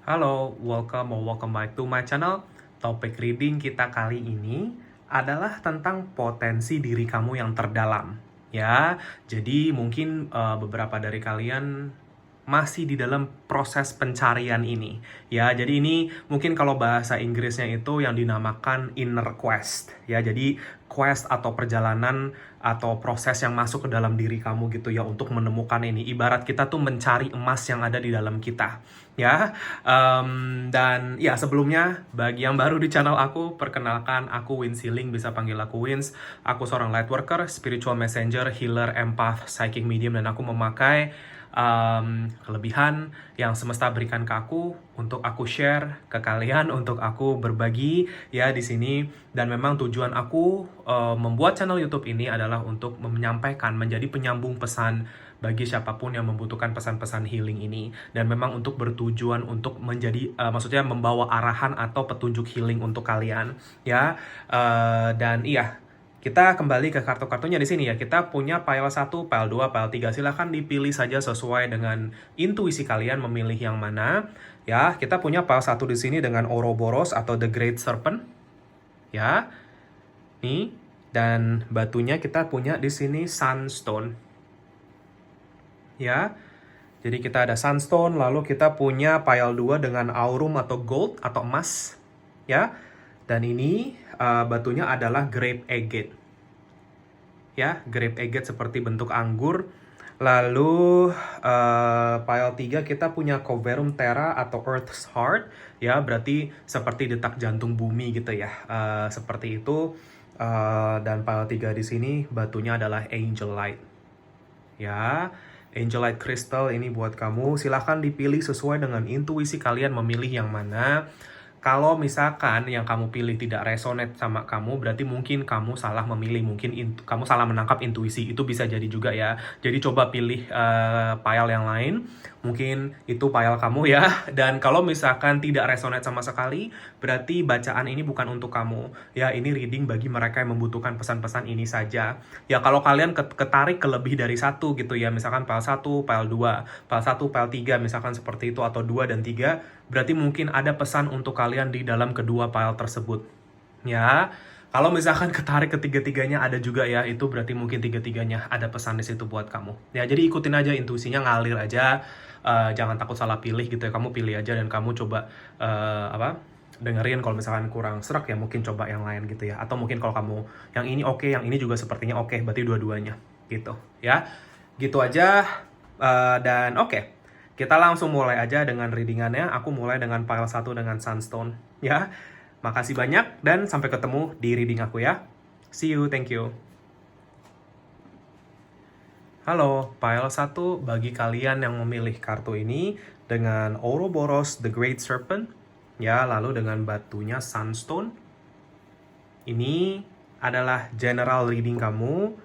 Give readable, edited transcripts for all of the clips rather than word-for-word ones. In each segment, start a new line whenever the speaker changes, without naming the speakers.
Halo, welcome back to my channel. Topik reading kita kali ini adalah tentang potensi diri kamu yang terdalam. Ya, jadi mungkin beberapa dari kalian masih di dalam proses pencarian ini. Ya, jadi ini mungkin kalau bahasa Inggrisnya itu yang dinamakan inner quest. Ya, jadi quest atau perjalanan atau proses yang masuk ke dalam diri kamu gitu ya untuk menemukan ini. Ibarat kita tuh mencari emas yang ada di dalam kita. Ya, dan ya sebelumnya bagi yang baru di channel aku, perkenalkan aku Wins Healing, bisa panggil aku Wins. Aku seorang light worker, spiritual messenger, healer, empath, psychic medium, dan aku memakai kelebihan yang semesta berikan ke aku untuk aku share ke kalian, untuk aku berbagi ya di sini. Dan memang tujuan aku membuat channel YouTube ini adalah untuk menyampaikan, menjadi penyambung pesan bagi siapapun yang membutuhkan pesan-pesan healing ini, dan memang untuk bertujuan untuk menjadi maksudnya membawa arahan atau petunjuk healing untuk kalian ya. Dan iya, kita kembali ke kartu-kartunya di sini ya. Kita punya pile 1, pile 2, pile 3. Silahkan dipilih saja sesuai dengan intuisi kalian memilih yang mana. Ya, kita punya pile 1 di sini dengan Ouroboros atau The Great Serpent. Ya. Nih, dan batunya kita punya di sini Sunstone. Ya. Jadi kita ada Sunstone, lalu kita punya pile 2 dengan Aurum atau Gold atau emas. Ya. Dan ini batunya adalah Grape Agate. Ya, Grape Agate seperti bentuk anggur. Lalu pile 3 kita punya Coverum Terra atau Earth's Heart. Ya, berarti seperti detak jantung bumi gitu ya. Seperti itu. Dan pile 3 di sini batunya adalah Angelite. Ya, Angelite Crystal ini buat kamu. Silahkan dipilih sesuai dengan intuisi kalian memilih yang mana. Kalau misalkan yang kamu pilih tidak resonate sama kamu, berarti mungkin kamu salah memilih, mungkin kamu salah menangkap intuisi. Itu bisa jadi juga ya. Jadi coba pilih file yang lain, mungkin itu file kamu ya. Dan kalau misalkan tidak resonate sama sekali, berarti bacaan ini bukan untuk kamu. Ya, ini reading bagi mereka yang membutuhkan pesan-pesan ini saja. Ya, kalau kalian ketarik ke lebih dari satu gitu ya, misalkan file 1, file 2, file 1, file 3, misalkan seperti itu, atau 2 dan 3, berarti mungkin ada pesan untuk kalian di dalam kedua file tersebut. Ya, kalau misalkan ketarik ketiga-tiganya ada juga ya, itu berarti mungkin tiga-tiganya ada pesan di situ buat kamu. Ya, jadi ikutin aja intuisinya, ngalir aja. Jangan takut salah pilih gitu ya. Kamu pilih aja dan kamu coba dengerin. Kalau misalkan kurang serak ya mungkin coba yang lain gitu ya. Atau mungkin kalau kamu yang ini oke, yang ini juga sepertinya oke, berarti dua-duanya gitu ya. Gitu aja. Dan oke. Kita langsung mulai aja dengan readingannya. Aku mulai dengan pile 1 dengan Sunstone. Ya, makasih banyak dan sampai ketemu di reading aku ya. See you, thank you. Halo, pile 1 bagi kalian yang memilih kartu ini dengan Ouroboros The Great Serpent. Ya, lalu dengan batunya Sunstone. Ini adalah general reading kamu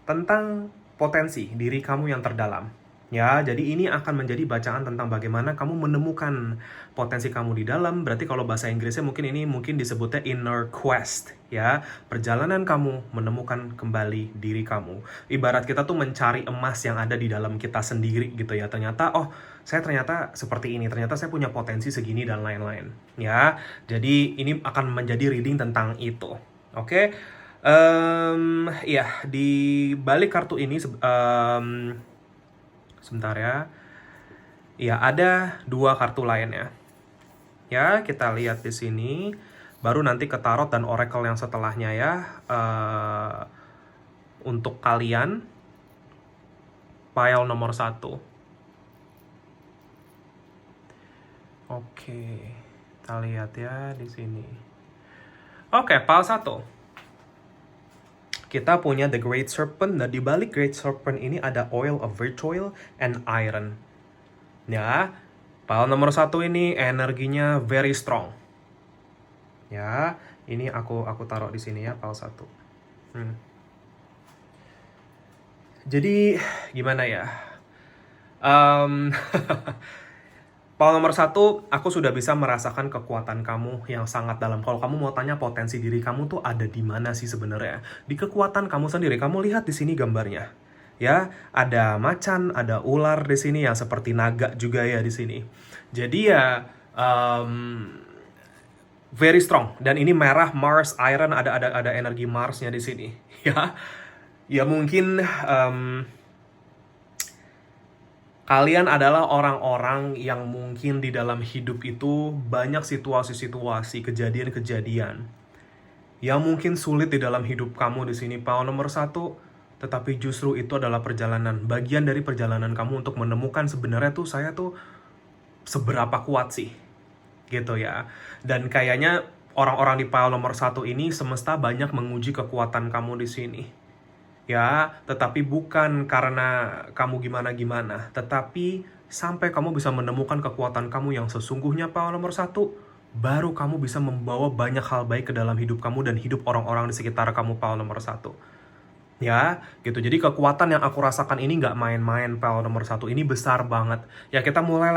tentang potensi diri kamu yang terdalam. Ya, jadi ini akan menjadi bacaan tentang bagaimana kamu menemukan potensi kamu di dalam. Berarti kalau bahasa Inggrisnya mungkin disebutnya inner quest, ya. Perjalanan kamu menemukan kembali diri kamu. Ibarat kita tuh mencari emas yang ada di dalam kita sendiri gitu ya. Ternyata, saya ternyata seperti ini, ternyata saya punya potensi segini dan lain-lain. Ya, jadi ini akan menjadi reading tentang itu. Oke? Ya, di balik kartu ini sebentar ya. Ya, ada 2 kartu lainnya. Ya, kita lihat di sini. Baru nanti ke tarot dan oracle yang setelahnya ya. Untuk kalian, pile nomor 1. Oke, kita lihat ya di sini. Oke, pile 1. Kita punya The Great Serpent, dan di balik Great Serpent ini ada Oil of Virtual and Iron. Ya, pile nomor 1 ini energinya very strong. Ya, ini aku taruh di sini ya, pile 1. Jadi, gimana ya? Pile nomor 1, aku sudah bisa merasakan kekuatan kamu yang sangat dalam. Kalau kamu mau tanya potensi diri kamu tuh ada di mana sih sebenarnya? Di kekuatan kamu sendiri. Kamu lihat di sini gambarnya. Ya, ada macan, ada ular di sini yang seperti naga juga ya di sini. Jadi ya, Um, very strong, dan ini merah Mars Iron, ada energi Marsnya di sini. Ya, ya mungkin kalian adalah orang-orang yang mungkin di dalam hidup itu banyak situasi-situasi, kejadian-kejadian yang mungkin sulit di dalam hidup kamu di sini, power nomor 1. Tetapi justru itu adalah perjalanan, bagian dari perjalanan kamu untuk menemukan sebenarnya tuh saya tuh seberapa kuat sih, gitu ya. Dan kayaknya orang-orang di pile nomor 1 ini semesta banyak menguji kekuatan kamu di sini. Ya, tetapi bukan karena kamu gimana-gimana, tetapi sampai kamu bisa menemukan kekuatan kamu yang sesungguhnya pile nomor 1, baru kamu bisa membawa banyak hal baik ke dalam hidup kamu dan hidup orang-orang di sekitar kamu pile nomor 1. Ya, gitu. Jadi kekuatan yang aku rasakan ini nggak main-main, pile nomor 1. Ini besar banget. Ya, kita mulai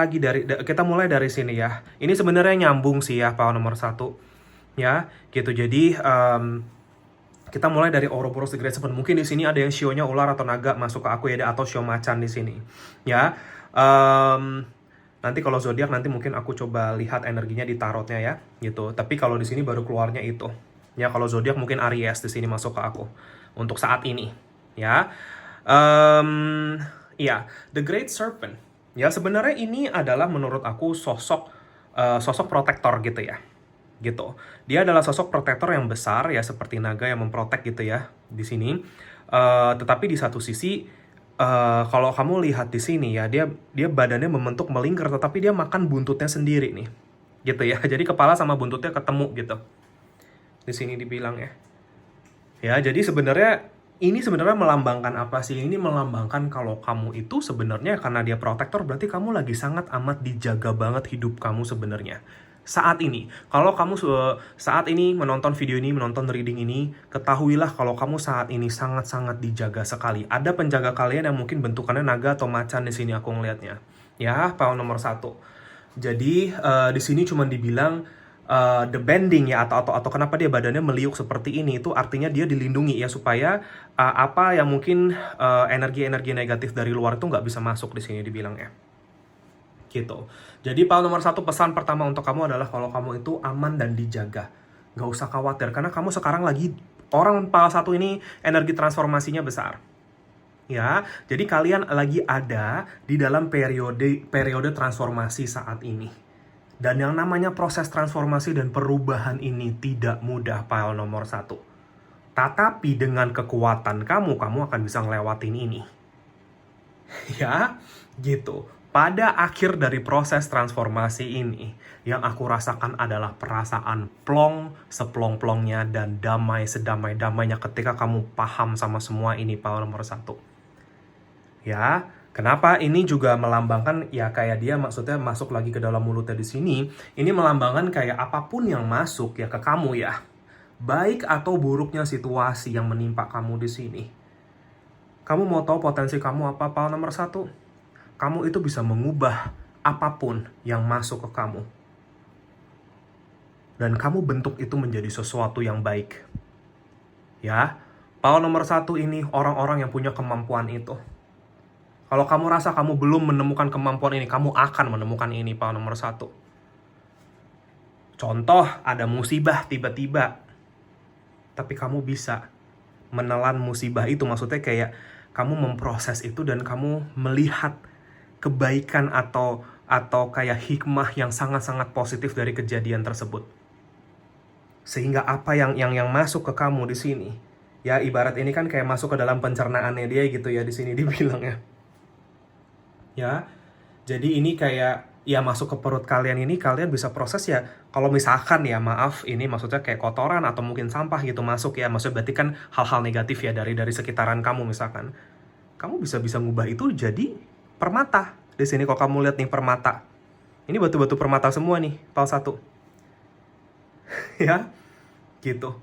dari sini ya. Ini sebenarnya nyambung sih ya, pile nomor 1. Ya, gitu. Jadi kita mulai dari Ouroboros The Great Seven. Mungkin di sini ada yang shio-nya ular atau naga masuk ke aku ya, atau shio macan di sini. Ya. Nanti kalau zodiak nanti mungkin aku coba lihat energinya di tarotnya ya, gitu. Tapi kalau di sini baru keluarnya itu. Ya, kalau zodiak mungkin Aries di sini masuk ke aku untuk saat ini, ya. Ya, The Great Serpent. Ya, sebenarnya ini adalah menurut aku sosok protektor gitu ya. Gitu. Dia adalah sosok protektor yang besar ya, seperti naga yang memprotek gitu ya di sini. Tetapi di satu sisi kalau kamu lihat di sini ya, dia badannya membentuk melingkar, tetapi dia makan buntutnya sendiri nih. Gitu ya. Jadi kepala sama buntutnya ketemu gitu. Di sini dibilang ya. Ya, jadi ini sebenarnya melambangkan apa sih? Ini melambangkan kalau kamu itu sebenarnya karena dia protektor, berarti kamu lagi sangat amat dijaga banget hidup kamu sebenarnya. Saat ini, kalau kamu saat ini menonton video ini, menonton reading ini, ketahuilah kalau kamu saat ini sangat-sangat dijaga sekali. Ada penjaga kalian yang mungkin bentukannya naga atau macan di sini aku ngelihatnya. Ya, power nomor 1. Jadi di sini cuma dibilang the bending ya, atau kenapa dia badannya meliuk seperti ini, itu artinya dia dilindungi ya, supaya apa yang mungkin energi-energi negatif dari luar itu nggak bisa masuk di sini dibilang ya. Gitu. Jadi pile nomor 1, pesan pertama untuk kamu adalah kalau kamu itu aman dan dijaga. Nggak usah khawatir, karena kamu sekarang lagi, orang pile 1 ini energi transformasinya besar. Ya, jadi kalian lagi ada di dalam periode transformasi saat ini. Dan yang namanya proses transformasi dan perubahan ini tidak mudah, pile nomor 1. Tetapi dengan kekuatan kamu akan bisa ngelewatin ini. Ya, gitu. Pada akhir dari proses transformasi ini, yang aku rasakan adalah perasaan plong seplong-plongnya dan damai sedamai-damainya ketika kamu paham sama semua ini, pile nomor 1. Ya, kenapa ini juga melambangkan ya, kayak dia maksudnya masuk lagi ke dalam mulutnya di sini. Ini melambangkan kayak apapun yang masuk ya ke kamu ya, baik atau buruknya situasi yang menimpa kamu di sini. Kamu mau tahu potensi kamu apa, pile nomor 1? Kamu itu bisa mengubah apapun yang masuk ke kamu. Dan kamu bentuk itu menjadi sesuatu yang baik. Ya, pile nomor 1 ini orang-orang yang punya kemampuan itu. Kalau kamu rasa kamu belum menemukan kemampuan ini, kamu akan menemukan ini, pile nomor 1. Contoh, ada musibah tiba-tiba. Tapi kamu bisa menelan musibah itu, maksudnya kayak kamu memproses itu dan kamu melihat kebaikan atau kayak hikmah yang sangat-sangat positif dari kejadian tersebut. Sehingga apa yang masuk ke kamu di sini, ya ibarat ini kan kayak masuk ke dalam pencernaannya dia gitu ya, di sini dibilang ya. Ya, jadi ini kayak ya masuk ke perut kalian ini, kalian bisa proses ya. Kalau misalkan ya, maaf, ini maksudnya kayak kotoran atau mungkin sampah gitu masuk ya, maksudnya berarti kan hal-hal negatif ya dari sekitaran kamu misalkan. Kamu bisa ngubah itu jadi permata. Di sini kalau kamu lihat nih permata. Ini batu-batu permata semua nih, pile 1. Ya, gitu.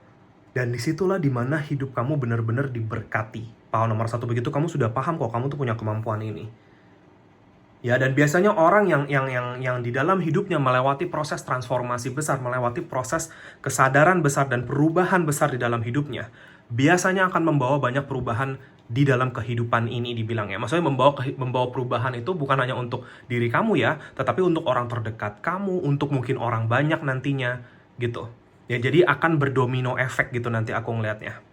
Dan disitulah dimana hidup kamu benar-benar diberkati. Pile nomor 1 begitu kamu sudah paham kok kamu tuh punya kemampuan ini. Ya, dan biasanya orang yang di dalam hidupnya melewati proses transformasi besar, melewati proses kesadaran besar dan perubahan besar di dalam hidupnya, biasanya akan membawa banyak perubahan di dalam kehidupan ini dibilang ya. Maksudnya membawa perubahan itu bukan hanya untuk diri kamu ya, tetapi untuk orang terdekat kamu, untuk mungkin orang banyak nantinya gitu. Ya jadi akan berdomino efek gitu nanti aku ngelihatnya.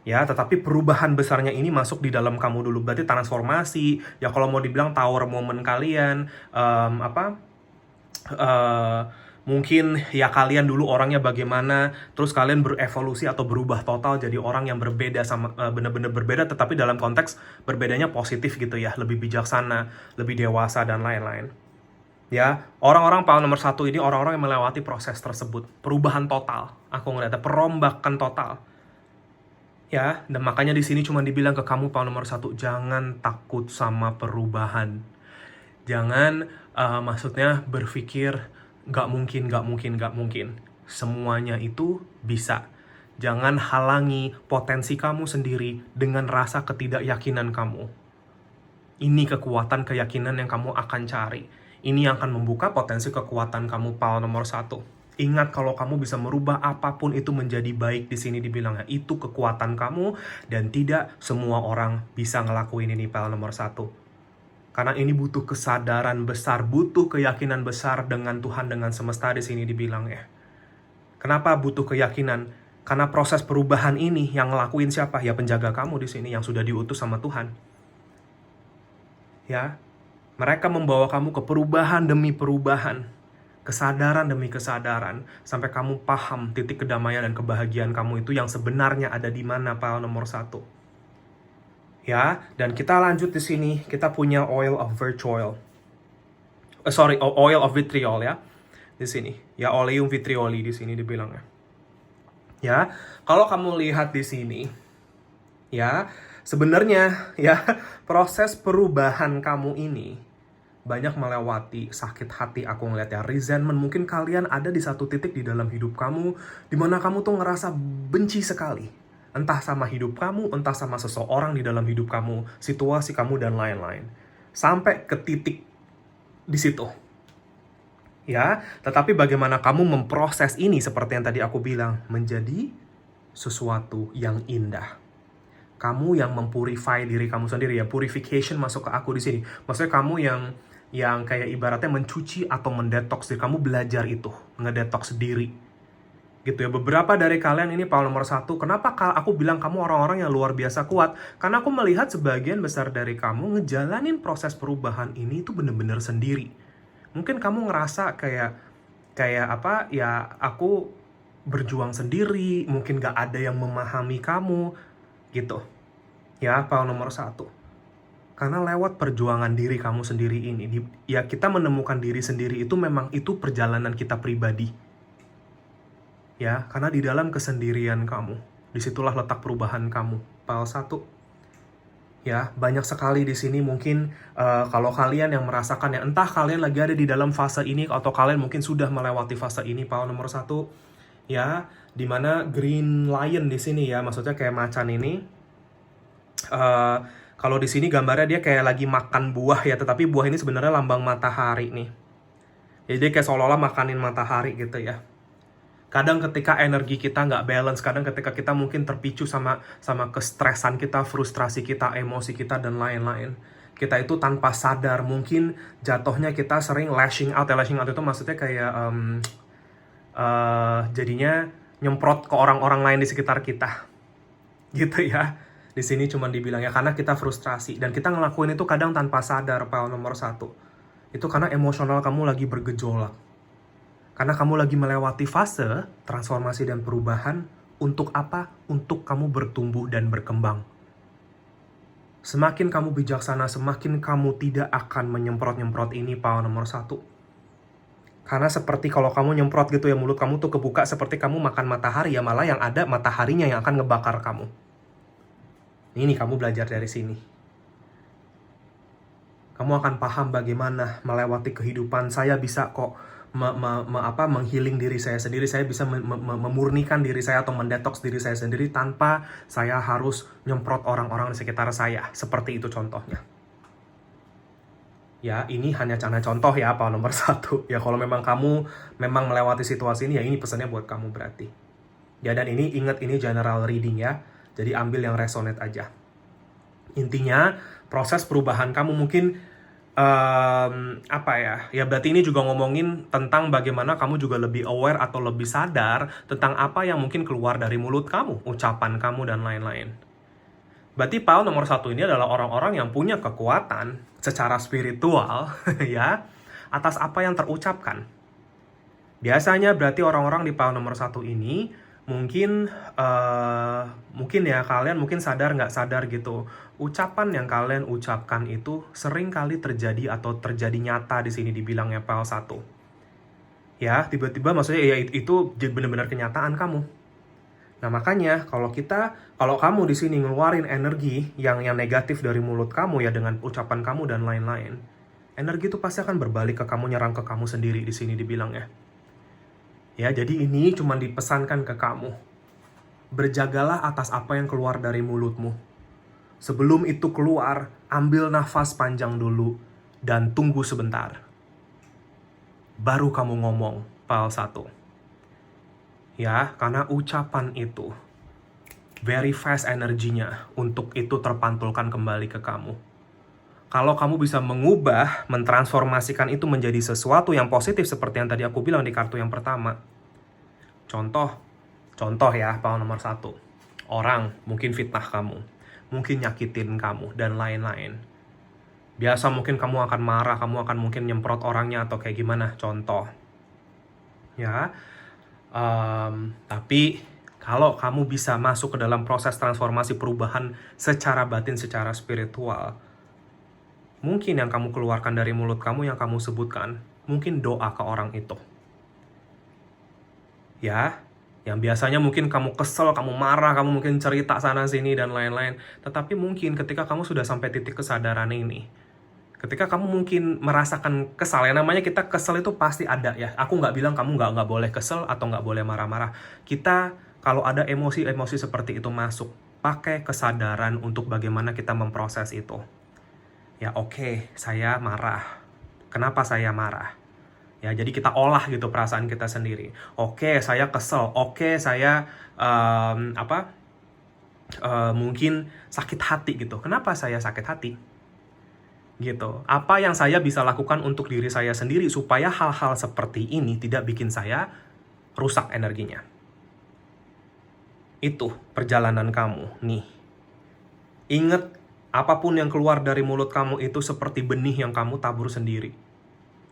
Ya, tetapi perubahan besarnya ini masuk di dalam kamu dulu. Berarti transformasi, ya kalau mau dibilang tower moment kalian, mungkin ya kalian dulu orangnya bagaimana, terus kalian berevolusi atau berubah total jadi orang yang berbeda sama benar-benar berbeda, tetapi dalam konteks berbedanya positif gitu ya, lebih bijaksana, lebih dewasa dan lain-lain. Ya, orang-orang power nomor 1 ini orang-orang yang melewati proses tersebut, perubahan total. Aku ngeliatnya perombakan total. Ya, dan makanya di sini cuma dibilang ke kamu power nomor 1, jangan takut sama perubahan. Jangan maksudnya berpikir gak mungkin. Semuanya itu bisa. Jangan halangi potensi kamu sendiri dengan rasa ketidakyakinan kamu. Ini kekuatan keyakinan yang kamu akan cari. Ini yang akan membuka potensi kekuatan kamu power nomor 1. Ingat kalau kamu bisa merubah apapun itu menjadi baik, di sini dibilangnya itu kekuatan kamu dan tidak semua orang bisa ngelakuin ini power nomor 1. Karena ini butuh kesadaran besar, butuh keyakinan besar dengan Tuhan, dengan semesta, di sini dibilang ya. Kenapa butuh keyakinan? Karena proses perubahan ini yang ngelakuin siapa? Ya penjaga kamu di sini yang sudah diutus sama Tuhan. Ya, mereka membawa kamu ke perubahan demi perubahan, kesadaran demi kesadaran, sampai kamu paham titik kedamaian dan kebahagiaan kamu itu yang sebenarnya ada di mana power nomor 1. Ya, dan kita lanjut di sini, kita punya oil of vitriol. Oil of vitriol ya. Di sini, ya oleum vitrioli di sini dibilangnya. Ya, kalau kamu lihat di sini, ya, sebenarnya ya proses perubahan kamu ini banyak melewati sakit hati. Aku ngeliat ya, resentment. Mungkin kalian ada di satu titik di dalam hidup kamu dimana kamu tuh ngerasa benci sekali, entah sama hidup kamu, entah sama seseorang di dalam hidup kamu, situasi kamu dan lain-lain, sampai ke titik di situ ya. Tetapi bagaimana kamu memproses ini, seperti yang tadi aku bilang, menjadi sesuatu yang indah. Kamu yang mempurify diri kamu sendiri ya, purification masuk ke aku di sini. Maksudnya kamu yang kayak ibaratnya mencuci atau mendetoks diri. Kamu belajar itu, ngedetoks diri. Gitu ya, beberapa dari kalian ini power nomor 1. Kenapa aku bilang kamu orang-orang yang luar biasa kuat? Karena aku melihat sebagian besar dari kamu ngejalanin proses perubahan ini itu bener-bener sendiri. Mungkin kamu ngerasa kayak apa ya, aku berjuang sendiri, mungkin gak ada yang memahami kamu gitu ya, power nomor 1. Karena lewat perjuangan diri kamu sendiri ini, ya kita menemukan diri sendiri itu memang itu perjalanan kita pribadi. Ya, karena di dalam kesendirian kamu, disitulah letak perubahan kamu. Power 1. Ya, banyak sekali di sini mungkin kalau kalian yang merasakan ya, entah kalian lagi ada di dalam fase ini atau kalian mungkin sudah melewati fase ini, power nomor 1. Ya, dimana green lion di sini ya, maksudnya kayak macan ini. Kalau di sini gambarnya dia kayak lagi makan buah ya, tetapi buah ini sebenarnya lambang matahari nih. Jadi dia kayak seolah-olah makanin matahari gitu ya. Kadang ketika energi kita nggak balance, kadang ketika kita mungkin terpicu sama kestresan kita, frustrasi kita, emosi kita, dan lain-lain. Kita itu tanpa sadar, mungkin jatuhnya kita sering lashing out. Ya, lashing out itu maksudnya kayak jadinya nyemprot ke orang-orang lain di sekitar kita. Gitu ya. Di sini cuma dibilang ya karena kita frustrasi. Dan kita ngelakuin itu kadang tanpa sadar, power nomor 1. Itu karena emosional kamu lagi bergejolak. Karena kamu lagi melewati fase transformasi dan perubahan. Untuk apa? Untuk kamu bertumbuh dan berkembang. Semakin kamu bijaksana, semakin kamu tidak akan menyemprot-nyemprot ini, power nomor 1. Karena seperti kalau kamu nyemprot gitu ya, mulut kamu tuh kebuka seperti kamu makan matahari ya, malah yang ada mataharinya yang akan ngebakar kamu. Ini kamu belajar dari sini. Kamu akan paham bagaimana melewati kehidupan. Saya bisa kok menghealing diri saya sendiri. Saya bisa memurnikan diri saya atau mendetoks diri saya sendiri tanpa saya harus nyemprot orang-orang di sekitar saya. Seperti itu contohnya. Ya, ini hanya contoh ya, power nomor 1. Ya, kalau memang kamu memang melewati situasi ini, ya ini pesannya buat kamu berarti. Ya, dan ini ingat, ini general reading ya. Jadi ambil yang resonate aja. Intinya, proses perubahan kamu mungkin ya berarti ini juga ngomongin tentang bagaimana kamu juga lebih aware atau lebih sadar tentang apa yang mungkin keluar dari mulut kamu, ucapan kamu, dan lain-lain. Berarti Paul nomor 1 ini adalah orang-orang yang punya kekuatan secara spiritual ya, atas apa yang terucapkan. Biasanya berarti orang-orang di Paul nomor 1 ini mungkin ya kalian mungkin sadar nggak sadar gitu, ucapan yang kalian ucapkan itu sering kali terjadi atau terjadi nyata di sini dibilangnya Paul 1. Ya, tiba-tiba maksudnya ya itu benar-benar kenyataan kamu. Nah, makanya kalau kamu di sini ngeluarin energi yang negatif dari mulut kamu ya dengan ucapan kamu dan lain-lain, energi itu pasti akan berbalik ke kamu, nyerang ke kamu sendiri di sini dibilangnya. Ya, jadi ini cuma dipesankan ke kamu. Berjagalah atas apa yang keluar dari mulutmu. Sebelum itu keluar, ambil nafas panjang dulu dan tunggu sebentar. Baru kamu ngomong, Paul 1. Ya, karena ucapan itu very fast energinya untuk itu terpantulkan kembali ke kamu. Kalau kamu bisa mengubah, mentransformasikan itu menjadi sesuatu yang positif seperti yang tadi aku bilang di kartu yang pertama. Contoh ya, Paul nomor 1. Orang mungkin fitnah kamu, mungkin nyakitin kamu, dan lain-lain. Biasa mungkin kamu akan marah, kamu akan mungkin nyemprot orangnya atau kayak gimana, contoh. Ya, tapi kalau kamu bisa masuk ke dalam proses transformasi perubahan secara batin, secara spiritual, mungkin yang kamu keluarkan dari mulut kamu, yang kamu sebutkan, mungkin doa ke orang itu. Ya, yang biasanya mungkin kamu kesel, kamu marah, kamu mungkin cerita sana-sini dan lain-lain. Tetapi mungkin ketika kamu sudah sampai titik kesadaran ini, ketika kamu mungkin merasakan kesal, ya namanya kita kesel itu pasti ada ya. Aku nggak bilang kamu nggak boleh kesel atau nggak boleh marah-marah. Kita kalau ada emosi-emosi seperti itu masuk, pakai kesadaran untuk bagaimana kita memproses itu. Ya oke, saya marah. Kenapa saya marah? Ya jadi kita olah gitu perasaan kita sendiri. Oke, saya kesel. Oke, saya mungkin sakit hati gitu. Kenapa saya sakit hati? Gitu. Apa yang saya bisa lakukan untuk diri saya sendiri supaya hal-hal seperti ini tidak bikin saya rusak energinya. Itu perjalanan kamu nih. Ingat, apapun yang keluar dari mulut kamu itu seperti benih yang kamu tabur sendiri.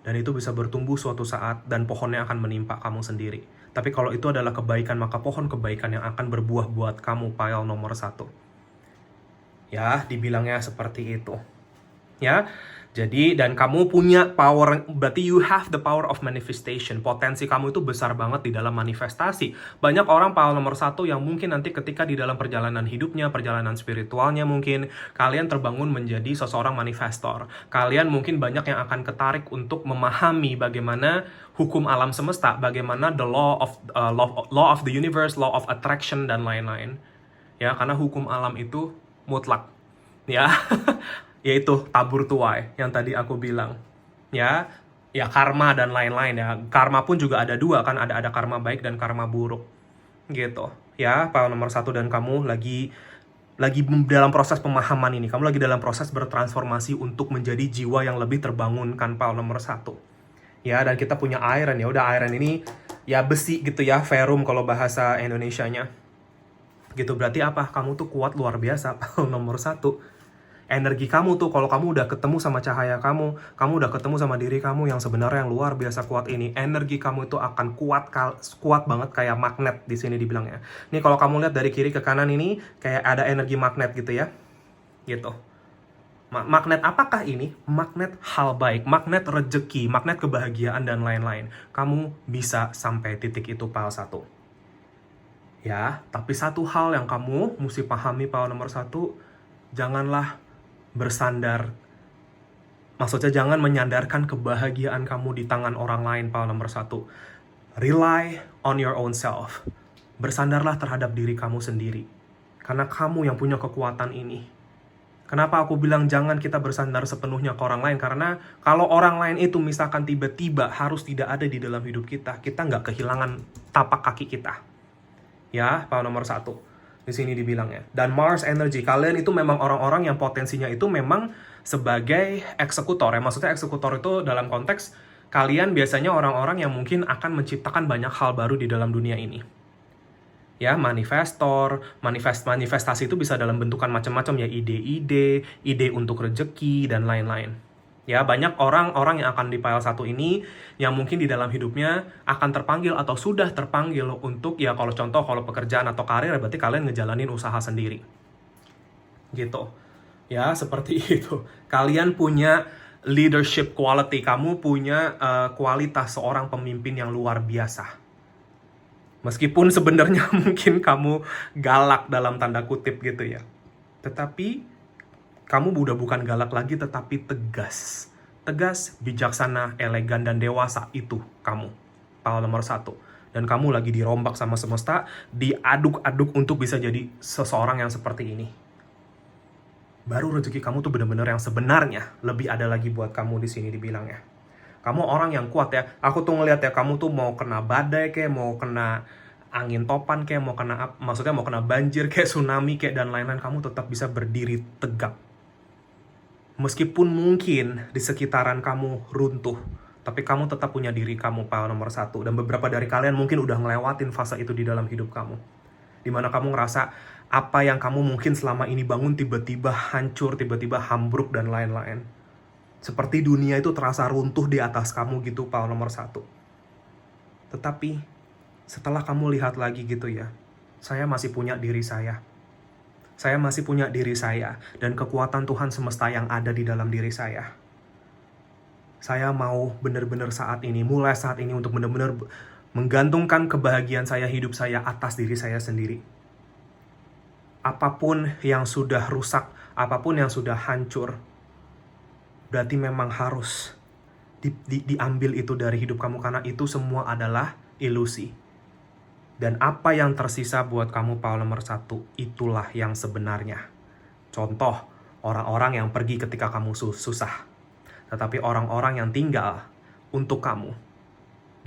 Dan itu bisa bertumbuh suatu saat dan pohonnya akan menimpa kamu sendiri. Tapi kalau itu adalah kebaikan, maka pohon kebaikan yang akan berbuah buat kamu, Pile nomor 1. Ya, dibilangnya seperti itu. Ya, jadi dan kamu punya power, berarti you have the power of manifestation. Potensi kamu itu besar banget di dalam manifestasi. Banyak orang Pile nomor 1 yang mungkin nanti ketika di dalam perjalanan hidupnya, perjalanan spiritualnya mungkin, kalian terbangun menjadi seseorang manifestor. Kalian mungkin banyak yang akan ketarik untuk memahami bagaimana hukum alam semesta, bagaimana the law of the universe, law of attraction, dan lain-lain. Ya, karena hukum alam itu mutlak. Ya, yaitu tabur tuai yang tadi aku bilang. Ya karma dan lain-lain ya. Karma pun juga ada dua kan, ada karma baik dan karma buruk. Gitu. Ya, Pile nomor 1 dan kamu lagi dalam proses pemahaman ini. Kamu lagi dalam proses bertransformasi untuk menjadi jiwa yang lebih terbangunkan, Pile nomor 1. Ya, dan kita punya iron ya. Udah iron ini ya besi gitu ya, ferrum kalau bahasa Indonesianya. Gitu berarti apa? Kamu tuh kuat luar biasa, Pile nomor 1. Energi kamu tuh, kalau kamu udah ketemu sama cahaya kamu udah ketemu sama diri kamu yang sebenarnya yang luar biasa kuat ini, energi kamu itu akan kuat banget kayak magnet di sini dibilangnya. Nih kalau kamu lihat dari kiri ke kanan ini kayak ada energi magnet gitu ya. Gitu. Magnet apakah ini? Magnet hal baik, magnet rejeki, magnet kebahagiaan dan lain-lain. Kamu bisa sampai titik itu, Pile 1. Ya, tapi satu hal yang kamu mesti pahami, Pile nomor 1, janganlah bersandar, maksudnya jangan menyandarkan kebahagiaan kamu di tangan orang lain, Pile nomor 1. Rely on your own self. Bersandarlah terhadap diri kamu sendiri. Karena kamu yang punya kekuatan ini. Kenapa aku bilang jangan kita bersandar sepenuhnya ke orang lain? Karena kalau orang lain itu misalkan tiba-tiba harus tidak ada di dalam hidup kita nggak kehilangan tapak kaki kita. Ya, Pile nomor 1. Di sini dibilangnya. Dan Mars energy, kalian itu memang orang-orang yang potensinya itu memang sebagai eksekutor ya. Maksudnya eksekutor itu dalam konteks kalian biasanya orang-orang yang mungkin akan menciptakan banyak hal baru di dalam dunia ini. Ya, manifestor, manifestasi itu bisa dalam bentukan macam-macam ya, ide-ide, ide untuk rezeki dan lain-lain. Ya, banyak orang-orang yang akan di pile 1 ini yang mungkin di dalam hidupnya akan terpanggil atau sudah terpanggil untuk, ya kalau contoh, kalau pekerjaan atau karir, berarti kalian ngejalanin usaha sendiri. Gitu. Ya, seperti itu. Kalian punya leadership quality, kamu punya kualitas seorang pemimpin yang luar biasa. Meskipun sebenarnya mungkin kamu galak dalam tanda kutip gitu ya. Tetapi kamu udah bukan galak lagi, tetapi tegas. Tegas, bijaksana, elegan, dan dewasa. Itu kamu. Power nomor 1. Dan kamu lagi dirombak sama semesta, diaduk-aduk untuk bisa jadi seseorang yang seperti ini. Baru rezeki kamu tuh bener-bener yang sebenarnya lebih ada lagi buat kamu di sini dibilangnya. Kamu orang yang kuat ya. Aku tuh ngeliat ya, kamu tuh mau kena badai kayak, mau kena angin topan kayak, mau kena maksudnya mau kena banjir kayak, tsunami kayak, dan lain-lain, kamu tetap bisa berdiri tegak. Meskipun mungkin di sekitaran kamu runtuh, tapi kamu tetap punya diri kamu, power nomor 1. Dan beberapa dari kalian mungkin udah ngelewatin fase itu di dalam hidup kamu. Dimana kamu ngerasa apa yang kamu mungkin selama ini bangun tiba-tiba hancur, tiba-tiba hambruk, dan lain-lain. Seperti dunia itu terasa runtuh di atas kamu gitu, power nomor 1. Tetapi setelah kamu lihat lagi gitu ya, saya masih punya diri saya. Saya masih punya diri saya dan kekuatan Tuhan semesta yang ada di dalam diri saya. Saya mau benar-benar saat ini, mulai saat ini untuk benar-benar menggantungkan kebahagiaan saya, hidup saya atas diri saya sendiri. Apapun yang sudah rusak, apapun yang sudah hancur, berarti memang harus diambil itu dari hidup kamu, karena itu semua adalah ilusi. Dan apa yang tersisa buat kamu, power nomor 1, itulah yang sebenarnya. Contoh, orang-orang yang pergi ketika kamu susah. Tetapi orang-orang yang tinggal untuk kamu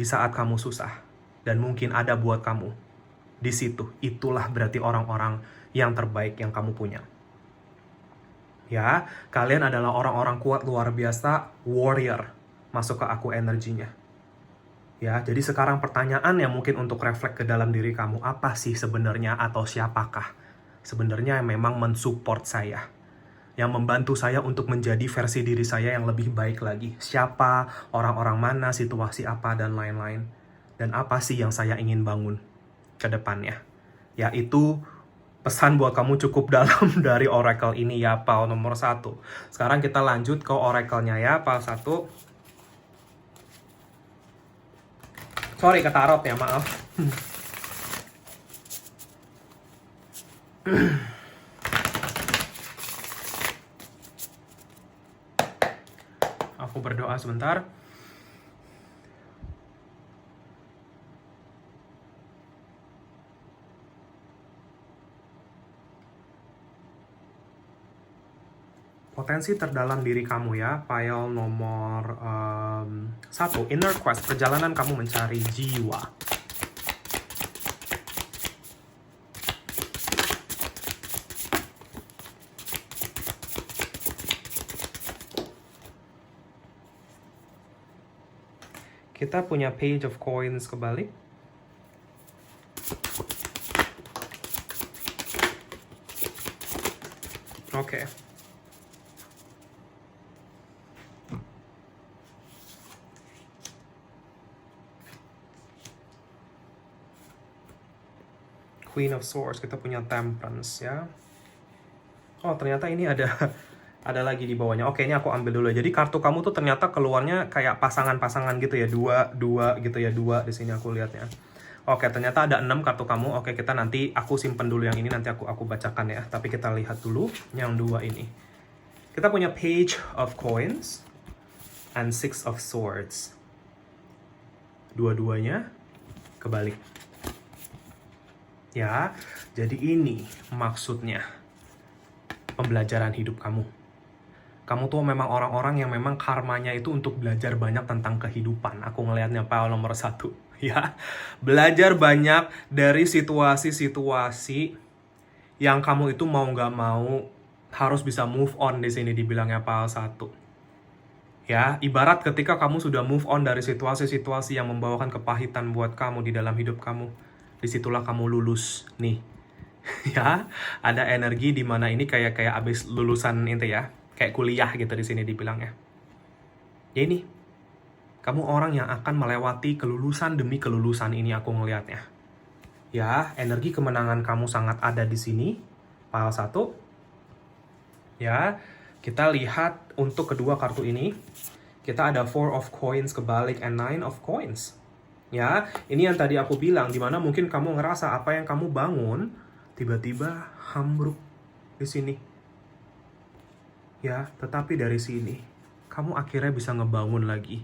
di saat kamu susah. Dan mungkin ada buat kamu di situ. Itulah berarti orang-orang yang terbaik yang kamu punya. Ya, kalian adalah orang-orang kuat luar biasa, warrior. Masuk ke aku energinya. Ya, jadi sekarang pertanyaan yang mungkin untuk refleks ke dalam diri kamu, apa sih sebenarnya atau siapakah sebenarnya yang memang mensupport saya, yang membantu saya untuk menjadi versi diri saya yang lebih baik lagi? Siapa, orang-orang mana, situasi apa, dan lain-lain. Dan apa sih yang saya ingin bangun ke depannya? Ya, itu pesan buat kamu cukup dalam dari oracle ini ya, power nomor 1. Sekarang kita lanjut ke oracle-nya ya, power 1. Sorry, ke tarot ya, maaf. Aku berdoa sebentar. Potensi terdalam diri kamu ya, pile nomor 1, inner quest, perjalanan kamu mencari jiwa. Kita punya page of coins kebalik. Oke. Queen of Swords, kita punya Temperance ya. Oh, ternyata ini ada lagi di bawahnya. Oke, ini aku ambil dulu. Jadi kartu kamu tuh ternyata keluarnya kayak pasangan-pasangan gitu ya, dua gitu ya, 2 di sini aku lihatnya. Oke, ternyata ada 6 kartu kamu. Oke, kita nanti aku simpen dulu yang ini, nanti aku bacakan ya. Tapi kita lihat dulu yang 2 ini. Kita punya Page of Coins and 6 of Swords. Dua-duanya kebalik. Ya, jadi ini maksudnya pembelajaran hidup kamu. Kamu tuh memang orang-orang yang memang karmanya itu untuk belajar banyak tentang kehidupan. Aku ngelihatnya pile nomor 1. Ya, belajar banyak dari situasi-situasi yang kamu itu mau nggak mau harus bisa move on di sini dibilangnya Pile 1. Ya, ibarat ketika kamu sudah move on dari situasi-situasi yang membawakan kepahitan buat kamu di dalam hidup kamu, disitulah kamu lulus nih. Ya, ada energi di mana ini kayak abis lulusan itu ya, kayak kuliah gitu di sini dibilangnya. Ya ini, kamu orang yang akan melewati kelulusan demi kelulusan ini aku ngelihatnya. Ya, energi kemenangan kamu sangat ada di sini, Pile 1. Ya, kita lihat untuk kedua kartu ini, kita ada 4 of coins kebalik and 9 of coins. Ya, ini yang tadi aku bilang, dimana mungkin kamu ngerasa apa yang kamu bangun, tiba-tiba hambruk di sini. Ya, tetapi dari sini, kamu akhirnya bisa ngebangun lagi.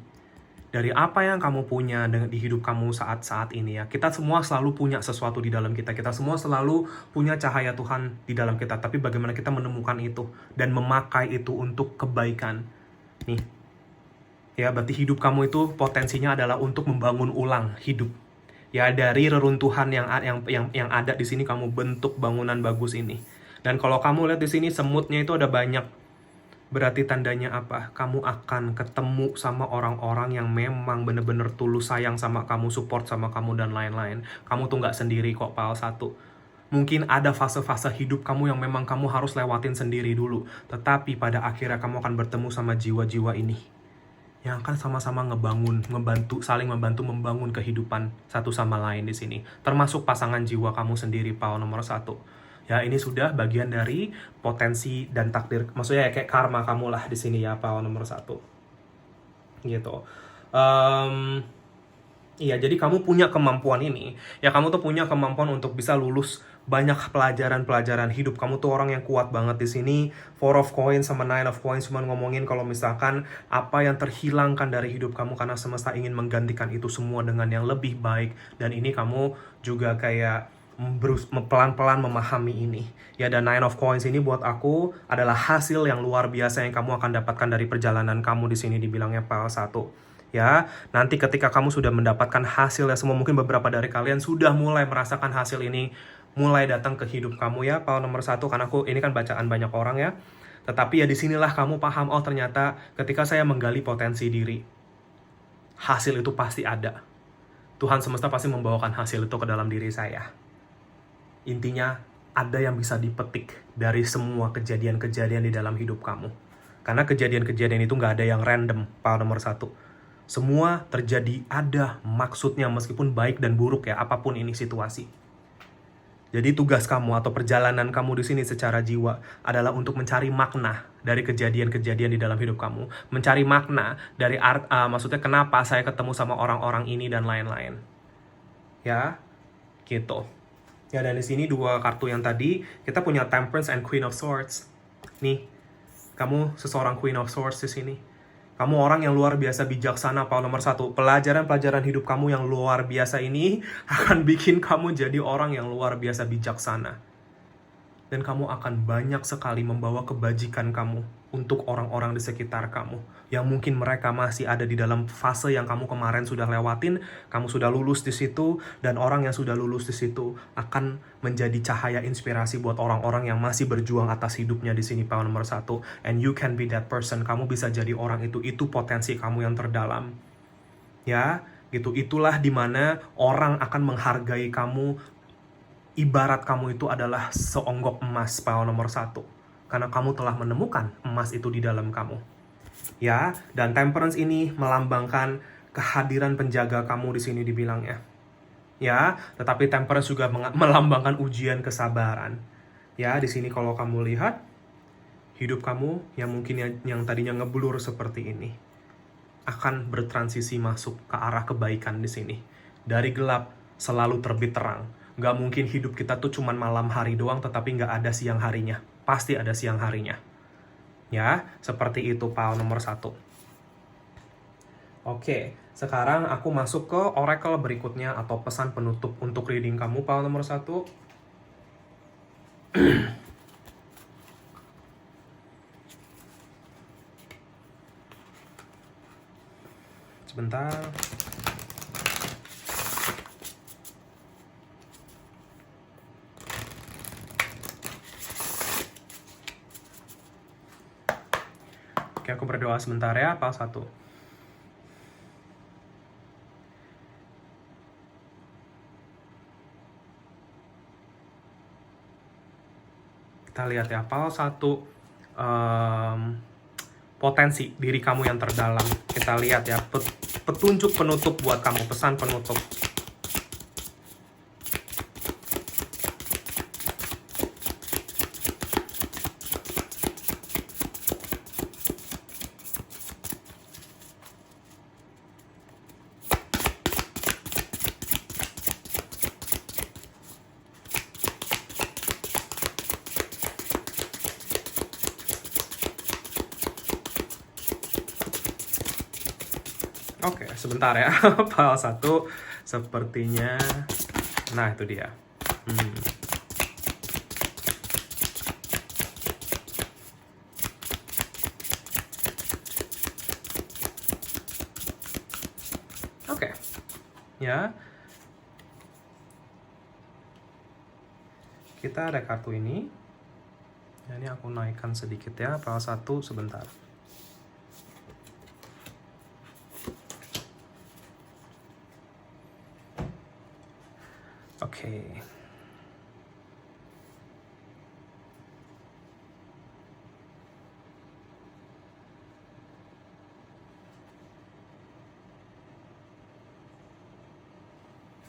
Dari apa yang kamu punya di hidup kamu saat-saat ini ya. Kita semua selalu punya sesuatu di dalam kita. Kita semua selalu punya cahaya Tuhan di dalam kita. Tapi bagaimana kita menemukan itu dan memakai itu untuk kebaikan. Nih. Ya, berarti hidup kamu itu potensinya adalah untuk membangun ulang hidup. Ya, dari reruntuhan yang ada di sini kamu bentuk bangunan bagus ini. Dan kalau kamu lihat di sini semutnya itu ada banyak. Berarti tandanya apa? Kamu akan ketemu sama orang-orang yang memang bener-bener tulus sayang sama kamu, support sama kamu, dan lain-lain. Kamu tuh nggak sendiri kok, Pile 1. Mungkin ada fase-fase hidup kamu yang memang kamu harus lewatin sendiri dulu. Tetapi pada akhirnya kamu akan bertemu sama jiwa-jiwa ini. Yang akan sama-sama ngebangun, saling membantu membangun kehidupan satu sama lain di sini. Termasuk pasangan jiwa kamu sendiri, Pile nomor 1. Ya, ini sudah bagian dari potensi dan takdir. Maksudnya ya kayak karma kamu lah di sini ya, Pile nomor 1. Gitu. Iya, jadi kamu punya kemampuan ini. Ya, kamu tuh punya kemampuan untuk bisa lulus banyak pelajaran-pelajaran hidup. Kamu tuh orang yang kuat banget di sini. 4 of coins sama 9 of coins cuma ngomongin kalau misalkan apa yang terhilangkan dari hidup kamu karena semesta ingin menggantikan itu semua dengan yang lebih baik. Dan ini kamu juga kayak pelan-pelan memahami ini. Ya, dan 9 of coins ini buat aku adalah hasil yang luar biasa yang kamu akan dapatkan dari perjalanan kamu di sini dibilangnya Pile 1. Ya, nanti ketika kamu sudah mendapatkan hasil ya semua, mungkin beberapa dari kalian sudah mulai merasakan hasil ini mulai datang ke hidup kamu ya, Pile nomor 1, karena ini kan bacaan banyak orang ya. Tetapi ya disinilah kamu paham, oh ternyata ketika saya menggali potensi diri, hasil itu pasti ada. Tuhan semesta pasti membawakan hasil itu ke dalam diri saya. Intinya, ada yang bisa dipetik dari semua kejadian-kejadian di dalam hidup kamu. Karena kejadian-kejadian itu nggak ada yang random, Pile nomor 1. Semua terjadi ada maksudnya meskipun baik dan buruk ya, apapun ini situasi. Jadi tugas kamu atau perjalanan kamu di sini secara jiwa adalah untuk mencari makna dari kejadian-kejadian di dalam hidup kamu. Mencari makna dari maksudnya kenapa saya ketemu sama orang-orang ini dan lain-lain. Ya, gitu. Ya, dan di sini dua kartu yang tadi, kita punya Temperance and Queen of Swords. Nih, kamu seseorang Queen of Swords di sini. Kamu orang yang luar biasa bijaksana, Pile nomor 1. Pelajaran-pelajaran hidup kamu yang luar biasa ini akan bikin kamu jadi orang yang luar biasa bijaksana. Dan kamu akan banyak sekali membawa kebajikan kamu untuk orang-orang di sekitar kamu. Yang mungkin mereka masih ada di dalam fase yang kamu kemarin sudah lewatin, kamu sudah lulus di situ, dan orang yang sudah lulus di situ akan menjadi cahaya inspirasi buat orang-orang yang masih berjuang atas hidupnya di sini, Pile nomor 1. And you can be that person. Kamu bisa jadi orang itu potensi kamu yang terdalam. Ya, gitu. Itulah dimana orang akan menghargai kamu. Ibarat kamu itu adalah seonggok emas, Pile nomor 1. Karena kamu telah menemukan emas itu di dalam kamu. Ya, dan Temperance ini melambangkan kehadiran penjaga kamu di sini dibilangnya. Ya, tetapi Temperance juga melambangkan ujian kesabaran. Ya, di sini kalau kamu lihat hidup kamu yang mungkin yang tadinya ngeblur seperti ini akan bertransisi masuk ke arah kebaikan di sini. Dari gelap selalu terbit terang. Nggak mungkin hidup kita tuh cuman malam hari doang, tetapi nggak ada siang harinya. Pasti ada siang harinya. Ya, seperti itu Pile nomor 1. Oke, sekarang aku masuk ke oracle berikutnya atau pesan penutup untuk reading kamu, Pile nomor 1. Sebentar. Oke, aku berdoa sebentar ya, pile 1. Kita lihat ya, pile 1, potensi diri kamu yang terdalam. Kita lihat ya, petunjuk penutup buat kamu, pesan penutup. Oke, sebentar ya. Pile 1 sepertinya. Nah, itu dia. Oke. Ya. Kita ada kartu ini. Ini aku naikkan sedikit ya, pile 1 sebentar. Oke.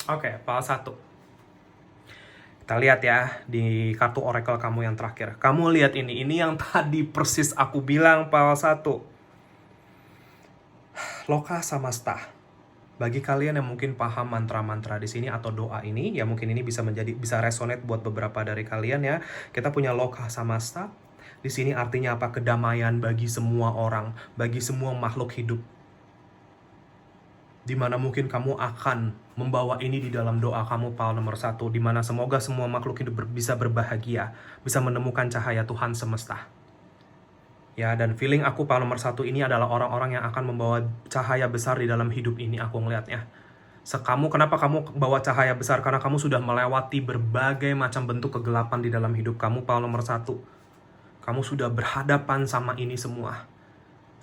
Oke, pile 1. Kita lihat ya di kartu oracle kamu yang terakhir. Kamu lihat ini yang tadi persis aku bilang, pile 1. Loka Samasta. Bagi kalian yang mungkin paham mantra-mantra di sini atau doa ini, ya mungkin ini bisa resonate buat beberapa dari kalian ya. Kita punya Loka Samasta. Di sini artinya apa? Kedamaian bagi semua orang, bagi semua makhluk hidup. Dimana mungkin kamu akan membawa ini di dalam doa kamu, pile nomor 1, dimana semoga semua makhluk hidup bisa berbahagia, bisa menemukan cahaya Tuhan semesta. Ya, dan feeling aku pile nomor 1 ini adalah orang-orang yang akan membawa cahaya besar di dalam hidup ini, aku ngelihatnya. Kenapa kamu bawa cahaya besar? Karena kamu sudah melewati berbagai macam bentuk kegelapan di dalam hidup kamu, pile nomor 1. Kamu sudah berhadapan sama ini semua.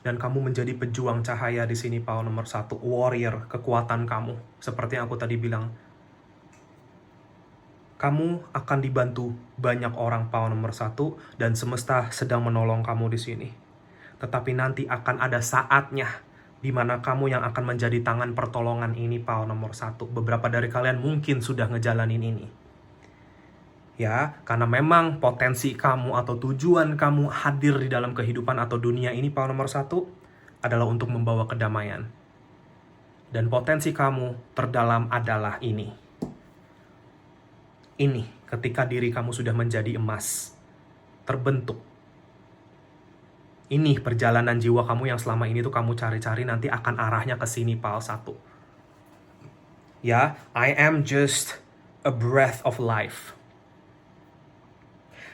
Dan kamu menjadi pejuang cahaya di sini, pile nomor 1. Warrior, kekuatan kamu. Seperti yang aku tadi bilang. Kamu akan dibantu banyak orang, pile nomor 1, dan semesta sedang menolong kamu di sini. Tetapi nanti akan ada saatnya di mana kamu yang akan menjadi tangan pertolongan ini, pile nomor 1. Beberapa dari kalian mungkin sudah ngejalanin ini. Ya, karena memang potensi kamu atau tujuan kamu hadir di dalam kehidupan atau dunia ini, pile nomor 1, adalah untuk membawa kedamaian. Dan potensi kamu terdalam adalah ini. Ini ketika diri kamu sudah menjadi emas, terbentuk. Ini perjalanan jiwa kamu yang selama ini tuh kamu cari-cari, nanti akan arahnya ke sini, pile 1. Ya, I am just a breath of life.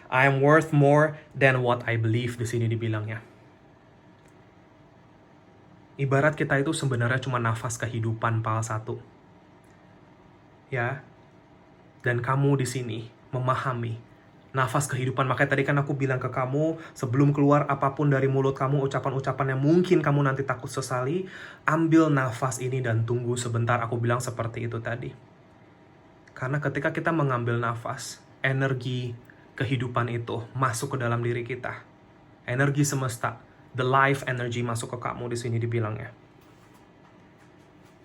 I am worth more than what I believe, di sini dibilangnya. Ibarat kita itu sebenarnya cuma nafas kehidupan, pile 1. Ya. Dan kamu di sini memahami nafas kehidupan. Makanya tadi kan aku bilang ke kamu, sebelum keluar apapun dari mulut kamu, ucapan-ucapan yang mungkin kamu nanti takut sesali, ambil nafas ini dan tunggu sebentar. Aku bilang seperti itu tadi. Karena ketika kita mengambil nafas, energi kehidupan itu masuk ke dalam diri kita. Energi semesta, the life energy masuk ke kamu, di sini dibilangnya.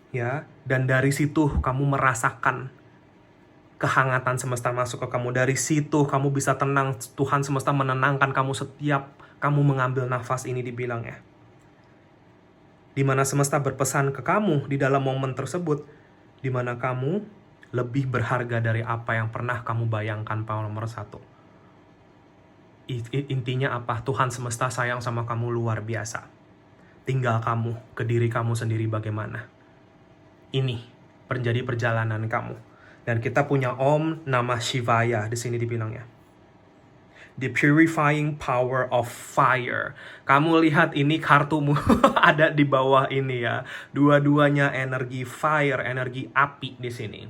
Ya, dan dari situ kamu merasakan kehangatan semesta masuk ke kamu. Dari situ kamu bisa tenang. Tuhan semesta menenangkan kamu setiap kamu mengambil nafas ini, dibilangnya. Dimana semesta berpesan ke kamu di dalam momen tersebut, dimana kamu lebih berharga dari apa yang pernah kamu bayangkan, pile nomor 1. Intinya apa? Tuhan semesta sayang sama kamu luar biasa. Tinggal kamu, ke diri kamu sendiri bagaimana. Ini menjadi perjalanan kamu. Dan kita punya Om Namah Shivaya, di sini dibilangnya. The purifying power of fire. Kamu lihat ini kartumu ada di bawah ini ya. Dua-duanya energi fire, energi api di sini.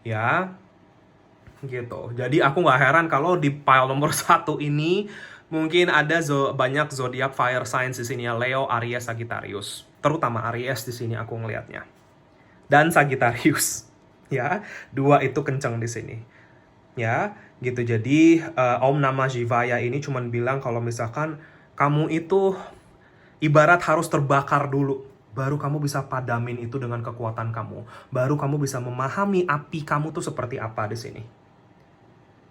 Ya. Gitu. Jadi aku nggak heran kalau di pile nomor 1 ini Mungkin ada banyak zodiak fire signs di sini ya, Leo, Aries, Sagittarius. Terutama Aries di sini aku ngelihatnya. Dan Sagittarius. Ya, dua itu kenceng di sini. Ya, gitu. Jadi Om Namah Shivaya ini cuman bilang kalau misalkan kamu itu ibarat harus terbakar dulu, baru kamu bisa padamin itu dengan kekuatan kamu. Baru kamu bisa memahami api kamu tuh seperti apa di sini.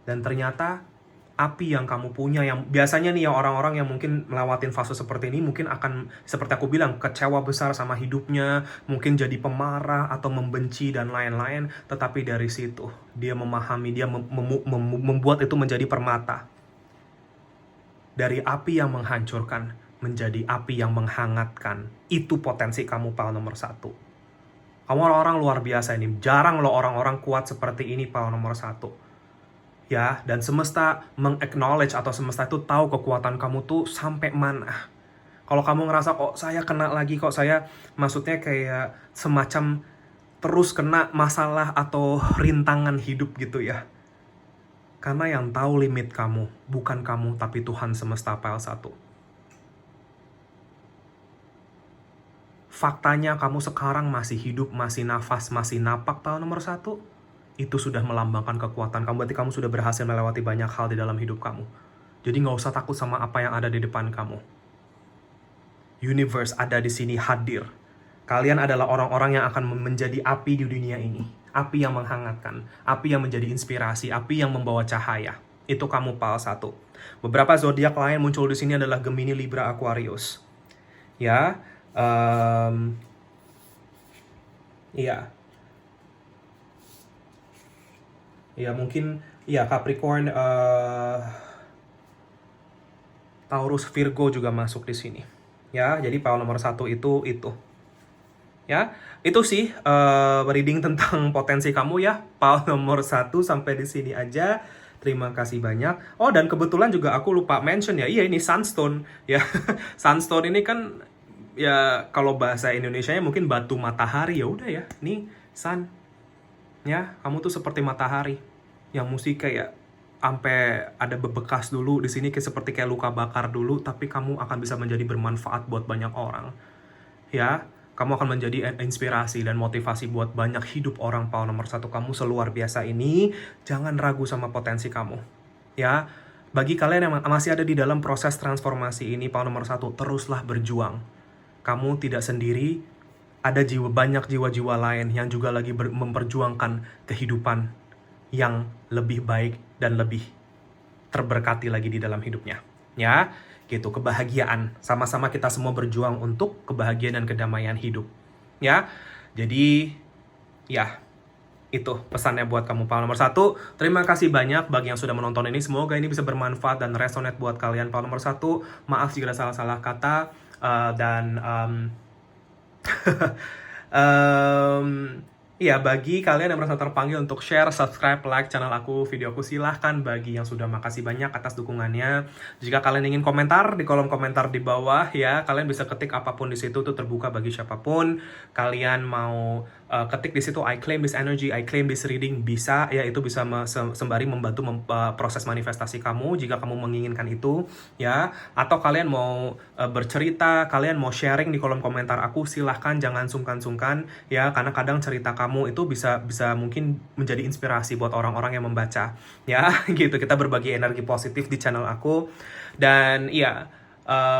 Dan ternyata api yang kamu punya, yang biasanya nih ya orang-orang yang mungkin melewatin fase seperti ini mungkin akan seperti aku bilang kecewa besar sama hidupnya, mungkin jadi pemarah atau membenci dan lain-lain. Tetapi dari situ dia memahami, dia membuat itu menjadi permata. Dari api yang menghancurkan menjadi api yang menghangatkan. Itu potensi kamu pal nomor 1. Kamu orang-orang luar biasa ini. Jarang loh orang-orang kuat seperti ini pal nomor 1. Ya, dan semesta meng-acknowledge atau semesta itu tahu kekuatan kamu tuh sampai mana. Kalau kamu ngerasa kok saya kena lagi, kok saya maksudnya kayak semacam terus kena masalah atau rintangan hidup gitu ya. Karena yang tahu limit kamu bukan kamu tapi Tuhan semesta file 1. Faktanya kamu sekarang masih hidup, masih nafas, masih napak file nomor 1. Itu sudah melambangkan kekuatan kamu. Berarti kamu sudah berhasil melewati banyak hal di dalam hidup kamu. Jadi nggak usah takut sama apa yang ada di depan kamu. Universe ada di sini hadir. Kalian adalah orang-orang yang akan menjadi api di dunia ini. Api yang menghangatkan. Api yang menjadi inspirasi. Api yang membawa cahaya. Itu kamu pal 1. Beberapa zodiak lain muncul di sini adalah Gemini, Libra, Aquarius. Ya. Iya. Ya mungkin ya Capricorn, Taurus, Virgo juga masuk di sini. Ya, jadi power nomor 1 itu. Ya, itu sih reading tentang potensi kamu ya. Power nomor 1 sampai di sini aja. Terima kasih banyak. Oh, dan kebetulan juga aku lupa mention ya. Iya, ini sunstone ya. Sunstone ini kan ya kalau bahasa Indonesianya mungkin batu matahari, ya udah ya. Ini sun. Ya, kamu tuh seperti matahari yang mesti kayak sampai ada bebekas dulu di sini, kayak seperti kayak luka bakar dulu, tapi kamu akan bisa menjadi bermanfaat buat banyak orang. Ya, kamu akan menjadi inspirasi dan motivasi buat banyak hidup orang. Power nomor 1 kamu seluar biasa ini. Jangan ragu sama potensi kamu. Ya, bagi kalian yang masih ada di dalam proses transformasi ini, power nomor 1, teruslah berjuang. Kamu tidak sendiri. Ada banyak jiwa-jiwa lain yang juga lagi memperjuangkan kehidupan yang lebih baik dan lebih terberkati lagi di dalam hidupnya. Ya, gitu, kebahagiaan. Sama-sama kita semua berjuang untuk kebahagiaan dan kedamaian hidup. Ya, jadi ya, itu pesannya buat kamu power nomor 1. Terima kasih banyak bagi yang sudah menonton ini. Semoga ini bisa bermanfaat dan resonate buat kalian power nomor 1. Maaf jika ada salah-salah kata. Ya, bagi kalian yang merasa terpanggil untuk share, subscribe, like channel aku, video aku, silahkan. Bagi yang sudah, makasih banyak atas dukungannya. Jika kalian ingin komentar di kolom komentar di bawah ya, kalian bisa ketik apapun di situ, tuh terbuka bagi siapapun. Kalian mau ketik di situ I claim this energy, I claim this reading, bisa ya, itu bisa sembari membantu proses manifestasi kamu jika kamu menginginkan itu ya. Atau kalian mau bercerita, kalian mau sharing di kolom komentar aku, silahkan, jangan sungkan-sungkan ya, karena kadang cerita kamu itu bisa mungkin menjadi inspirasi buat orang-orang yang membaca ya. Gitu, kita berbagi energi positif di channel aku. Dan iya,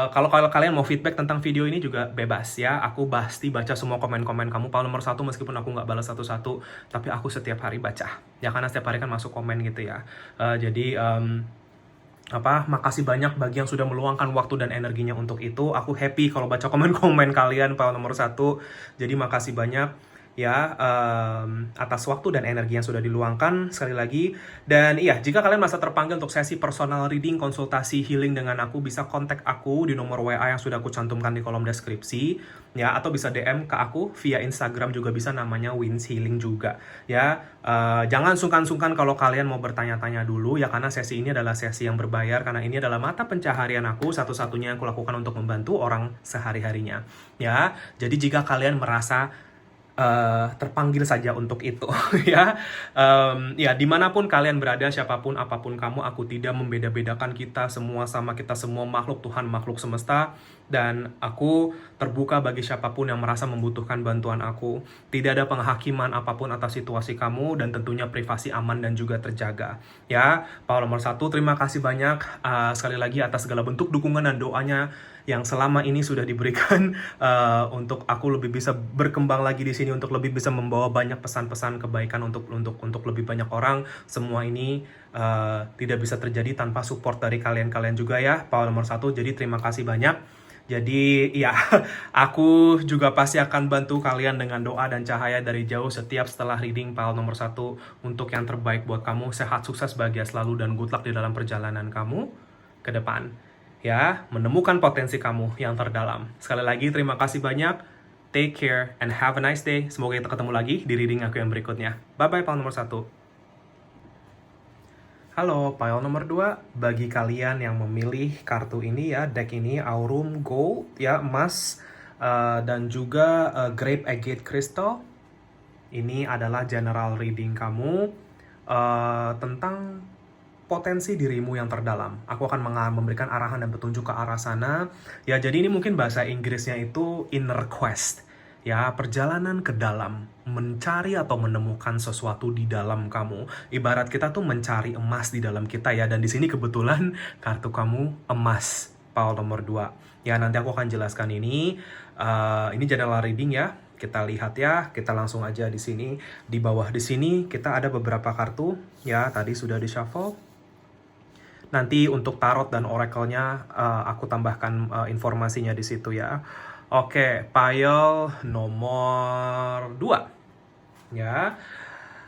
kalau kalian mau feedback tentang video ini juga bebas ya. Aku pasti baca semua komen-komen kamu power nomor 1, meskipun aku nggak balas satu-satu, tapi aku setiap hari baca ya, karena setiap hari kan masuk komen gitu ya. Jadi makasih banyak bagi yang sudah meluangkan waktu dan energinya untuk itu. Aku happy kalau baca komen-komen kalian power nomor 1. Jadi makasih banyak ya atas waktu dan energi yang sudah diluangkan sekali lagi. Dan iya, jika kalian merasa terpanggil untuk sesi personal reading, konsultasi healing dengan aku, bisa kontak aku di nomor WA yang sudah aku cantumkan di kolom deskripsi ya, atau bisa DM ke aku via Instagram juga bisa, namanya Wins Healing juga ya. Jangan sungkan-sungkan kalau kalian mau bertanya-tanya dulu ya, karena sesi ini adalah sesi yang berbayar, karena ini adalah mata pencaharian aku, satu-satunya yang aku lakukan untuk membantu orang sehari-harinya ya. Jadi jika kalian merasa terpanggil saja untuk itu. Ya, ya dimanapun kalian berada, siapapun apapun kamu, aku tidak membeda-bedakan kita semua sama, kita semua makhluk Tuhan, makhluk semesta, dan aku terbuka bagi siapapun yang merasa membutuhkan bantuan aku. Tidak ada penghakiman apapun atas situasi kamu, dan tentunya privasi aman dan juga terjaga. Ya, Paul nomor 1, terima kasih banyak sekali lagi atas segala bentuk dukungan dan doanya yang selama ini sudah diberikan untuk aku lebih bisa berkembang lagi di sini, untuk lebih bisa membawa banyak pesan-pesan kebaikan untuk lebih banyak orang. Semua ini tidak bisa terjadi tanpa support dari kalian juga ya, Paul nomor 1. Jadi terima kasih banyak. Jadi ya, aku juga pasti akan bantu kalian dengan doa dan cahaya dari jauh setiap setelah reading Paul nomor 1 untuk yang terbaik buat kamu. Sehat, sukses, bahagia selalu, dan good luck di dalam perjalanan kamu ke depan. Ya, menemukan potensi kamu yang terdalam. Sekali lagi, terima kasih banyak. Take care and have a nice day. Semoga kita ketemu lagi di reading aku yang berikutnya. Bye-bye, pile nomor 1. Halo, pile nomor 2. Bagi kalian yang memilih kartu ini ya, deck ini, Aurum Gold, ya, emas, dan juga Grape Agate Crystal. Ini adalah general reading kamu tentang potensi dirimu yang terdalam. Aku akan memberikan arahan dan petunjuk ke arah sana. Ya, jadi ini mungkin bahasa Inggrisnya itu inner quest. Ya, perjalanan ke dalam, mencari atau menemukan sesuatu di dalam kamu. Ibarat kita tuh mencari emas di dalam kita ya, dan di sini kebetulan kartu kamu emas, Paul nomor 2. Ya, nanti aku akan jelaskan ini. Ini general reading ya. Kita lihat ya, kita langsung aja di sini. Di bawah di sini kita ada beberapa kartu ya, tadi sudah di shuffle. Nanti untuk tarot dan oracle-nya aku tambahkan informasinya di situ ya. Oke, pile nomor 2. Ya.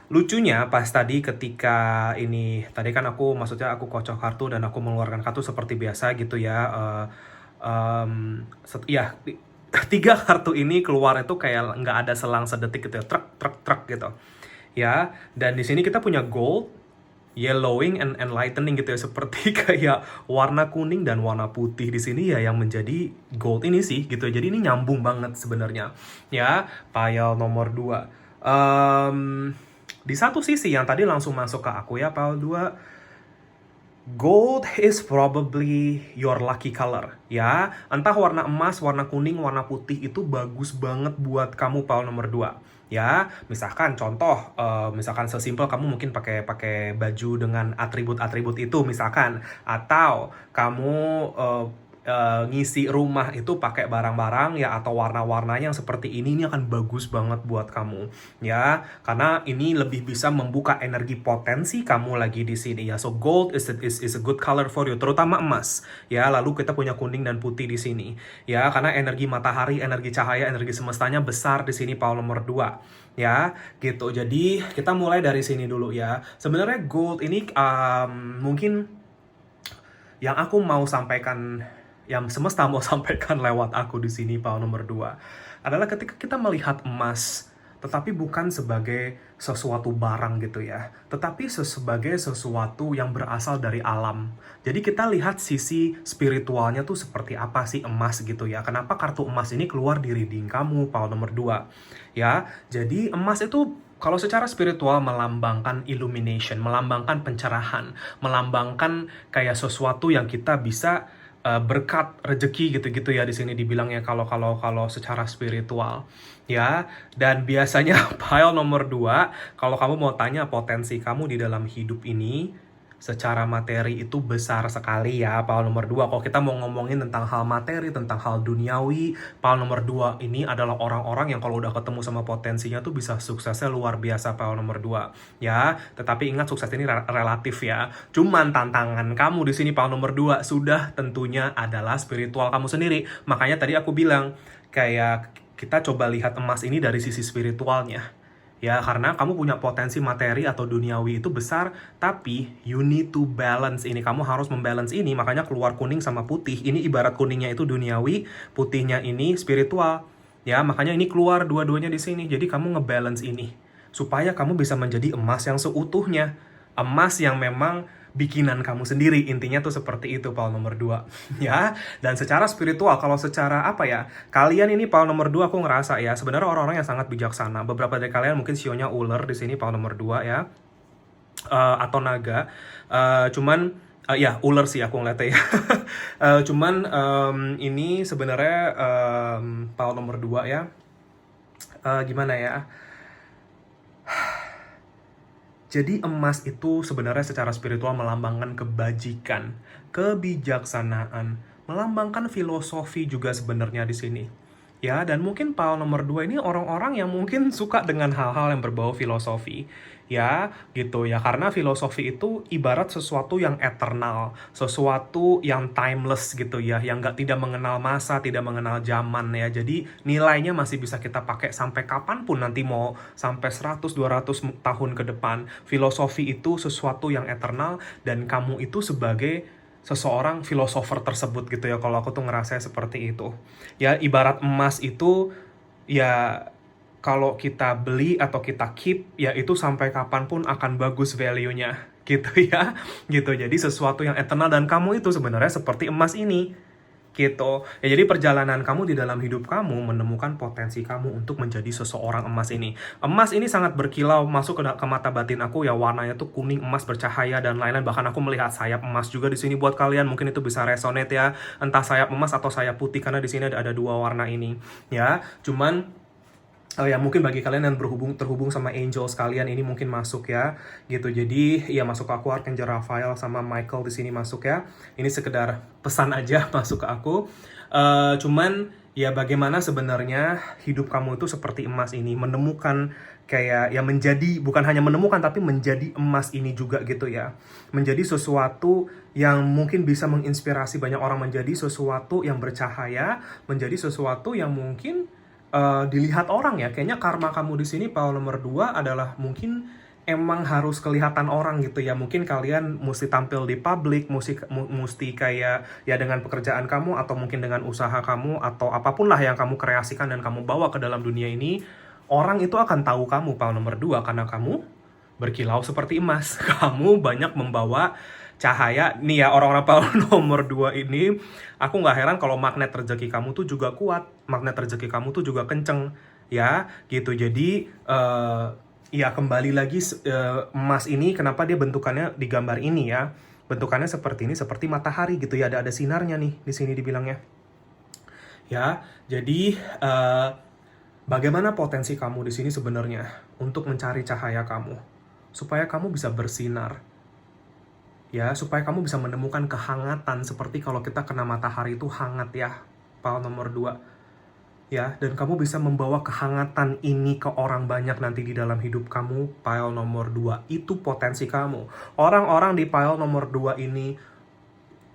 Lucunya pas tadi ketika ini, tadi kan aku kocok kartu dan aku mengeluarkan kartu seperti biasa gitu ya. Ya, 3 kartu ini keluar itu kayak nggak ada selang sedetik gitu ya, truk gitu. Ya, dan di sini kita punya gold, yellowing and enlightening gitu ya, seperti kayak warna kuning dan warna putih di sini ya yang menjadi gold ini sih gitu. Jadi ini nyambung banget sebenarnya. Ya, pile nomor 2. Di satu sisi yang tadi langsung masuk ke aku ya, pile 2. Gold is probably your lucky color, ya. Entah warna emas, warna kuning, warna putih itu bagus banget buat kamu pile nomor 2. Ya, misalkan contoh, misalkan sesimpel kamu mungkin pakai baju dengan atribut-atribut itu misalkan, atau kamu ngisi rumah itu pakai barang-barang ya, atau warna-warnanya yang seperti ini akan bagus banget buat kamu ya, karena ini lebih bisa membuka energi potensi kamu lagi di sini ya. So gold is a good color for you, terutama emas ya. Lalu kita punya kuning dan putih di sini ya, karena energi matahari, energi cahaya, energi semestanya besar di sini Paul nomor 2 ya gitu. Jadi kita mulai dari sini dulu ya. Sebenarnya gold ini mungkin yang aku mau sampaikan, yang semesta mau sampaikan lewat aku di sini Paul nomor 2 adalah ketika kita melihat emas, tetapi bukan sebagai sesuatu barang gitu ya, tetapi sebagai sesuatu yang berasal dari alam. Jadi kita lihat sisi spiritualnya tuh seperti apa sih emas gitu ya. Kenapa kartu emas ini keluar di reading kamu Paul nomor 2 ya. Jadi emas itu kalau secara spiritual melambangkan illumination, melambangkan pencerahan, melambangkan kayak sesuatu yang kita bisa berkat, rezeki gitu-gitu ya, di sini dibilangnya kalau secara spiritual ya. Dan biasanya pile nomor 2, kalau kamu mau tanya potensi kamu di dalam hidup ini secara materi itu besar sekali ya, pile nomor 2. Kalau kita mau ngomongin tentang hal materi, tentang hal duniawi, pile nomor 2 ini adalah orang-orang yang kalau udah ketemu sama potensinya tuh bisa suksesnya luar biasa, pile nomor 2 ya. Tetapi ingat, sukses ini relatif ya. Cuman tantangan kamu di sini pile nomor 2 sudah tentunya adalah spiritual kamu sendiri. Makanya tadi aku bilang kayak kita coba lihat emas ini dari sisi spiritualnya. Ya, karena kamu punya potensi materi atau duniawi itu besar, tapi you need to balance ini. Kamu harus membalance ini, makanya keluar kuning sama putih. Ini ibarat kuningnya itu duniawi, putihnya ini spiritual. Ya, makanya ini keluar dua-duanya di sini. Jadi kamu ngebalance ini supaya kamu bisa menjadi emas yang seutuhnya. Emas yang memang bikinan kamu sendiri. Intinya tuh seperti itu Paul nomor 2 ya. Dan secara spiritual, kalau secara apa ya, kalian ini Paul nomor 2 aku ngerasa ya, sebenarnya orang-orang yang sangat bijaksana. Beberapa dari kalian mungkin sionya ular di sini Paul nomor 2 ya. Atau naga. Cuman ya ular sih aku ngeliatnya ya. Cuman ini sebenarnya Paul nomor 2 ya. Gimana ya? Jadi emas itu sebenarnya secara spiritual melambangkan kebajikan, kebijaksanaan, melambangkan filosofi juga sebenarnya di sini. Ya, dan mungkin Paul nomor 2 ini orang-orang yang mungkin suka dengan hal-hal yang berbau filosofi. Ya, gitu ya. Karena filosofi itu ibarat sesuatu yang eternal, sesuatu yang timeless gitu ya, yang tidak mengenal masa, tidak mengenal zaman ya. Jadi nilainya masih bisa kita pakai sampai kapanpun nanti, mau sampai 100-200 tahun ke depan. Filosofi itu sesuatu yang eternal, dan kamu itu sebagai seseorang filosofer tersebut gitu ya, kalau aku tuh ngerasa seperti itu. Ya, ibarat emas itu ya, kalau kita beli atau kita keep, ya itu sampai kapanpun akan bagus value-nya, gitu ya. Gitu, jadi sesuatu yang eternal, dan kamu itu sebenarnya seperti emas ini, gitu. Ya, jadi perjalanan kamu di dalam hidup kamu menemukan potensi kamu untuk menjadi seseorang emas ini. Emas ini sangat berkilau, masuk ke mata batin aku ya, warnanya tuh kuning, emas, bercahaya, dan lain-lain. Bahkan aku melihat sayap emas juga di sini buat kalian, mungkin itu bisa resonate ya, entah sayap emas atau sayap putih, karena di sini ada dua warna ini, ya. Cuman ya mungkin bagi kalian yang terhubung sama angel sekalian, ini mungkin masuk ya, gitu. Jadi ya masuk ke aku, Archangel Raphael sama Michael di sini masuk ya. Ini sekedar pesan aja masuk ke aku. Cuman ya bagaimana sebenarnya hidup kamu itu seperti emas ini, menemukan kayak ya, menjadi, bukan hanya menemukan tapi menjadi emas ini juga gitu ya. Menjadi sesuatu yang mungkin bisa menginspirasi banyak orang, menjadi sesuatu yang bercahaya, menjadi sesuatu yang mungkin dilihat orang ya. Kayaknya karma kamu di sini Paul nomor 2 adalah mungkin emang harus kelihatan orang gitu ya. Mungkin kalian mesti tampil di publik, mesti kayak ya dengan pekerjaan kamu, atau mungkin dengan usaha kamu, atau apapun lah yang kamu kreasikan dan kamu bawa ke dalam dunia ini. Orang itu akan tahu kamu Paul nomor 2 karena kamu berkilau seperti emas. Kamu banyak membawa cahaya. Nih ya, orang-orang Paul nomor 2 ini, aku nggak heran kalau magnet rezeki kamu tuh juga kuat, magnet rezeki kamu tuh juga kenceng, ya, gitu. Jadi, ya kembali lagi, emas ini, kenapa dia bentukannya di gambar ini ya, bentukannya seperti ini, seperti matahari gitu ya, ada sinarnya nih, di sini dibilangnya. Ya, jadi, bagaimana potensi kamu di sini sebenarnya untuk mencari cahaya kamu, supaya kamu bisa bersinar. Ya, supaya kamu bisa menemukan kehangatan seperti kalau kita kena matahari itu hangat ya, Paul nomor 2. Ya, dan kamu bisa membawa kehangatan ini ke orang banyak nanti di dalam hidup kamu, Paul nomor 2. Itu potensi kamu. Orang-orang di Paul nomor 2 ini,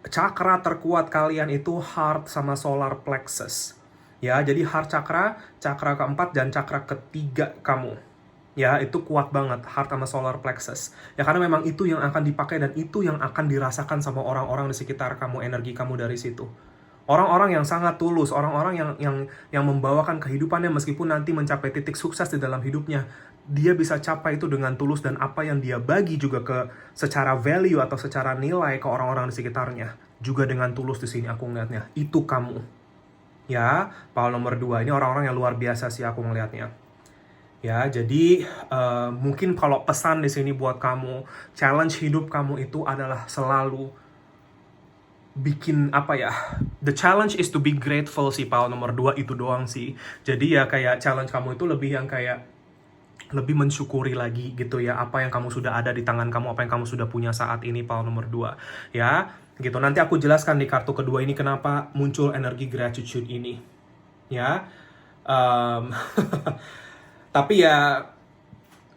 cakra terkuat kalian itu heart sama solar plexus. Ya, jadi heart cakra, cakra keempat, dan cakra ketiga kamu. Ya, itu kuat banget, heart sama solar plexus. Ya, karena memang itu yang akan dipakai dan itu yang akan dirasakan sama orang-orang di sekitar kamu, energi kamu dari situ. Orang-orang yang sangat tulus, orang-orang yang membawakan kehidupannya meskipun nanti mencapai titik sukses di dalam hidupnya, dia bisa capai itu dengan tulus, dan apa yang dia bagi juga ke secara value atau secara nilai ke orang-orang di sekitarnya juga dengan tulus. Di sini aku ngeliatnya, itu kamu. Ya, Paul nomor 2 ini orang-orang yang luar biasa sih aku ngeliatnya. Ya, jadi mungkin kalau pesan di sini buat kamu, challenge hidup kamu itu adalah selalu bikin apa ya? The challenge is to be grateful sih, Paul nomor 2 itu doang sih. Jadi ya kayak challenge kamu itu lebih yang kayak lebih mensyukuri lagi gitu ya, apa yang kamu sudah ada di tangan kamu, apa yang kamu sudah punya saat ini, Paul nomor 2. Ya, gitu. Nanti aku jelaskan di kartu kedua ini kenapa muncul energi gratitude ini. Ya. Tapi ya,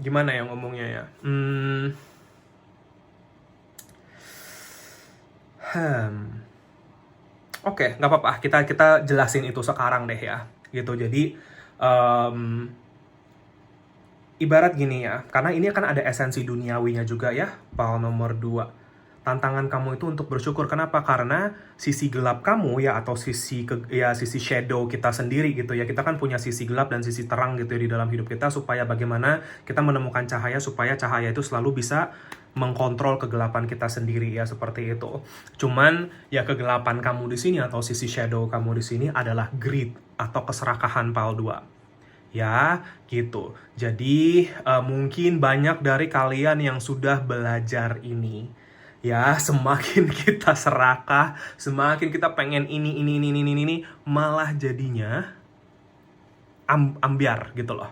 gimana ya ngomongnya ya? Oke, nggak apa-apa. Kita jelasin itu sekarang deh ya. Gitu, jadi ibarat gini ya, karena ini kan ada esensi duniawinya juga ya, Paul nomor 2. Tantangan kamu itu untuk bersyukur. Kenapa? Karena sisi gelap kamu ya, atau sisi shadow kita sendiri gitu ya. Kita kan punya sisi gelap dan sisi terang gitu ya di dalam hidup kita, supaya bagaimana kita menemukan cahaya, supaya cahaya itu selalu bisa mengkontrol kegelapan kita sendiri ya, seperti itu. Cuman ya kegelapan kamu di sini atau sisi shadow kamu di sini adalah greed atau keserakahan PAL 2. Ya, gitu. Jadi mungkin banyak dari kalian yang sudah belajar ini. Ya, semakin kita serakah, semakin kita pengen ini, malah jadinya ambiar gitu loh.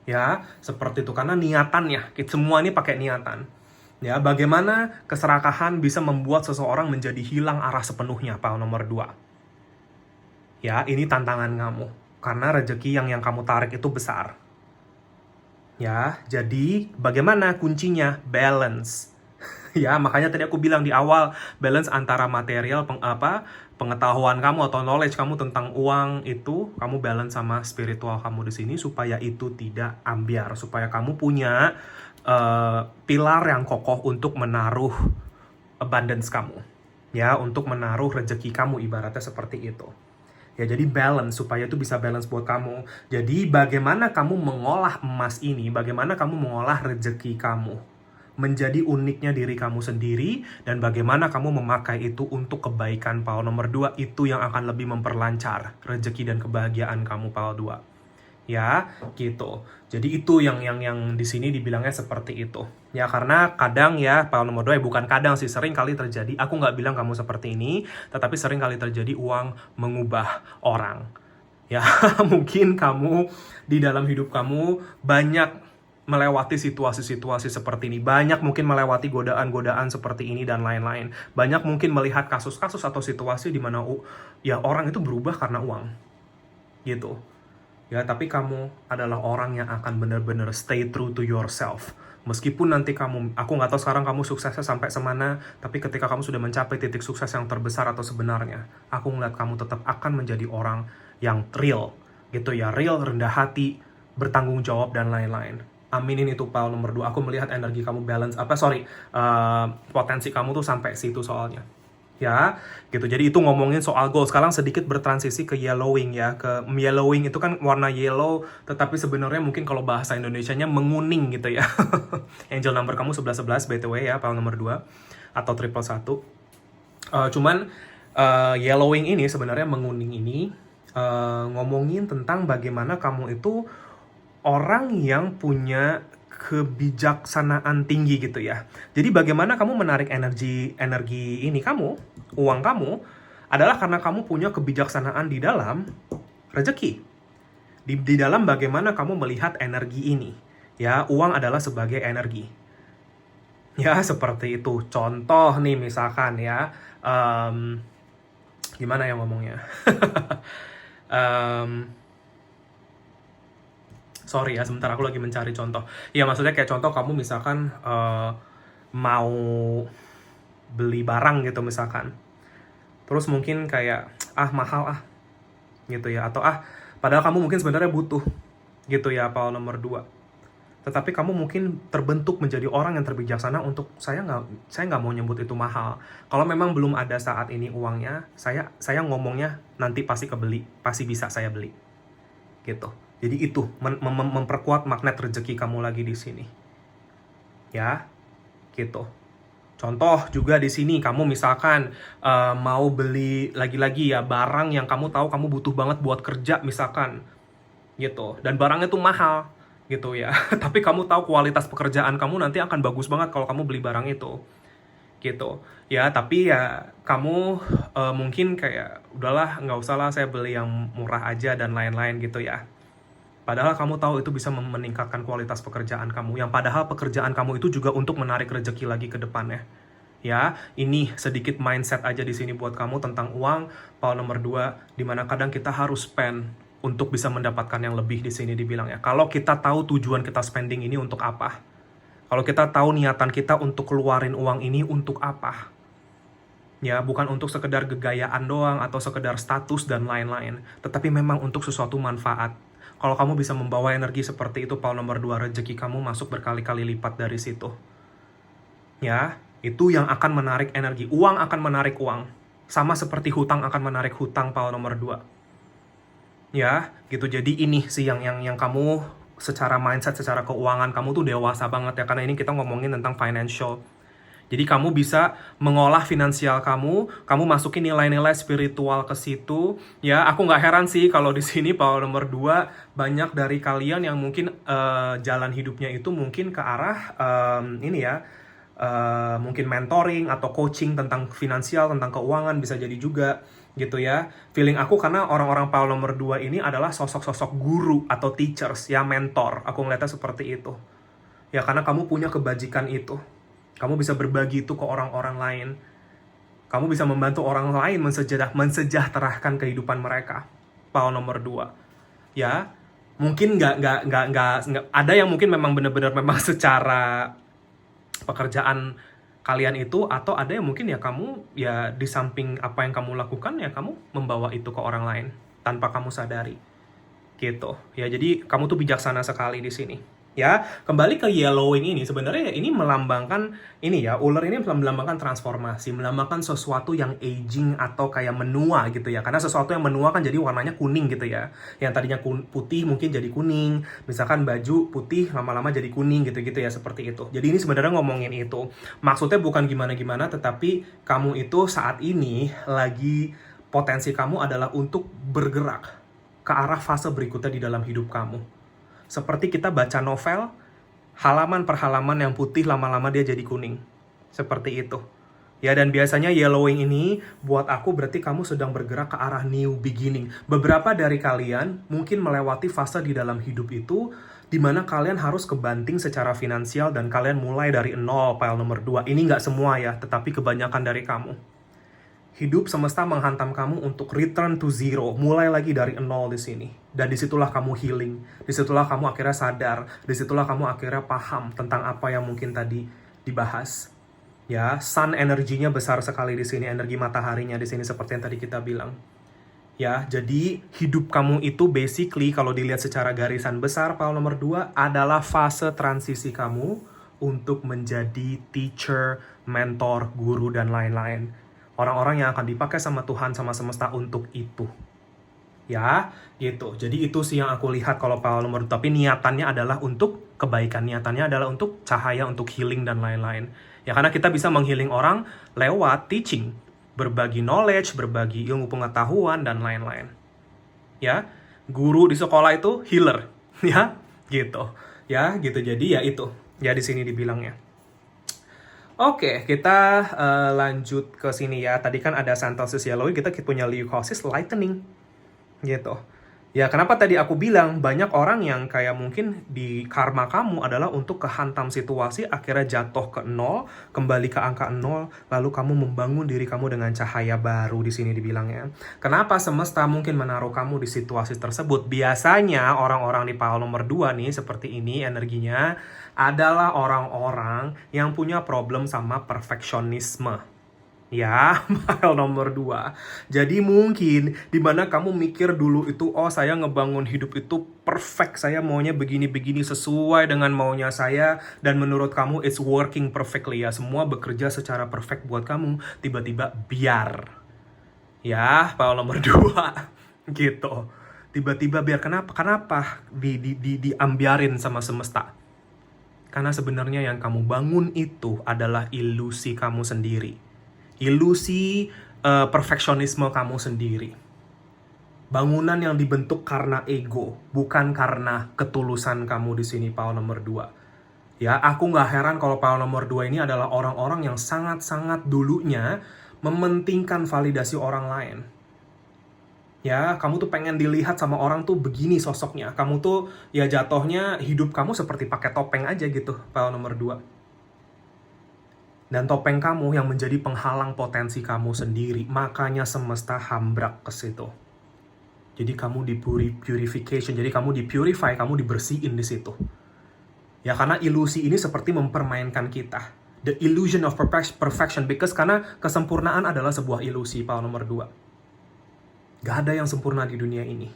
Ya, seperti itu. Karena niatannya, semua ini pakai niatan. Ya, bagaimana keserakahan bisa membuat seseorang menjadi hilang arah sepenuhnya, PAL nomor 2. Ya, ini tantangan kamu. Karena rezeki yang kamu tarik itu besar. Ya, jadi bagaimana kuncinya? Balance. Ya, makanya tadi aku bilang di awal, balance antara material, pengetahuan kamu atau knowledge kamu tentang uang itu, kamu balance sama spiritual kamu di sini supaya itu tidak ambiar, supaya kamu punya pilar yang kokoh untuk menaruh abundance kamu. Ya, untuk menaruh rezeki kamu, ibaratnya seperti itu. Ya, jadi balance, supaya itu bisa balance buat kamu. Jadi bagaimana kamu mengolah emas ini, bagaimana kamu mengolah rezeki kamu menjadi uniknya diri kamu sendiri, dan bagaimana kamu memakai itu untuk kebaikan PAL nomor 2, itu yang akan lebih memperlancar rezeki dan kebahagiaan kamu PAL 2. Ya, gitu. Jadi itu yang di sini dibilangnya seperti itu. Ya, karena kadang ya PAL nomor 2, bukan kadang sih, sering kali terjadi, aku nggak bilang kamu seperti ini, tetapi sering kali terjadi uang mengubah orang. Ya, mungkin kamu di dalam hidup kamu banyak melewati situasi-situasi seperti ini. Banyak mungkin melewati godaan-godaan seperti ini dan lain-lain. Banyak mungkin melihat kasus-kasus atau situasi di mana ya orang itu berubah karena uang. Gitu. Ya, tapi kamu adalah orang yang akan benar-benar stay true to yourself. Meskipun nanti aku nggak tahu sekarang kamu suksesnya sampai semana, tapi ketika kamu sudah mencapai titik sukses yang terbesar atau sebenarnya, aku ngeliat kamu tetap akan menjadi orang yang real. Gitu ya, real, rendah hati, bertanggung jawab, dan lain-lain. Aminin itu PAL nomor 2. Aku melihat energi kamu balance, potensi kamu tuh sampai situ soalnya. Ya, gitu. Jadi itu ngomongin soal gold. Sekarang sedikit bertransisi ke yellowing ya. Ke yellowing itu kan warna yellow, tetapi sebenarnya mungkin kalau bahasa Indonesianya menguning gitu ya. Angel number kamu 1111 BTW ya, PAL nomor 2 atau 111. Cuman yellowing ini sebenarnya menguning ini ngomongin tentang bagaimana kamu itu orang yang punya kebijaksanaan tinggi gitu ya. Jadi bagaimana kamu menarik energi ini kamu, uang kamu, adalah karena kamu punya kebijaksanaan di dalam rezeki. Di dalam bagaimana kamu melihat energi ini. Ya, uang adalah sebagai energi. Ya, seperti itu. Contoh nih misalkan ya, gimana ya ngomongnya? Sorry ya, sebentar aku lagi mencari contoh. Ya, maksudnya kayak contoh kamu misalkan mau beli barang gitu misalkan. Terus mungkin kayak, mahal gitu ya. Atau padahal kamu mungkin sebenarnya butuh gitu ya, PAL nomor 2. Tetapi kamu mungkin terbentuk menjadi orang yang terbijaksana untuk, saya nggak mau nyebut itu mahal. Kalau memang belum ada saat ini uangnya, saya ngomongnya nanti pasti kebeli, pasti bisa saya beli. Gitu. Jadi itu memperkuat magnet rezeki kamu lagi di sini. Ya, gitu. Contoh juga di sini kamu misalkan mau beli lagi-lagi ya barang yang kamu tahu kamu butuh banget buat kerja misalkan. Gitu. Dan barangnya tuh mahal gitu ya. Tapi kamu tahu kualitas pekerjaan kamu nanti akan bagus banget kalau kamu beli barang itu. Gitu. Ya, tapi ya kamu mungkin kayak udahlah, nggak usah lah, saya beli yang murah aja dan lain-lain gitu ya. Padahal kamu tahu itu bisa meningkatkan kualitas pekerjaan kamu. Yang padahal pekerjaan kamu itu juga untuk menarik rezeki lagi ke depannya. Ya, ini sedikit mindset aja di sini buat kamu tentang uang, PAL nomor 2, dimana kadang kita harus spend untuk bisa mendapatkan yang lebih di sini dibilangnya. Kalau kita tahu tujuan kita spending ini untuk apa. Kalau kita tahu niatan kita untuk keluarin uang ini untuk apa. Ya, bukan untuk sekedar gegayaan doang atau sekedar status dan lain-lain. Tetapi memang untuk sesuatu manfaat. Kalau kamu bisa membawa energi seperti itu, PAL nomor 2, rezeki kamu masuk berkali-kali lipat dari situ. Ya, Itu yang akan menarik energi. Uang akan menarik uang. Sama seperti hutang akan menarik hutang, power nomor 2. Ya, gitu. Jadi ini sih yang kamu secara mindset, secara keuangan kamu tuh dewasa banget ya. Karena ini kita ngomongin tentang financial. Jadi kamu bisa mengolah finansial kamu masukin nilai-nilai spiritual ke situ. Ya, aku nggak heran sih kalau di sini power nomor 2 banyak dari kalian yang mungkin jalan hidupnya itu mungkin ke arah ini ya, mungkin mentoring atau coaching tentang finansial, tentang keuangan bisa jadi juga gitu ya. Feeling aku karena orang-orang power nomor 2 ini adalah sosok-sosok guru atau teachers ya, mentor. Aku ngeliatnya seperti itu. Ya, karena kamu punya kebajikan itu. Kamu bisa berbagi itu ke orang-orang lain. Kamu bisa membantu orang lain mensejahterakan kehidupan mereka. Power nomor 2. Ya, mungkin nggak ada yang mungkin memang benar-benar memang secara pekerjaan kalian itu, atau ada yang mungkin ya kamu ya di samping apa yang kamu lakukan ya kamu membawa itu ke orang lain tanpa kamu sadari. Gitu. Ya, jadi kamu tuh bijaksana sekali di sini. Ya, kembali ke yellowing ini, sebenarnya ini melambangkan ini ya, ular ini melambangkan transformasi, melambangkan sesuatu yang aging atau kayak menua gitu ya. Karena sesuatu yang menua kan jadi warnanya kuning gitu ya. Yang tadinya putih mungkin jadi kuning. Misalkan baju putih lama-lama jadi kuning gitu-gitu ya, seperti itu. Jadi ini sebenarnya ngomongin itu. Maksudnya bukan gimana-gimana, tetapi kamu itu saat ini lagi potensi kamu adalah untuk bergerak ke arah fase berikutnya di dalam hidup kamu. Seperti kita baca novel, halaman per halaman yang putih lama-lama dia jadi kuning. Seperti itu. Ya, dan biasanya yellowing ini buat aku berarti kamu sedang bergerak ke arah new beginning. Beberapa dari kalian mungkin melewati fase di dalam hidup itu di mana kalian harus kebanting secara finansial dan kalian mulai dari nol, pile nomor 2. Ini nggak semua ya, tetapi kebanyakan dari kamu. Hidup semesta menghantam kamu untuk return to zero, mulai lagi dari nol di sini. Dan disitulah kamu healing, disitulah kamu akhirnya sadar, disitulah kamu akhirnya paham tentang apa yang mungkin tadi dibahas. Ya, sun energinya besar sekali di sini, energi mataharinya di sini seperti yang tadi kita bilang. Ya, jadi hidup kamu itu basically kalau dilihat secara garisan besar, power nomor 2 adalah fase transisi kamu untuk menjadi teacher, mentor, guru, dan lain-lain. Orang-orang yang akan dipakai sama Tuhan, sama semesta untuk itu. Ya, gitu. Jadi itu sih yang aku lihat kalau power nomor 2. Tapi niatannya adalah untuk kebaikan. Niatannya adalah untuk cahaya, untuk healing, dan lain-lain. Ya, karena kita bisa menghealing orang lewat teaching. Berbagi knowledge, berbagi ilmu pengetahuan, dan lain-lain. Ya, guru di sekolah itu healer. Ya, gitu. Ya, gitu. Jadi ya itu. Ya, di sini dibilangnya. Oke, kita lanjut ke sini ya. Tadi kan ada Xanthossus yellowing, kita punya Leucossus lightning. Gitu. Ya, kenapa tadi aku bilang banyak orang yang kayak mungkin di karma kamu adalah untuk kehantam situasi, akhirnya jatuh ke nol, kembali ke angka nol, lalu kamu membangun diri kamu dengan cahaya baru di sini dibilangnya. Kenapa semesta mungkin menaruh kamu di situasi tersebut? Biasanya orang-orang di pile nomor 2 nih, seperti ini energinya, adalah orang-orang yang punya problem sama perfeksionisme. Ya, pile nomor 2. Jadi mungkin dimana kamu mikir dulu itu, oh saya ngebangun hidup itu perfect, saya maunya begini-begini sesuai dengan maunya saya, dan menurut kamu it's working perfectly ya, semua bekerja secara perfect buat kamu, tiba-tiba biar. Ya, pile nomor 2. Gitu. Tiba-tiba biar, kenapa diambiarin sama semesta? Karena sebenarnya yang kamu bangun itu adalah ilusi kamu sendiri. Ilusi perfeksionisme kamu sendiri. Bangunan yang dibentuk karena ego, bukan karena ketulusan kamu di sini, pile nomor 2. Ya, aku nggak heran kalau pile nomor 2 ini adalah orang-orang yang sangat-sangat dulunya mementingkan validasi orang lain. Ya, kamu tuh pengen dilihat sama orang tuh begini sosoknya. Kamu tuh ya jatuhnya hidup kamu seperti pakai topeng aja gitu, pile nomor 2. Dan topeng kamu yang menjadi penghalang potensi kamu sendiri. Makanya semesta hambrak ke situ. Jadi kamu di purification, jadi kamu di purify, kamu dibersihin di situ. Ya, karena ilusi ini seperti mempermainkan kita. The illusion of perfection, because karena kesempurnaan adalah sebuah ilusi, pile nomor 2. Gak ada yang sempurna di dunia ini.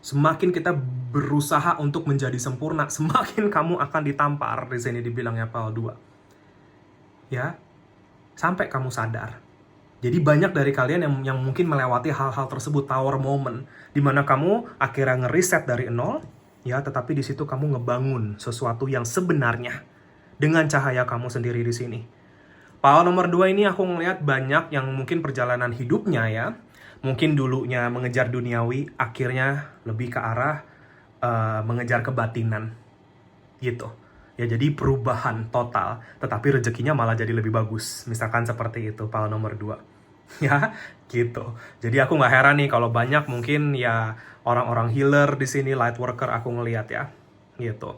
Semakin kita berusaha untuk menjadi sempurna, semakin kamu akan ditampar. Di sini dibilangnya pile 2. Ya, sampai kamu sadar. Jadi banyak dari kalian yang mungkin melewati hal-hal tersebut, tower moment, di mana kamu akhirnya ngeriset dari nol, ya, tetapi di situ kamu ngebangun sesuatu yang sebenarnya dengan cahaya kamu sendiri di sini. Power nomor 2 ini aku ngeliat banyak yang mungkin perjalanan hidupnya ya, mungkin dulunya mengejar duniawi, akhirnya lebih ke arah mengejar kebatinan, gitu. Ya, jadi perubahan total, tetapi rezekinya malah jadi lebih bagus. Misalkan seperti itu, power nomor 2. Ya, gitu. Jadi aku nggak heran nih kalau banyak mungkin ya orang-orang healer di sini, light worker aku ngelihat ya, gitu.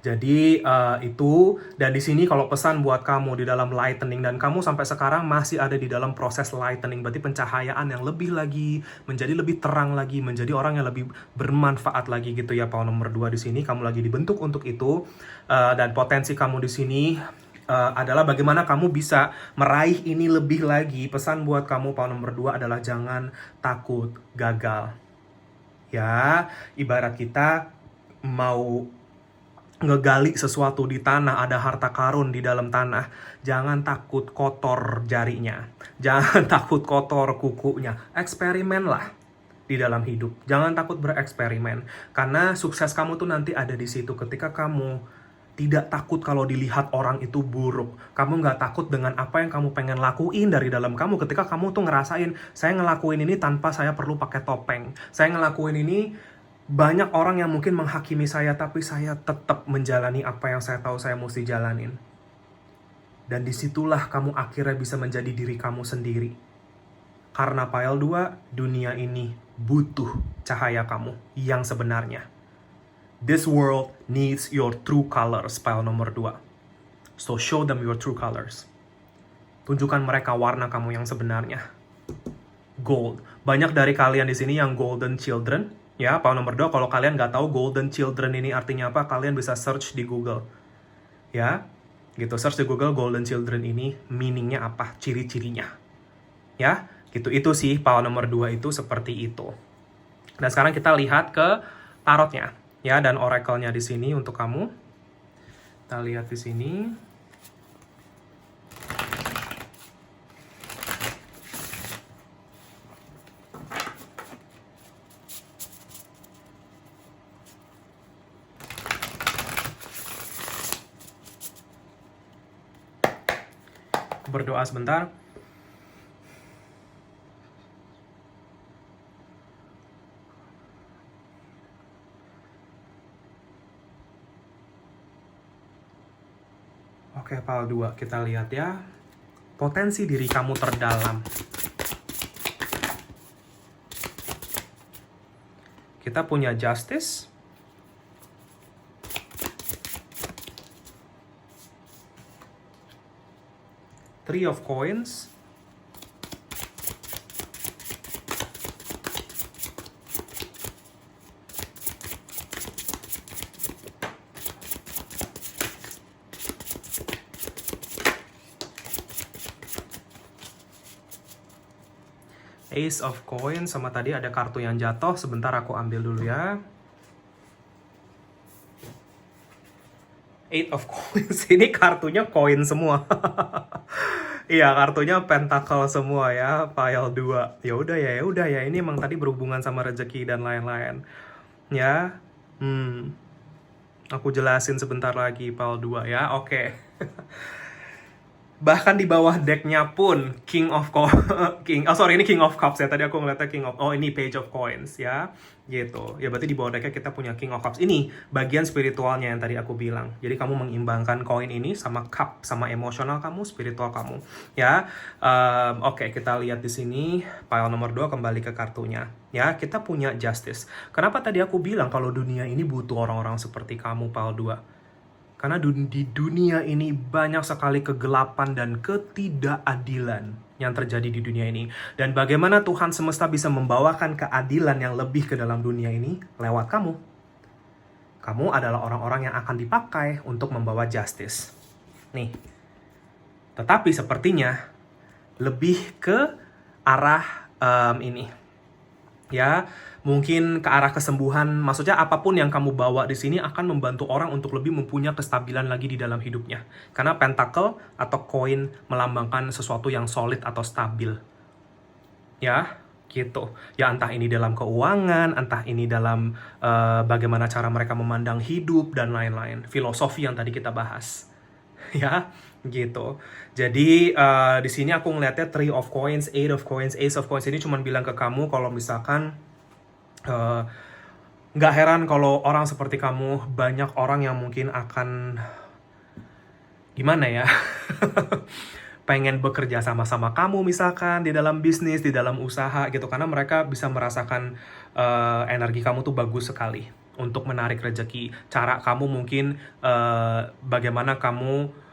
Jadi itu, dan di sini kalau pesan buat kamu di dalam lightening, dan kamu sampai sekarang masih ada di dalam proses lightening, berarti pencahayaan yang lebih lagi, menjadi lebih terang lagi, menjadi orang yang lebih bermanfaat lagi gitu ya. Power nomor 2 di sini, kamu lagi dibentuk untuk itu, dan potensi kamu di sini adalah bagaimana kamu bisa meraih ini lebih lagi. Pesan buat kamu power nomor 2 adalah jangan takut gagal. Ya, ibarat kita mau ngegali sesuatu di tanah, ada harta karun di dalam tanah, jangan takut kotor jarinya, jangan takut kotor kukunya, eksperimenlah di dalam hidup, jangan takut bereksperimen, karena sukses kamu tuh nanti ada di situ ketika kamu tidak takut kalau dilihat orang itu buruk. Kamu nggak takut dengan apa yang kamu pengen lakuin dari dalam kamu. Ketika kamu tuh ngerasain, saya ngelakuin ini tanpa saya perlu pakai topeng. Saya ngelakuin ini, banyak orang yang mungkin menghakimi saya, tapi saya tetap menjalani apa yang saya tahu saya mesti jalanin. Dan disitulah kamu akhirnya bisa menjadi diri kamu sendiri. Karena pile 2, dunia ini butuh cahaya kamu yang sebenarnya. This world needs your true colors, pile nomor 2. So show them your true colors. Tunjukkan mereka warna kamu yang sebenarnya. Gold. Banyak dari kalian di sini yang golden children. Ya, pile nomor 2, kalau kalian nggak tahu golden children ini artinya apa, kalian bisa search di Google. Ya, gitu, search di Google golden children ini meaningnya apa, ciri-cirinya. Ya, gitu, itu sih pile nomor 2 itu seperti itu. Dan sekarang kita lihat ke tarotnya. Ya, dan oracle-nya di sini untuk kamu. Kita lihat di sini. Berdoa sebentar. Oke, pile 2, kita lihat ya. Potensi diri kamu terdalam. Kita punya justice. Three of coins. Ace of Coins, sama tadi ada kartu yang jatuh. Sebentar aku ambil dulu ya. Eight of Coins, ini kartunya koin semua. Iya, kartunya pentacle semua ya, pile 2. Ya udah ya, ini emang tadi berhubungan sama rezeki dan lain-lain. Ya. Aku jelasin sebentar lagi pile 2 ya. Oke. Bahkan di bawah decknya pun King of ini King of Cups ya. Tadi aku ngeliatnya ini Page of Coins ya. Gitu. Ya berarti di bawah decknya kita punya King of Cups. Ini bagian spiritualnya yang tadi aku bilang. Jadi kamu mengimbangkan koin ini sama cup, sama emosional kamu, spiritual kamu. Ya. Oke, kita lihat di sini pile nomor 2, kembali ke kartunya. Ya, kita punya Justice. Kenapa tadi aku bilang kalau dunia ini butuh orang-orang seperti kamu, pile 2? Karena di dunia ini banyak sekali kegelapan dan ketidakadilan yang terjadi di dunia ini. Dan bagaimana Tuhan semesta bisa membawakan keadilan yang lebih ke dalam dunia ini lewat kamu. Kamu adalah orang-orang yang akan dipakai untuk membawa justice. Nih. Tetapi sepertinya lebih ke arah ini. Ya, mungkin ke arah kesembuhan, maksudnya apapun yang kamu bawa di sini akan membantu orang untuk lebih mempunyai kestabilan lagi di dalam hidupnya. Karena pentacle atau koin melambangkan sesuatu yang solid atau stabil. Ya, gitu. Ya entah ini dalam keuangan, entah ini dalam bagaimana cara mereka memandang hidup dan lain-lain. Filosofi yang tadi kita bahas. Ya, gitu. Jadi di sini aku ngeliatnya Three of Coins, Eight of Coins, Ace of Coins ini cuma bilang ke kamu kalau misalkan eh, nggak heran kalau orang seperti kamu, banyak orang yang mungkin akan gimana ya, pengen bekerja sama-sama kamu misalkan di dalam bisnis, di dalam usaha gitu, karena mereka bisa merasakan energi kamu tuh bagus sekali untuk menarik rezeki. Cara kamu mungkin bagaimana kamu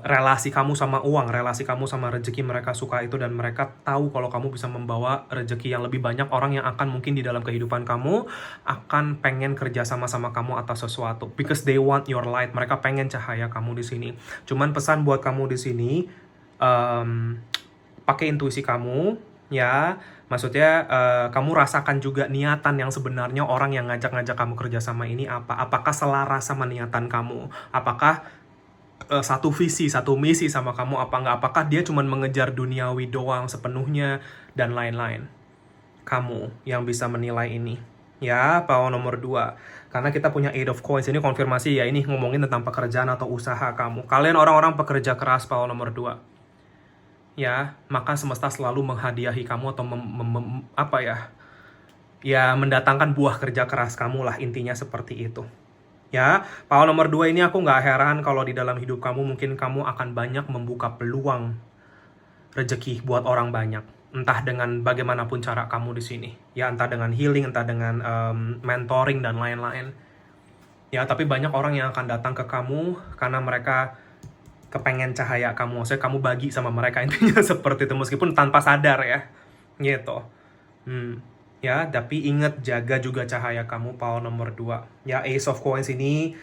relasi kamu sama uang, relasi kamu sama rezeki, mereka suka itu dan mereka tahu kalau kamu bisa membawa rezeki yang lebih banyak. Orang yang akan mungkin di dalam kehidupan kamu akan pengen kerja sama-sama kamu atas sesuatu because they want your light. Mereka pengen cahaya kamu di sini. Cuman pesan buat kamu di sini, pakai intuisi kamu, ya. Maksudnya kamu rasakan juga niatan yang sebenarnya orang yang ngajak-ngajak kamu kerja sama ini apa. Apakah selaras sama niatan kamu? Apakah satu visi, satu misi sama kamu apa nggak? Apakah dia cuma mengejar duniawi doang sepenuhnya dan lain-lain? Kamu yang bisa menilai ini. Ya, power nomor 2. Karena kita punya Eight of Coins, ini konfirmasi ya, ini ngomongin tentang pekerjaan atau usaha kamu. Kalian orang-orang pekerja keras, power nomor 2. Ya, maka semesta selalu menghadiahi kamu atau apa ya? Ya, mendatangkan buah kerja keras kamu lah, intinya seperti itu. Ya, power nomor 2 ini aku nggak heran kalau di dalam hidup kamu mungkin kamu akan banyak membuka peluang rezeki buat orang banyak. Entah dengan bagaimanapun cara kamu di sini. Ya, entah dengan healing, entah dengan mentoring dan lain-lain. Ya, tapi banyak orang yang akan datang ke kamu karena mereka kepengen cahaya kamu. Maksudnya kamu bagi sama mereka, intinya seperti itu. Meskipun tanpa sadar ya. Gitu. Ya, tapi ingat jaga juga cahaya kamu, power nomor 2. Ya, Ace of Coins ini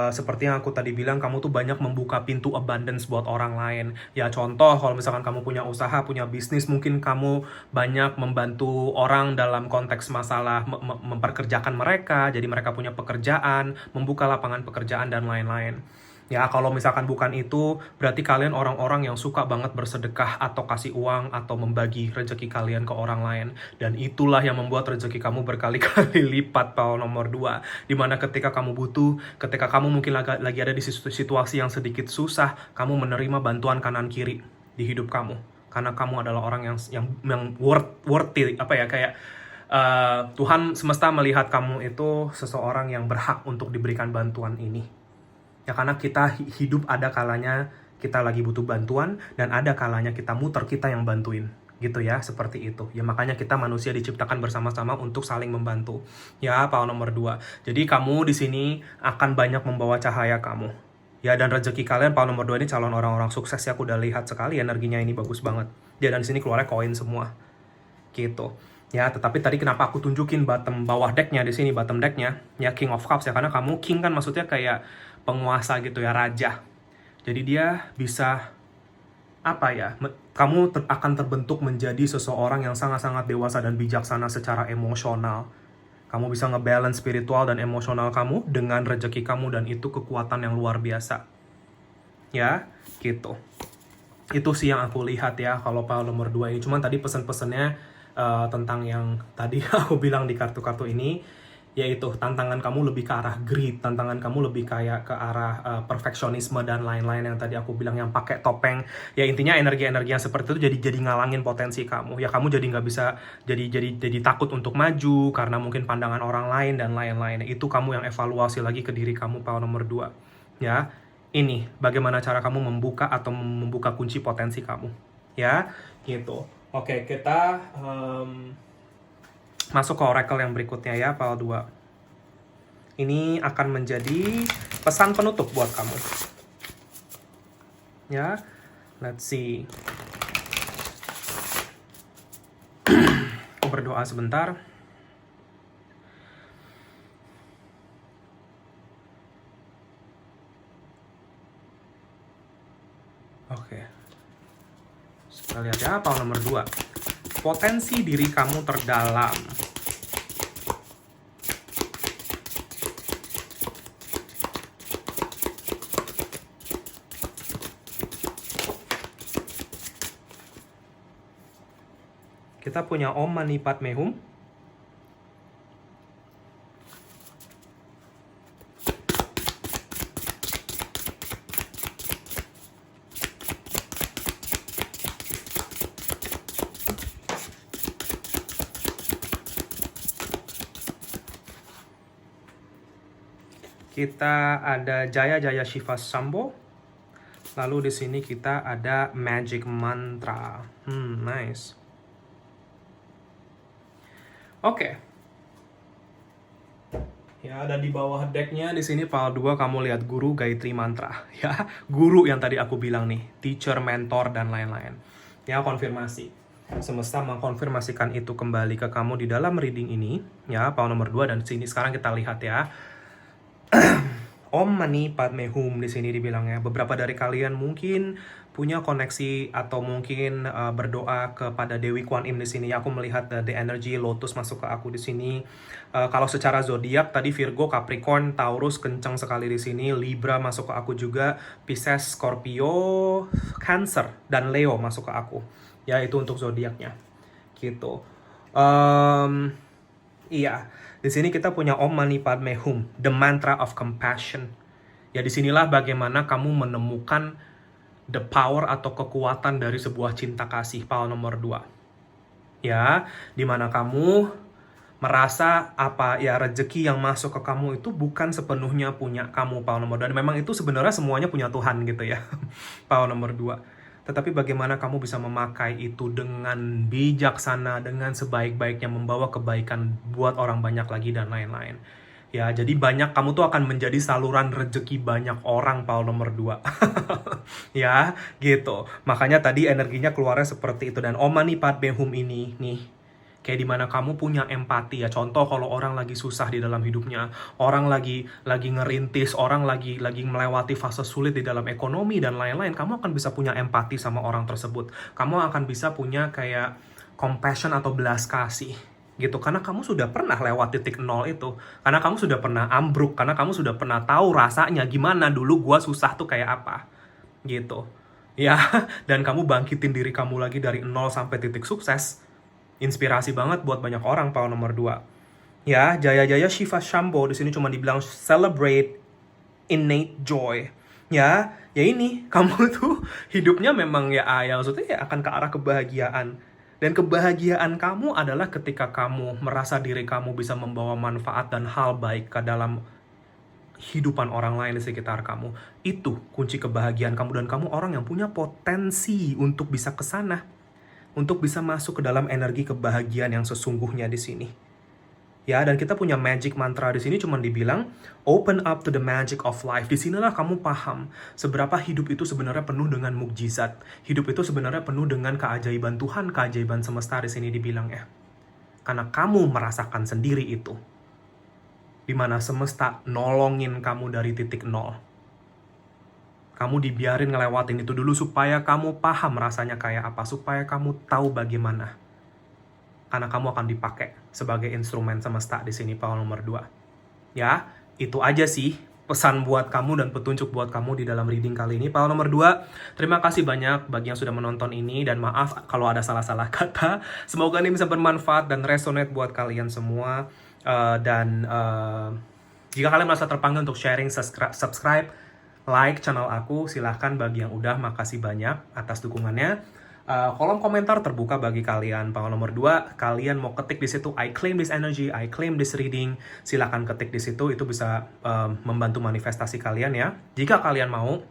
seperti yang aku tadi bilang, kamu tuh banyak membuka pintu abundance buat orang lain. Ya, contoh kalau misalkan kamu punya usaha, punya bisnis, mungkin kamu banyak membantu orang dalam konteks masalah memperkerjakan mereka, jadi mereka punya pekerjaan, membuka lapangan pekerjaan dan lain-lain. Ya, kalau misalkan bukan itu, berarti kalian orang-orang yang suka banget bersedekah atau kasih uang atau membagi rezeki kalian ke orang lain. Dan itulah yang membuat rezeki kamu berkali-kali lipat, power nomor 2. Dimana ketika kamu butuh, ketika kamu mungkin lagi ada di situasi yang sedikit susah, kamu menerima bantuan kanan kiri di hidup kamu. Karena kamu adalah orang yang worthy, apa ya, kayak Tuhan semesta melihat kamu itu seseorang yang berhak untuk diberikan bantuan ini. Ya, karena kita hidup ada kalanya kita lagi butuh bantuan dan ada kalanya kita muter, kita yang bantuin. Gitu ya, seperti itu. Ya, makanya kita manusia diciptakan bersama-sama untuk saling membantu. Ya, power nomor 2. Jadi kamu di sini akan banyak membawa cahaya kamu. Ya, dan rezeki kalian, power nomor 2 ini calon orang-orang sukses ya, aku udah lihat sekali energinya ini bagus banget. Ya, dan di sini keluarnya koin semua. Gitu. Ya, tetapi tadi kenapa aku tunjukin bawah decknya di sini, bottom decknya, ya King of Cups ya, karena kamu king kan maksudnya kayak penguasa gitu ya, raja. Jadi dia bisa apa ya? Kamu akan terbentuk menjadi seseorang yang sangat-sangat dewasa dan bijaksana secara emosional. Kamu bisa ngebalance spiritual dan emosional kamu dengan rezeki kamu dan itu kekuatan yang luar biasa. Ya, gitu. Itu sih yang aku lihat ya kalau power nomor 2 ini. Cuman tadi pesan-pesannya tentang yang tadi aku bilang di kartu-kartu ini, yaitu tantangan kamu lebih ke arah greed, tantangan kamu lebih kayak ke arah perfeksionisme dan lain-lain yang tadi aku bilang, yang pakai topeng. Ya, intinya energi-energi yang seperti itu jadi ngalangin potensi kamu. Ya, kamu jadi nggak bisa, jadi takut untuk maju karena mungkin pandangan orang lain dan lain-lain. Itu kamu yang evaluasi lagi ke diri kamu, power nomor 2. Ya, ini bagaimana cara kamu membuka atau membuka kunci potensi kamu. Ya, gitu. Oke, kita masuk ke oracle yang berikutnya ya, power 2. Ini akan menjadi pesan penutup buat kamu. Ya, let's see. Aku berdoa sebentar. Oke. Kita lihat ya, power nomor 2. potensi diri kamu terdalam. Kita punya Om Mani Padme Hum. Kita ada Jaya Jaya Shiva Shambho. Lalu di sini kita ada Magic Mantra. Nice. Oke. Ya, dan di bawah decknya di sini pile 2 kamu lihat Guru Gayatri Mantra. Ya, guru yang tadi aku bilang nih, teacher, mentor, dan lain-lain. Ya, konfirmasi. Semesta mengkonfirmasikan itu kembali ke kamu di dalam reading ini. Ya, pile nomor 2 dan di sini sekarang kita lihat ya. Om Mani Padme Hum di sini dibilangnya. Beberapa dari kalian mungkin punya koneksi atau mungkin berdoa kepada Dewi Kwan Im di sini. Aku melihat the energy Lotus masuk ke aku di sini. Kalau secara zodiak tadi Virgo, Capricorn, Taurus kencang sekali di sini. Libra masuk ke aku juga. Pisces, Scorpio, Cancer dan Leo masuk ke aku. Ya, itu untuk zodiaknya. Gitu. Iya. Di sini kita punya Om Mani Padme Hum, the mantra of compassion. Ya, disinilah bagaimana kamu menemukan the power atau kekuatan dari sebuah cinta kasih, pile nomor 2. Ya, dimana kamu merasa apa ya rezeki yang masuk ke kamu itu bukan sepenuhnya punya kamu, pile nomor 2. Dan memang itu sebenarnya semuanya punya Tuhan gitu ya, pile nomor 2. Tetapi bagaimana kamu bisa memakai itu dengan bijaksana, dengan sebaik-baiknya, membawa kebaikan buat orang banyak lagi dan lain-lain. Ya, jadi kamu tuh akan menjadi saluran rezeki banyak orang, pile nomor 2. Ya, gitu. Makanya tadi energinya keluarnya seperti itu. Dan Om Mani Padme Hum ini, nih, kayak dimana kamu punya empati ya. Contoh kalau orang lagi susah di dalam hidupnya, orang lagi ngerintis, orang lagi melewati fase sulit di dalam ekonomi dan lain-lain, kamu akan bisa punya empati sama orang tersebut. Kamu akan bisa punya kayak compassion atau belas kasih gitu, karena kamu sudah pernah lewat titik nol itu, karena kamu sudah pernah ambruk, karena kamu sudah pernah tahu rasanya gimana dulu gua susah tuh kayak apa gitu ya. Dan kamu bangkitin diri kamu lagi dari nol sampai titik sukses. Inspirasi banget buat banyak orang, pile nomor 2. Ya, Jaya Jaya Shiva Shambho di sini cuma dibilang celebrate innate joy. Ya ini kamu tuh hidupnya memang ya maksudnya ya akan ke arah kebahagiaan. Dan kebahagiaan kamu adalah ketika kamu merasa diri kamu bisa membawa manfaat dan hal baik ke dalam hidupan orang lain di sekitar kamu. Itu kunci kebahagiaan kamu, dan kamu orang yang punya potensi untuk bisa ke sana. Untuk bisa masuk ke dalam energi kebahagiaan yang sesungguhnya di sini. Ya, dan kita punya magic mantra di sini cuma dibilang open up to the magic of life. Disinilah kamu paham seberapa hidup itu sebenarnya penuh dengan mukjizat. Hidup itu sebenarnya penuh dengan keajaiban Tuhan, keajaiban semesta di sini dibilang ya. Karena kamu merasakan sendiri itu. Dimana semesta nolongin kamu dari titik nol. Kamu dibiarin ngelewatin itu dulu supaya kamu paham rasanya kayak apa, supaya kamu tahu bagaimana. Karena kamu akan dipakai sebagai instrumen semesta di sini, pile nomor 2. Ya, itu aja sih pesan buat kamu dan petunjuk buat kamu di dalam reading kali ini, pile nomor 2. Terima kasih banyak bagi yang sudah menonton ini, dan maaf kalau ada salah-salah kata. Semoga ini bisa bermanfaat dan resonate buat kalian semua. Jika kalian merasa terpanggil untuk sharing, subscribe, like channel aku, silahkan. Bagi yang udah, makasih banyak atas dukungannya. Kolom komentar terbuka bagi kalian. Pile nomor 2, kalian mau ketik di situ I claim this energy, I claim this reading, silahkan ketik di situ. Itu bisa membantu manifestasi kalian ya. Jika kalian mau,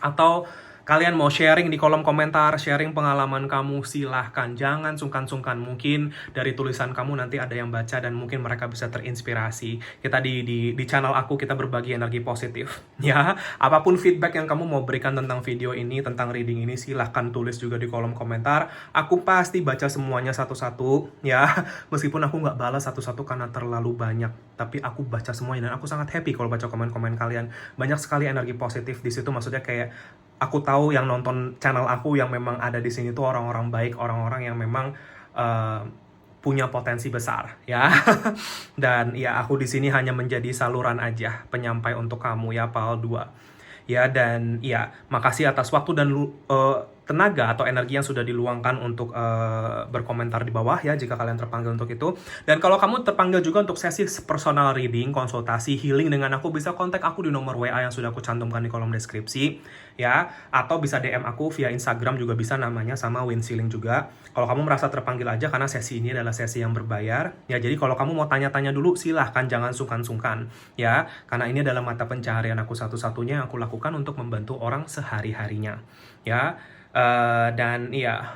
atau kalian mau sharing di kolom komentar, sharing pengalaman kamu, silahkan. Jangan sungkan-sungkan. Mungkin dari tulisan kamu nanti ada yang baca dan mungkin mereka bisa terinspirasi. Kita di channel aku, kita berbagi energi positif. Ya, apapun feedback yang kamu mau berikan tentang video ini, tentang reading ini, silahkan tulis juga di kolom komentar. Aku pasti baca semuanya satu-satu. Ya, meskipun aku nggak balas satu-satu karena terlalu banyak. Tapi aku baca semuanya dan aku sangat happy kalau baca komen-komen kalian. Banyak sekali energi positif di situ, maksudnya kayak aku tahu yang nonton channel aku yang memang ada di sini tuh orang-orang baik, orang-orang yang memang uh, punya potensi besar ya. Dan ya aku di sini hanya menjadi saluran aja, penyampai untuk kamu ya PAL 2. Ya, dan ya makasih atas waktu dan tenaga atau energi yang sudah diluangkan untuk berkomentar di bawah ya jika kalian terpanggil untuk itu. Dan kalau kamu terpanggil juga untuk sesi personal reading, konsultasi, healing dengan aku, bisa kontak aku di nomor WA yang sudah aku cantumkan di kolom deskripsi ya, atau bisa DM aku via Instagram juga bisa, namanya sama Winsiling juga. Kalau kamu merasa terpanggil aja, karena sesi ini adalah sesi yang berbayar ya. Jadi kalau kamu mau tanya-tanya dulu, silahkan, jangan sungkan-sungkan ya, karena ini adalah mata pencaharian aku satu-satunya yang aku lakukan untuk membantu orang sehari-harinya ya. Dan ya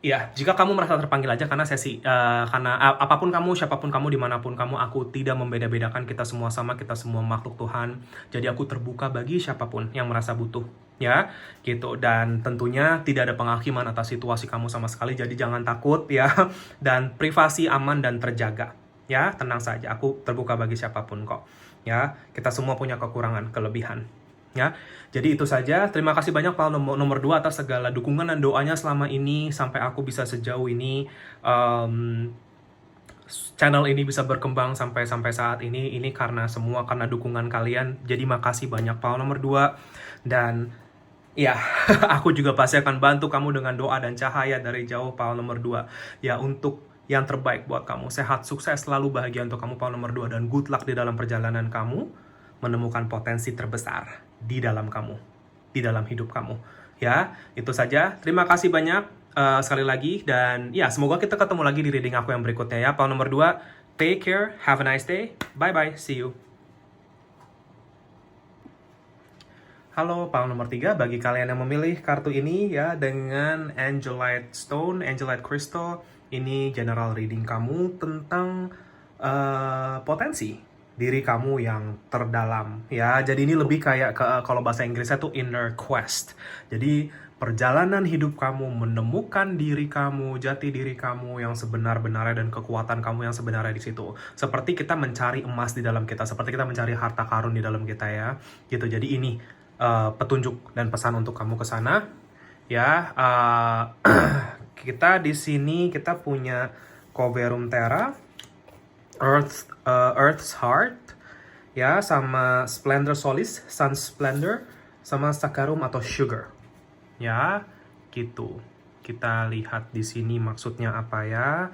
ya, jika kamu merasa terpanggil aja, karena sesi karena apapun kamu, siapapun kamu, dimanapun kamu, aku tidak membeda-bedakan, kita semua sama, kita semua makhluk Tuhan. Jadi aku terbuka bagi siapapun yang merasa butuh ya gitu. Dan tentunya tidak ada penghakiman atas situasi kamu sama sekali, jadi jangan takut ya. Dan privasi aman dan terjaga ya, tenang saja, aku terbuka bagi siapapun kok ya. Kita semua punya kekurangan, kelebihan ya. Jadi itu saja. Terima kasih banyak PAL nomor 2 atas segala dukungan dan doanya selama ini sampai aku bisa sejauh ini, channel ini bisa berkembang sampai saat ini karena dukungan kalian. Jadi makasih banyak PAL nomor 2. Dan ya, aku juga pasti akan bantu kamu dengan doa dan cahaya dari jauh PAL nomor 2 ya, untuk yang terbaik buat kamu. Sehat, sukses, selalu bahagia untuk kamu PAL nomor 2, dan good luck di dalam perjalanan kamu menemukan potensi terbesar di dalam kamu, di dalam hidup kamu ya. Itu saja, terima kasih banyak sekali lagi, dan ya semoga kita ketemu lagi di reading aku yang berikutnya ya. PAL nomor 2, take care, have a nice day, bye bye, see you. Halo PAL nomor 3, bagi kalian yang memilih kartu ini ya dengan Angelite Stone, Angelite Crystal, ini general reading kamu tentang potensi diri kamu yang terdalam ya. Jadi ini lebih kayak kalau bahasa Inggrisnya tuh inner quest. Jadi perjalanan hidup kamu menemukan diri kamu, jati diri kamu yang sebenar-benarnya, dan kekuatan kamu yang sebenarnya di situ. Seperti kita mencari emas di dalam kita, seperti kita mencari harta karun di dalam kita ya. Gitu. Jadi ini petunjuk dan pesan untuk kamu ke sana ya. Kita di sini kita punya Coverum Terra, Earth's Heart ya, sama Splendor Solis, Sun Splendor, sama Saccharum atau Sugar ya gitu. Kita lihat di sini maksudnya apa ya.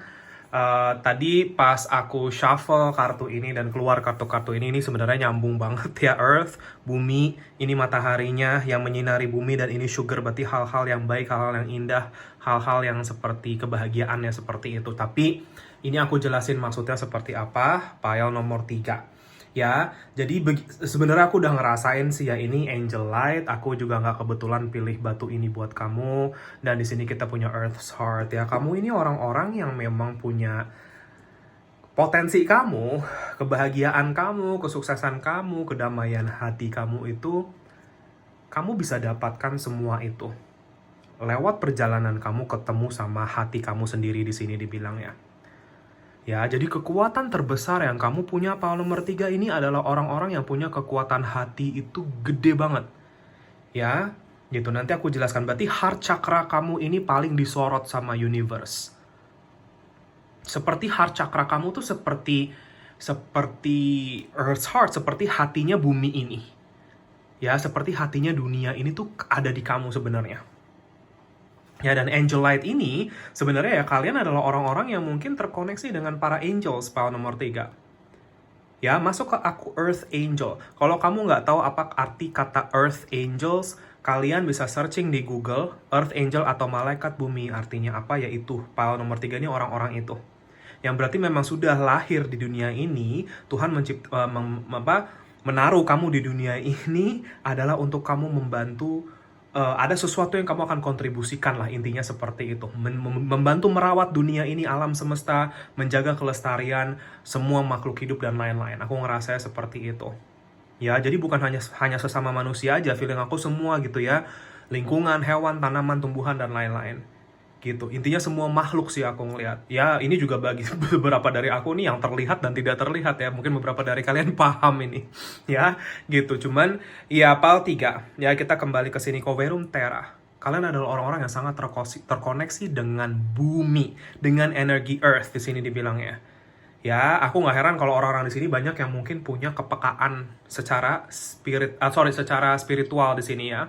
Tadi pas aku shuffle kartu ini dan keluar kartu-kartu ini sebenarnya nyambung banget ya. Earth, bumi, ini mataharinya yang menyinari bumi, dan ini sugar berarti hal-hal yang baik, hal-hal yang indah, hal-hal yang seperti kebahagiaannya seperti itu. Tapi ini aku jelasin maksudnya seperti apa. Pile nomor 3 ya. Jadi sebenarnya aku udah ngerasain sih ya, ini Angel Light. Aku juga nggak kebetulan pilih batu ini buat kamu. Dan di sini kita punya Earth's Heart ya. Kamu ini orang-orang yang memang punya potensi kamu, kebahagiaan kamu, kesuksesan kamu, kedamaian hati kamu itu, kamu bisa dapatkan semua itu lewat perjalanan kamu ketemu sama hati kamu sendiri. Di sini dibilang ya. Ya, jadi kekuatan terbesar yang kamu punya PAL nomor 3 ini adalah orang-orang yang punya kekuatan hati itu gede banget. Ya, gitu. Nanti aku jelaskan. Berarti heart chakra kamu ini paling disorot sama universe. Seperti heart chakra kamu tuh seperti Earth's Heart, seperti hatinya bumi ini. Ya, seperti hatinya dunia ini tuh ada di kamu sebenarnya. Ya, dan Angel Light ini sebenarnya ya, kalian adalah orang-orang yang mungkin terkoneksi dengan para angels PAL nomor 3. Ya, masuk ke aku Earth Angel. Kalau kamu nggak tahu apa arti kata Earth Angels, kalian bisa searching di Google Earth Angel atau malaikat bumi, artinya apa, yaitu PAL nomor 3 ini orang-orang itu. Yang berarti memang sudah lahir di dunia ini, Tuhan menaruh kamu di dunia ini adalah untuk kamu membantu. Ada sesuatu yang kamu akan kontribusikan lah, intinya seperti itu. Membantu merawat dunia ini, alam semesta, menjaga kelestarian semua makhluk hidup dan lain-lain. Aku ngerasa seperti itu. Ya, jadi bukan hanya sesama manusia aja, feeling aku semua gitu ya. Lingkungan, hewan, tanaman, tumbuhan, dan lain-lain. Gitu. Intinya semua makhluk sih aku ngelihat. Ya, ini juga bagi beberapa dari aku nih yang terlihat dan tidak terlihat ya. Mungkin beberapa dari kalian paham ini. Ya, gitu. Cuman ya PAL 3. Ya, kita kembali ke sini, Coverum Terra. Kalian adalah orang-orang yang sangat terkoneksi dengan bumi, dengan energi earth di sini dibilangnya. Ya, aku nggak heran kalau orang-orang di sini banyak yang mungkin punya kepekaan secara spiritual di sini ya.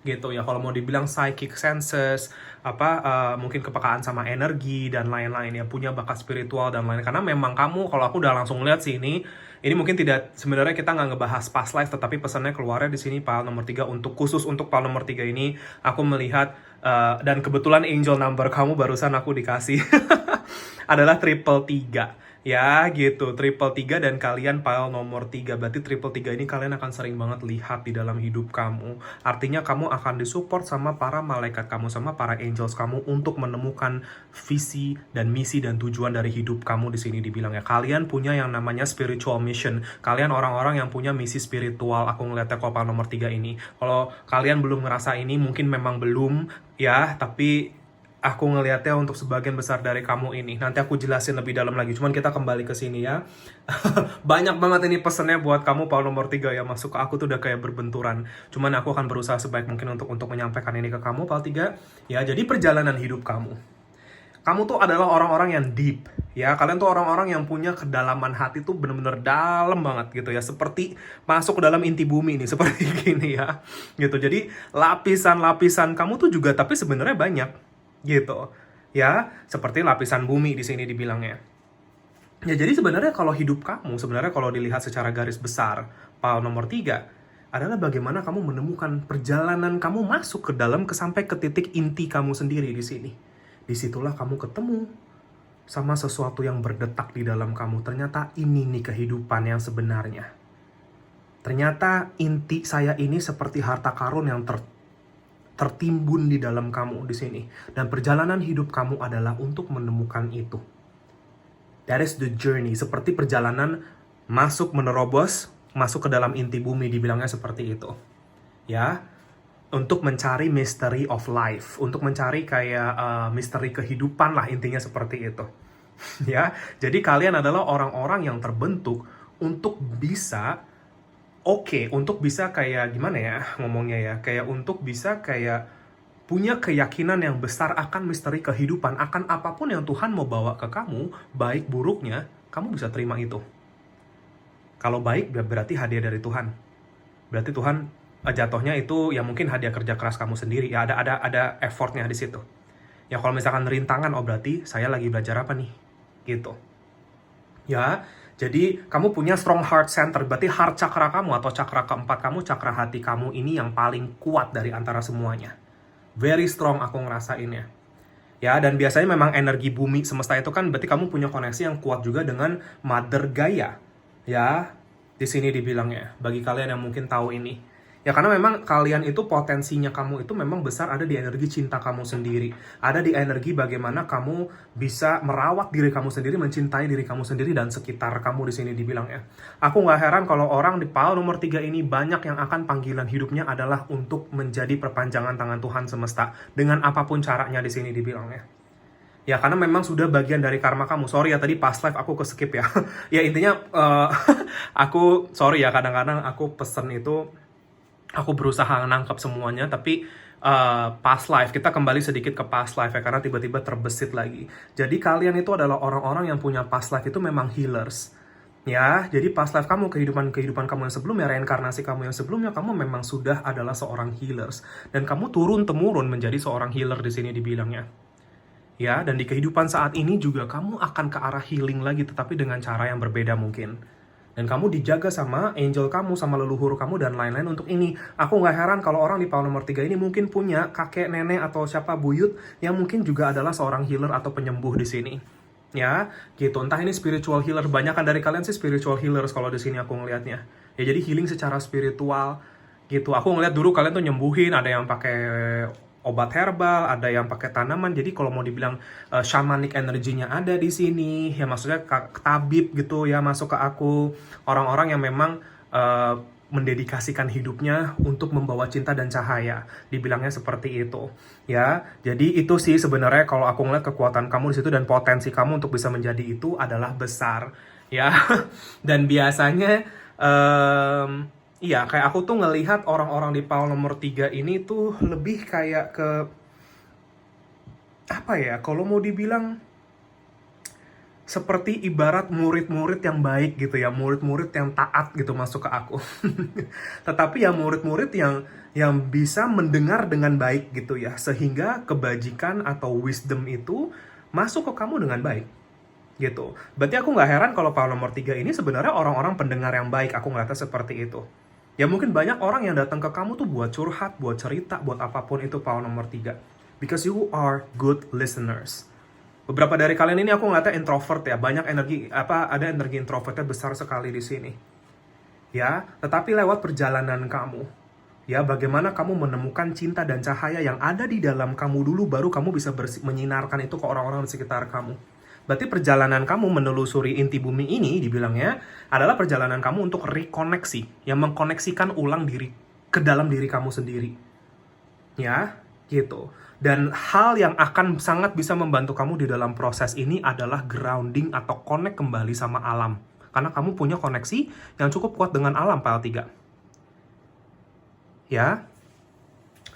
Gitu ya, kalau mau dibilang psychic senses, mungkin kepekaan sama energi dan lain-lain ya, punya bakat spiritual dan lain. Karena memang kamu, kalau aku udah langsung lihat sih ini mungkin tidak, sebenarnya kita nggak ngebahas past life, tetapi pesannya keluarnya di sini file nomor 3 khusus untuk file nomor 3 ini aku melihat dan kebetulan angel number kamu barusan aku dikasih adalah triple 3. Ya gitu, triple 3 dan kalian pile nomor 3. Berarti triple 3 ini kalian akan sering banget lihat di dalam hidup kamu. Artinya kamu akan disupport sama para malaikat kamu, sama para angels kamu untuk menemukan visi dan misi dan tujuan dari hidup kamu di sini dibilang ya. Kalian punya yang namanya spiritual mission. Kalian orang-orang yang punya misi spiritual. Aku ngeliatnya kalau pile nomor 3 ini. Kalau kalian belum ngerasa ini, mungkin memang belum ya, tapi aku ngelihatnya untuk sebagian besar dari kamu ini. Nanti aku jelasin lebih dalam lagi. Cuman kita kembali ke sini ya. Banyak banget ini pesennya buat kamu Paul nomor 3 ya. Masuk ke aku tuh udah kayak berbenturan. Cuman aku akan berusaha sebaik mungkin untuk menyampaikan ini ke kamu Paul 3. Ya, jadi perjalanan hidup kamu. Kamu tuh adalah orang-orang yang deep. Ya, kalian tuh orang-orang yang punya kedalaman hati tuh bener-bener dalam banget gitu ya. Seperti masuk ke dalam inti bumi nih, seperti gini ya. Gitu. Jadi lapisan-lapisan kamu tuh juga tapi sebenarnya banyak gitu ya, seperti lapisan bumi di sini dibilangnya ya. Jadi sebenarnya kalau hidup kamu, sebenarnya kalau dilihat secara garis besar, file nomor 3 adalah bagaimana kamu menemukan perjalanan kamu masuk ke dalam sampai ke titik inti kamu sendiri di sini. Disitulah kamu ketemu sama sesuatu yang berdetak di dalam kamu. Ternyata ini nih kehidupan yang sebenarnya. Ternyata inti saya ini seperti harta karun yang tertimbun di dalam kamu di sini. Dan perjalanan hidup kamu adalah untuk menemukan itu. That is the journey. Seperti perjalanan menerobos, masuk ke dalam inti bumi, dibilangnya seperti itu. Ya, untuk mencari mystery of life. Untuk mencari kayak misteri kehidupan lah, intinya seperti itu. Ya, jadi kalian adalah orang-orang yang terbentuk untuk bisa untuk bisa kayak gimana ya ngomongnya ya, kayak untuk bisa kayak punya keyakinan yang besar akan misteri kehidupan, akan apapun yang Tuhan mau bawa ke kamu, baik buruknya, kamu bisa terima itu. Kalau baik berarti hadiah dari Tuhan. Berarti Tuhan jatuhnya itu ya mungkin hadiah kerja keras kamu sendiri. Ya ada effortnya di situ. Ya kalau misalkan rintangan, berarti saya lagi belajar apa nih? Gitu. Ya, jadi kamu punya strong heart center, berarti heart chakra kamu atau chakra keempat kamu, chakra hati kamu ini yang paling kuat dari antara semuanya. Very strong aku ngerasainnya. Ya, dan biasanya memang energi bumi semesta itu kan berarti kamu punya koneksi yang kuat juga dengan Mother Gaia. Ya, di sini dibilangnya. Bagi kalian yang mungkin tahu ini. Ya karena memang kalian itu potensinya kamu itu memang besar ada di energi cinta kamu sendiri. Ada di energi bagaimana kamu bisa merawat diri kamu sendiri, mencintai diri kamu sendiri dan sekitar kamu di sini dibilangnya. Aku nggak heran kalau orang di file nomor 3 ini banyak yang akan panggilan hidupnya adalah untuk menjadi perpanjangan tangan Tuhan semesta. Dengan apapun caranya di sini dibilangnya. Ya karena memang sudah bagian dari karma kamu. Sorry ya tadi past life aku skip ya. Ya intinya aku sorry ya kadang-kadang aku pesen itu aku berusaha nangkep semuanya, tapi past life, kita kembali sedikit ke past life ya, karena tiba-tiba terbesit lagi. Jadi kalian itu adalah orang-orang yang punya past life itu memang healers. Ya, jadi past life kamu, kehidupan kamu yang sebelumnya, reinkarnasi kamu yang sebelumnya, kamu memang sudah adalah seorang healers. Dan kamu turun-temurun menjadi seorang healer di sini dibilangnya. Ya, dan di kehidupan saat ini juga kamu akan ke arah healing lagi, tetapi dengan cara yang berbeda mungkin. Dan kamu dijaga sama angel kamu, sama leluhur kamu, dan lain-lain untuk ini. Aku nggak heran kalau orang di file nomor 3 ini mungkin punya kakek, nenek, atau siapa buyut yang mungkin juga adalah seorang healer atau penyembuh di sini. Ya, gitu. Entah ini spiritual healer. Banyak kan dari kalian sih spiritual healers kalau di sini aku ngelihatnya. Ya jadi healing secara spiritual gitu. Aku ngeliat dulu kalian tuh nyembuhin, ada yang pakai obat herbal, ada yang pakai tanaman. Jadi kalau mau dibilang shamanic energinya ada di sini, ya maksudnya tabib gitu ya masuk ke aku. Orang-orang yang memang mendedikasikan hidupnya untuk membawa cinta dan cahaya. Dibilangnya seperti itu. Ya, jadi itu sih sebenarnya kalau aku ngeliat kekuatan kamu di situ dan potensi kamu untuk bisa menjadi itu adalah besar. Ya, dan biasanya Iya, kayak aku tuh ngelihat orang-orang di pile nomor 3 ini tuh lebih kayak ke, apa ya, kalau mau dibilang seperti ibarat murid-murid yang baik gitu ya, murid-murid yang taat gitu masuk ke aku. Tetapi ya murid-murid yang bisa mendengar dengan baik gitu ya, sehingga kebajikan atau wisdom itu masuk ke kamu dengan baik gitu. Berarti aku nggak heran kalau pile nomor 3 ini sebenarnya orang-orang pendengar yang baik, aku ngeliatnya seperti itu. Ya mungkin banyak orang yang datang ke kamu tuh buat curhat, buat cerita, buat apapun itu pile nomor 3. Because you are good listeners. Beberapa dari kalian ini aku ngeliatnya introvert ya, banyak energi ada energi introvertnya besar sekali di sini. Ya, tetapi lewat perjalanan kamu, ya bagaimana kamu menemukan cinta dan cahaya yang ada di dalam kamu dulu, baru kamu bisa menyinarkan itu ke orang-orang di sekitar kamu. Berarti perjalanan kamu menelusuri inti bumi ini, dibilangnya, adalah perjalanan kamu untuk rekoneksi, yang mengkoneksikan ulang diri ke dalam diri kamu sendiri. Ya, gitu. Dan hal yang akan sangat bisa membantu kamu di dalam proses ini adalah grounding atau connect kembali sama alam. Karena kamu punya koneksi yang cukup kuat dengan alam, pile 3. Ya,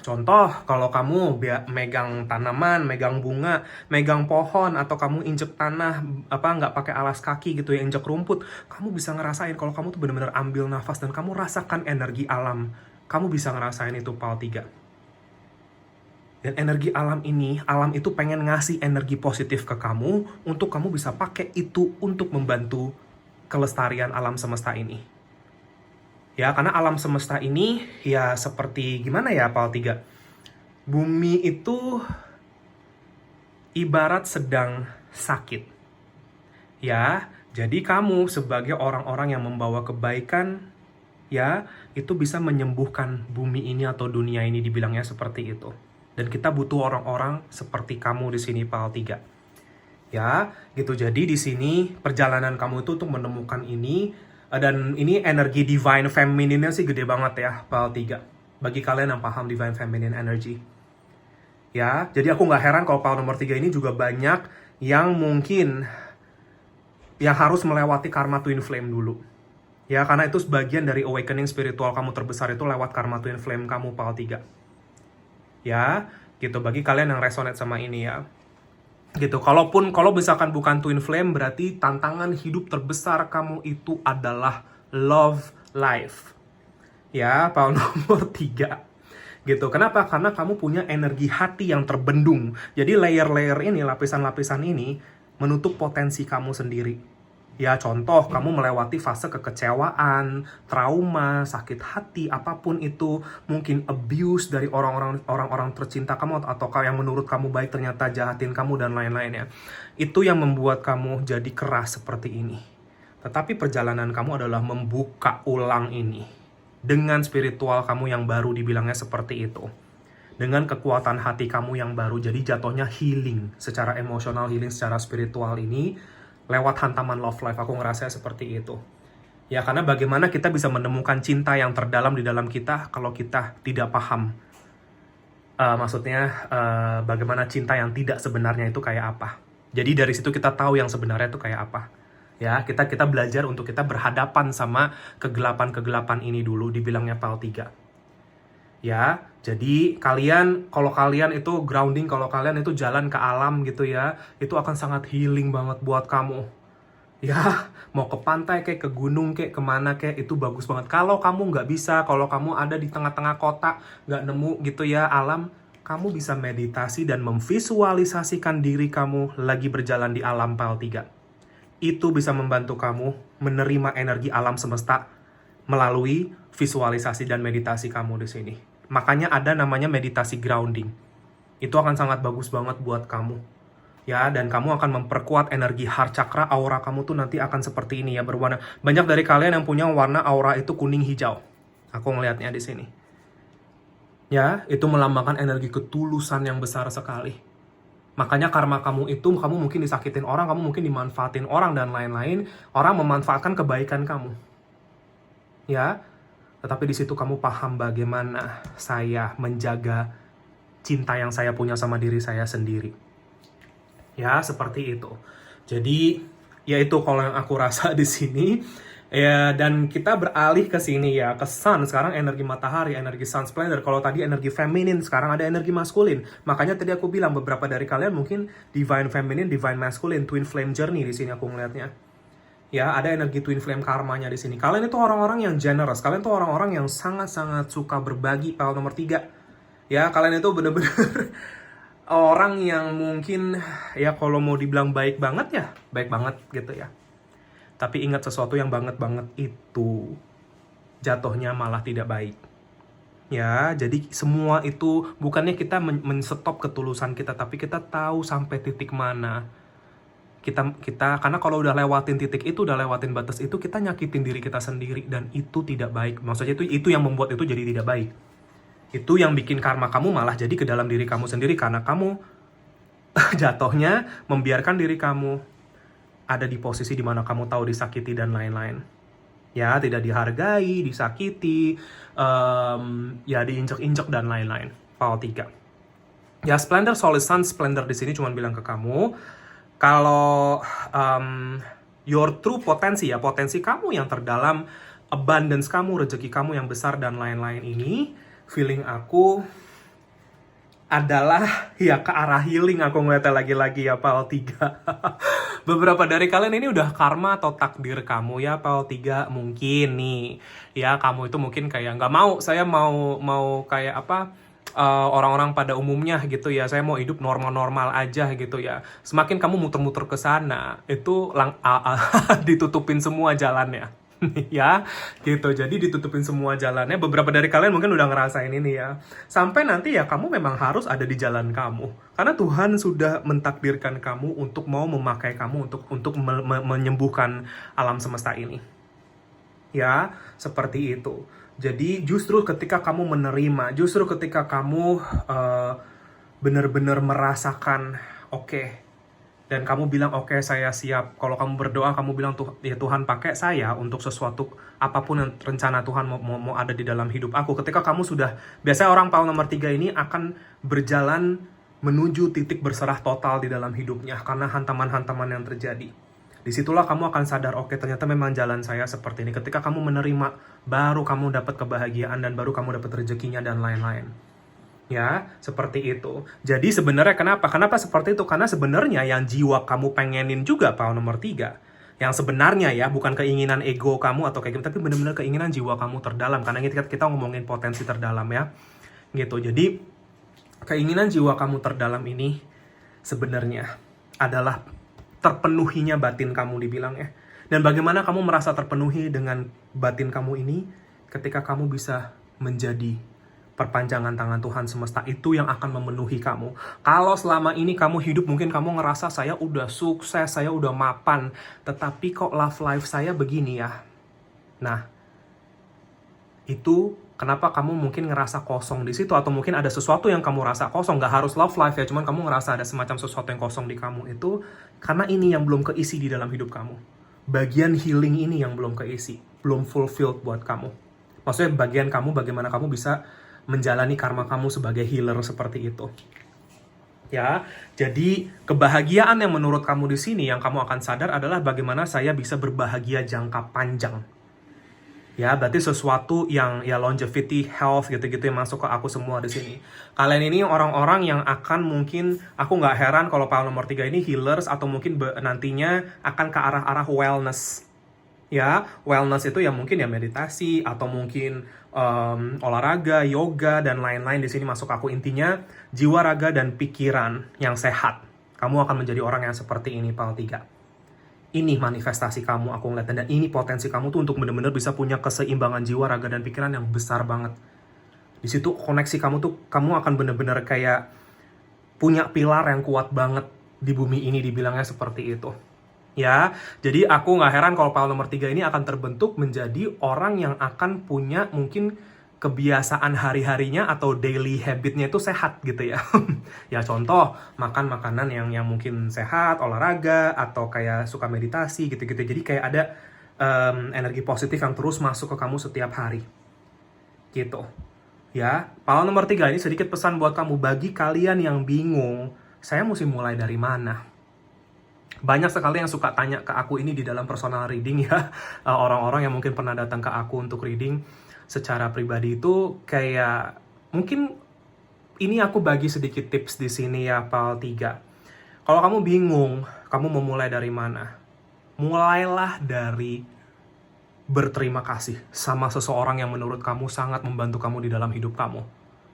contoh, kalau kamu megang tanaman, megang bunga, megang pohon, atau kamu injek tanah, nggak pakai alas kaki gitu ya, injek rumput, kamu bisa ngerasain kalau kamu tuh benar-benar ambil nafas dan kamu rasakan energi alam. Kamu bisa ngerasain itu, pile 3. Dan energi alam ini, alam itu pengen ngasih energi positif ke kamu, untuk kamu bisa pakai itu untuk membantu kelestarian alam semesta ini. Ya, karena alam semesta ini, ya seperti gimana ya, pile 3? Bumi itu ibarat sedang sakit. Ya, jadi kamu sebagai orang-orang yang membawa kebaikan, ya, itu bisa menyembuhkan bumi ini atau dunia ini, dibilangnya seperti itu. Dan kita butuh orang-orang seperti kamu di sini, pile 3. Ya, gitu. Jadi di sini perjalanan kamu itu untuk menemukan ini, dan ini energi divine feminine-nya sih gede banget ya, pile 3. Bagi kalian yang paham divine feminine energy. Ya, jadi aku nggak heran kalau pile nomor 3 ini juga banyak yang mungkin yang harus melewati karma twin flame dulu. Ya, karena itu sebagian dari awakening spiritual kamu terbesar itu lewat karma twin flame kamu, pile 3. Ya, gitu, bagi kalian yang resonate sama ini ya. Gitu, kalau misalkan bukan twin flame, berarti tantangan hidup terbesar kamu itu adalah love life. Ya, pile nomor 3. Gitu, kenapa? Karena kamu punya energi hati yang terbendung. Jadi layer-layer ini, lapisan-lapisan ini, menutup potensi kamu sendiri. Ya, contoh, kamu melewati fase kekecewaan, trauma, sakit hati, apapun itu, mungkin abuse dari orang-orang tercinta kamu, atau yang menurut kamu baik ternyata jahatin kamu, dan lain-lainnya. Itu yang membuat kamu jadi keras seperti ini. Tetapi perjalanan kamu adalah membuka ulang ini. Dengan spiritual kamu yang baru, dibilangnya seperti itu. Dengan kekuatan hati kamu yang baru, jadi jatuhnya healing, secara emosional healing, secara spiritual ini, lewat hantaman love life, aku ngerasa seperti itu. Ya, karena bagaimana kita bisa menemukan cinta yang terdalam di dalam kita kalau kita tidak paham. Maksudnya, bagaimana cinta yang tidak sebenarnya itu kayak apa. Jadi dari situ kita tahu yang sebenarnya itu kayak apa. Ya, kita belajar untuk kita berhadapan sama kegelapan-kegelapan ini dulu, dibilangnya pile 3. Ya, jadi kalau kalian itu grounding, kalau kalian itu jalan ke alam gitu ya, itu akan sangat healing banget buat kamu. Ya, mau ke pantai kayak ke gunung kayak kemana kayak, itu bagus banget. Kalau kamu nggak bisa, kalau kamu ada di tengah-tengah kota, nggak nemu gitu ya alam, kamu bisa meditasi dan memvisualisasikan diri kamu lagi berjalan di alam, pile 3. Itu bisa membantu kamu menerima energi alam semesta melalui visualisasi dan meditasi kamu di sini. Makanya ada namanya meditasi grounding. Itu akan sangat bagus banget buat kamu. Ya, dan kamu akan memperkuat energi heart chakra. Aura kamu tuh nanti akan seperti ini ya, berwarna. Banyak dari kalian yang punya warna aura itu kuning hijau. Aku ngelihatnya di sini. Ya, itu melambangkan energi ketulusan yang besar sekali. Makanya karma kamu itu, kamu mungkin disakitin orang, kamu mungkin dimanfaatin orang, dan lain-lain. Orang memanfaatkan kebaikan kamu. Ya, tetapi di situ kamu paham bagaimana saya menjaga cinta yang saya punya sama diri saya sendiri. Ya, seperti itu. Jadi, ya itu kalau yang aku rasa di sini. Ya, dan kita beralih ke sini ya, ke sun. Sekarang energi matahari, energi sun splendor. Kalau tadi energi feminin, sekarang ada energi maskulin. Makanya tadi aku bilang beberapa dari kalian mungkin divine feminine, divine masculine, twin flame journey di sini aku ngelihatnya. Ya, ada energi twin flame karmanya di sini. Kalian itu orang-orang yang generous. Kalian itu orang-orang yang sangat-sangat suka berbagi. Pile nomor 3. Ya, kalian itu bener-bener orang yang mungkin ya kalau mau dibilang baik banget ya, baik banget gitu ya. Tapi ingat sesuatu yang banget-banget itu jatuhnya malah tidak baik. Ya, jadi semua itu bukannya kita men-stop ketulusan kita, tapi kita tahu sampai titik mana. Kita karena kalau udah lewatin titik itu, udah lewatin batas itu, kita nyakitin diri kita sendiri dan itu tidak baik. Maksudnya itu yang membuat itu jadi tidak baik. Itu yang bikin karma kamu malah jadi ke dalam diri kamu sendiri karena kamu jatuhnya membiarkan diri kamu ada di posisi dimana kamu tahu disakiti dan lain-lain. Ya, tidak dihargai, disakiti, ya diinjek-injek dan lain-lain. Power 3. Ya, Splendor, Solid Sun, Splendor di sini cuma bilang ke kamu, kalau your true potensi ya, potensi kamu yang terdalam, abundance kamu, rezeki kamu yang besar dan lain-lain ini, feeling aku adalah ya ke arah healing. Aku ngeliatnya lagi-lagi ya, Pal 3. Beberapa dari kalian ini udah karma atau takdir kamu ya, Pal 3 mungkin nih. Ya, kamu itu mungkin kayak nggak mau, saya mau kayak apa, orang-orang pada umumnya gitu ya, saya mau hidup normal-normal aja gitu ya. Semakin kamu muter-muter ke sana, itu ditutupin semua jalannya. Ya, gitu. Jadi ditutupin semua jalannya. Beberapa dari kalian mungkin udah ngerasain ini ya. Sampai nanti ya kamu memang harus ada di jalan kamu. Karena Tuhan sudah mentakdirkan kamu untuk mau memakai kamu untuk menyembuhkan alam semesta ini. Ya, seperti itu. Jadi justru ketika kamu menerima, justru ketika kamu benar-benar merasakan oke, dan kamu bilang oke, saya siap. Kalau kamu berdoa, kamu bilang ya Tuhan pakai saya untuk sesuatu apapun yang rencana Tuhan mau ada di dalam hidup aku. Ketika kamu sudah, biasanya orang Paul nomor 3 ini akan berjalan menuju titik berserah total di dalam hidupnya karena hantaman-hantaman yang terjadi. Disitulah kamu akan sadar, oke ternyata memang jalan saya seperti ini. Ketika kamu menerima, baru kamu dapat kebahagiaan dan baru kamu dapat rezekinya dan lain-lain. Ya, seperti itu. Jadi sebenarnya kenapa? Kenapa seperti itu? Karena sebenarnya yang jiwa kamu pengenin juga, Paul nomor 3. Yang sebenarnya ya, bukan keinginan ego kamu atau kayak gitu, tapi benar-benar keinginan jiwa kamu terdalam. Karena kita ngomongin potensi terdalam ya. Gitu. Jadi, keinginan jiwa kamu terdalam ini sebenarnya adalah terpenuhinya batin kamu dibilang ya. Dan bagaimana kamu merasa terpenuhi dengan batin kamu ini ketika kamu bisa menjadi perpanjangan tangan Tuhan semesta itu yang akan memenuhi kamu. Kalau selama ini kamu hidup mungkin kamu ngerasa saya udah sukses, saya udah mapan, tetapi kok love life saya begini ya. Nah, itu kenapa kamu mungkin ngerasa kosong di situ, atau mungkin ada sesuatu yang kamu rasa kosong. Gak harus love life ya, cuman kamu ngerasa ada semacam sesuatu yang kosong di kamu itu karena ini yang belum keisi di dalam hidup kamu. Bagian healing ini yang belum keisi, belum fulfilled buat kamu. Maksudnya bagian kamu, bagaimana kamu bisa menjalani karma kamu sebagai healer seperti itu. Ya, jadi kebahagiaan yang menurut kamu di sini yang kamu akan sadar adalah bagaimana saya bisa berbahagia jangka panjang. Ya, berarti sesuatu yang ya longevity, health gitu-gitu yang masuk ke aku semua di sini. Kalian ini orang-orang yang akan mungkin, aku nggak heran kalau Paul nomor 3 ini healers atau mungkin nantinya akan ke arah-arah wellness. Ya, wellness itu ya mungkin ya meditasi atau mungkin olahraga, yoga dan lain-lain di sini masuk aku. Intinya jiwa, raga dan pikiran yang sehat. Kamu akan menjadi orang yang seperti ini, Pal 3. Ini manifestasi kamu, aku ngeliat, dan ini potensi kamu tuh untuk benar-benar bisa punya keseimbangan jiwa, raga dan pikiran yang besar banget. Di situ koneksi kamu tuh, kamu akan benar-benar kayak punya pilar yang kuat banget di bumi ini, dibilangnya seperti itu. Ya, jadi aku nggak heran kalau Paul nomor 3 ini akan terbentuk menjadi orang yang akan punya mungkin kebiasaan hari-harinya atau daily habitnya itu sehat gitu ya. Ya contoh, makan makanan yang mungkin sehat, olahraga, atau kayak suka meditasi gitu-gitu. Jadi kayak ada energi positif yang terus masuk ke kamu setiap hari. Gitu. Ya, Paul nomor 3 ini sedikit pesan buat kamu. Bagi kalian yang bingung, saya mesti mulai dari mana? Banyak sekali yang suka tanya ke aku ini di dalam personal reading ya. Orang-orang yang mungkin pernah datang ke aku untuk reading secara pribadi itu kayak mungkin ini aku bagi sedikit tips di sini ya, PAL 3. Kalau kamu bingung, kamu mau mulai dari mana? Mulailah dari berterima kasih sama seseorang yang menurut kamu sangat membantu kamu di dalam hidup kamu.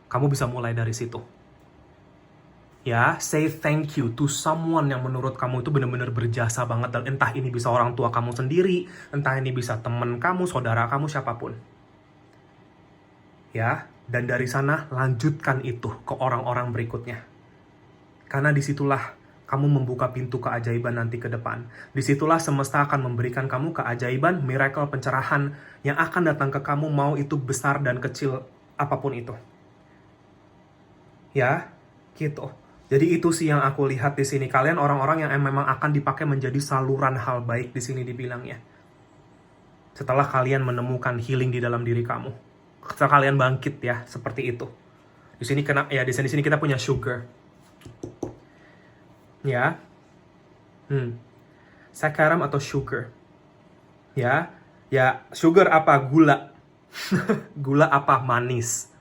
Kamu bisa mulai dari situ. Ya, say thank you to someone yang menurut kamu itu benar-benar berjasa banget. Dan entah ini bisa orang tua kamu sendiri, entah ini bisa teman kamu, saudara kamu, siapapun. Ya, dan dari sana lanjutkan itu ke orang-orang berikutnya. Karena disitulah kamu membuka pintu keajaiban nanti ke depan. Disitulah semesta akan memberikan kamu keajaiban, miracle, pencerahan yang akan datang ke kamu, mau itu besar dan kecil, apapun itu. Ya, gitu. Jadi itu sih yang aku lihat di sini. Kalian orang-orang yang memang akan dipakai menjadi saluran hal baik di sini dibilangnya. Setelah kalian menemukan healing di dalam diri kamu. Setelah kalian bangkit ya, seperti itu. Di sini di sini kita punya sugar. Ya. Saccharum atau sugar. Ya. Ya, sugar apa? Gula. Gula apa? Manis.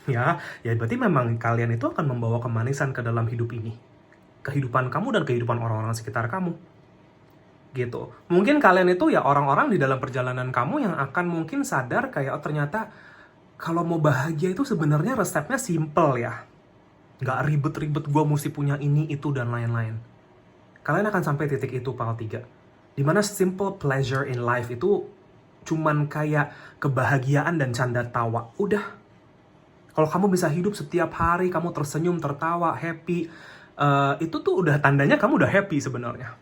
Ya berarti memang kalian itu akan membawa kemanisan ke dalam hidup ini. Kehidupan kamu dan kehidupan orang-orang sekitar kamu. Gitu. Mungkin kalian itu ya orang-orang di dalam perjalanan kamu yang akan mungkin sadar kayak, oh ternyata kalau mau bahagia itu sebenarnya resepnya simple ya. Nggak ribet-ribet gue mesti punya ini, itu, dan lain-lain. Kalian akan sampai titik itu, PAL 3. Dimana simple pleasure in life itu cuman kayak kebahagiaan dan canda tawa. Udah. Kalau kamu bisa hidup setiap hari, kamu tersenyum, tertawa, happy, itu tuh udah tandanya kamu udah happy sebenarnya.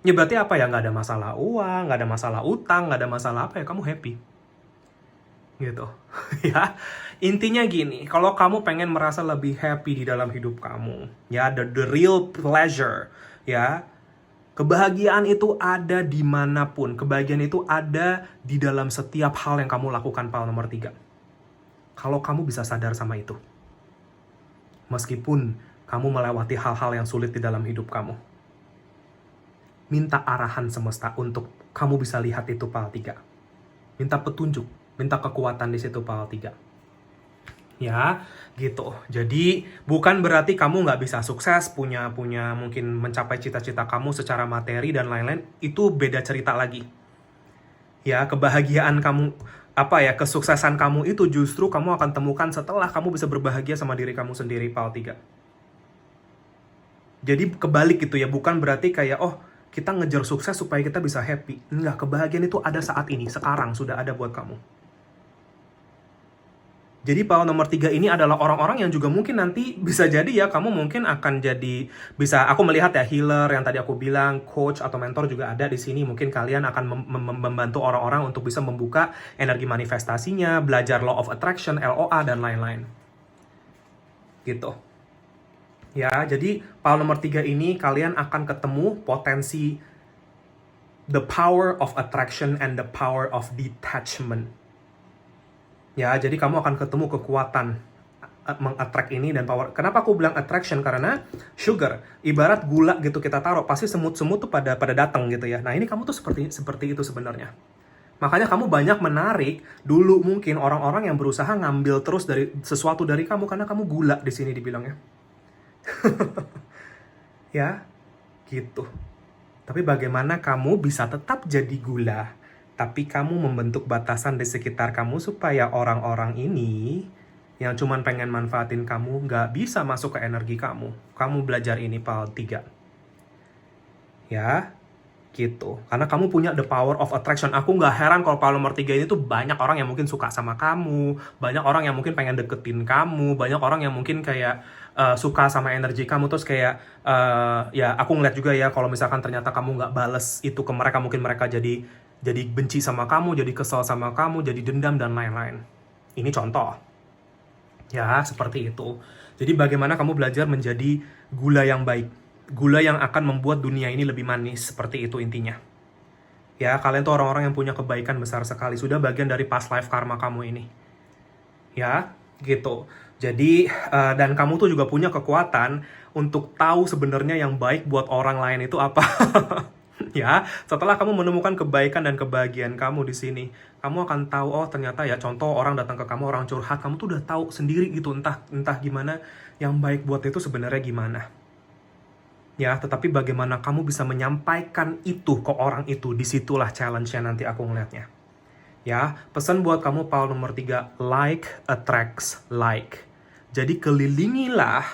Ya berarti apa ya? Nggak ada masalah uang, nggak ada masalah utang, nggak ada masalah apa ya, kamu happy. Gitu. Ya, intinya gini, kalau kamu pengen merasa lebih happy di dalam hidup kamu, ya, the real pleasure, ya, kebahagiaan itu ada dimanapun. Kebahagiaan itu ada di dalam setiap hal yang kamu lakukan, PAL nomor 3. Kalau kamu bisa sadar sama itu. Meskipun kamu melewati hal-hal yang sulit di dalam hidup kamu. Minta arahan semesta untuk kamu bisa lihat itu, PAL 3. Minta petunjuk, minta kekuatan di situ, PAL 3. Ya, gitu. Jadi, bukan berarti kamu nggak bisa sukses, punya mungkin mencapai cita-cita kamu secara materi dan lain-lain. Itu beda cerita lagi. Ya, kebahagiaan kamu, kesuksesan kamu itu justru kamu akan temukan setelah kamu bisa berbahagia sama diri kamu sendiri, PAL 3. Jadi kebalik gitu ya, bukan berarti kayak, oh kita ngejar sukses supaya kita bisa happy. Enggak, kebahagiaan itu ada saat ini, sekarang sudah ada buat kamu. Jadi PAL nomor 3 ini adalah orang-orang yang juga mungkin nanti bisa jadi ya, kamu mungkin akan jadi, bisa, aku melihat ya, healer yang tadi aku bilang, coach atau mentor juga ada di sini. Mungkin kalian akan membantu orang-orang untuk bisa membuka energi manifestasinya, belajar law of attraction, LOA, dan lain-lain. Gitu. Ya, jadi PAL nomor 3 ini kalian akan ketemu potensi the power of attraction and the power of detachment. Ya, jadi kamu akan ketemu kekuatan meng-attract ini dan power. Kenapa aku bilang attraction? Karena sugar, ibarat gula gitu kita taruh, pasti semut-semut tuh pada datang gitu ya. Nah, ini kamu tuh seperti itu sebenarnya. Makanya kamu banyak menarik dulu mungkin orang-orang yang berusaha ngambil terus dari sesuatu dari kamu karena kamu gula di sini dibilangnya. Ya, gitu. Tapi bagaimana kamu bisa tetap jadi gula, tapi kamu membentuk batasan di sekitar kamu supaya orang-orang ini yang cuman pengen manfaatin kamu nggak bisa masuk ke energi kamu. Kamu belajar ini, PAL 3. Ya, gitu. Karena kamu punya the power of attraction. Aku nggak heran kalau PAL nomor 3 ini tuh banyak orang yang mungkin suka sama kamu, banyak orang yang mungkin pengen deketin kamu, banyak orang yang mungkin kayak suka sama energi kamu, terus kayak ya aku ngeliat juga ya kalau misalkan ternyata kamu nggak bales itu ke mereka, mungkin mereka jadi benci sama kamu, jadi kesel sama kamu, jadi dendam dan lain-lain. Ini contoh. Ya, seperti itu. Jadi bagaimana kamu belajar menjadi gula yang baik. Gula yang akan membuat dunia ini lebih manis, seperti itu intinya. Ya, kalian tuh orang-orang yang punya kebaikan besar sekali, sudah bagian dari past life karma kamu ini. Ya, gitu. Jadi dan kamu tuh juga punya kekuatan untuk tahu sebenarnya yang baik buat orang lain itu apa. Ya, setelah kamu menemukan kebaikan dan kebahagiaan kamu di sini, kamu akan tahu, oh ternyata ya, contoh orang datang ke kamu, orang curhat, kamu tuh udah tahu sendiri gitu, entah gimana yang baik buat itu sebenarnya gimana. Ya, tetapi bagaimana kamu bisa menyampaikan itu ke orang itu, disitulah challenge-nya nanti aku ngeliatnya. Ya, pesan buat kamu Paul nomor 3, like attracts like. Jadi kelilingilah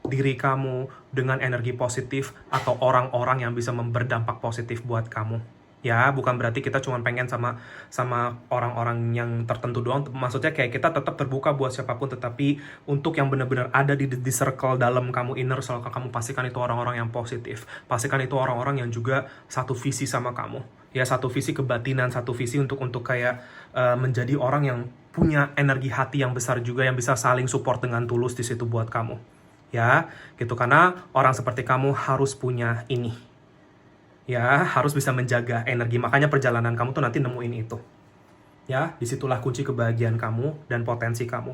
diri kamu dengan energi positif atau orang-orang yang bisa berdampak positif buat kamu. Ya, bukan berarti kita cuma pengen sama orang-orang yang tertentu doang. Maksudnya kayak kita tetap terbuka buat siapapun, tetapi untuk yang benar-benar ada di circle dalam kamu, inner circle kamu, pastikan itu orang-orang yang positif. Pastikan itu orang-orang yang juga satu visi sama kamu. Ya, satu visi kebatinan, satu visi untuk kayak menjadi orang yang punya energi hati yang besar juga, yang bisa saling support dengan tulus di situ buat kamu. Ya, gitu, karena orang seperti kamu harus punya ini. Ya, harus bisa menjaga energi. Makanya perjalanan kamu tuh nanti nemuin itu. Ya, disitulah kunci kebahagiaan kamu dan potensi kamu.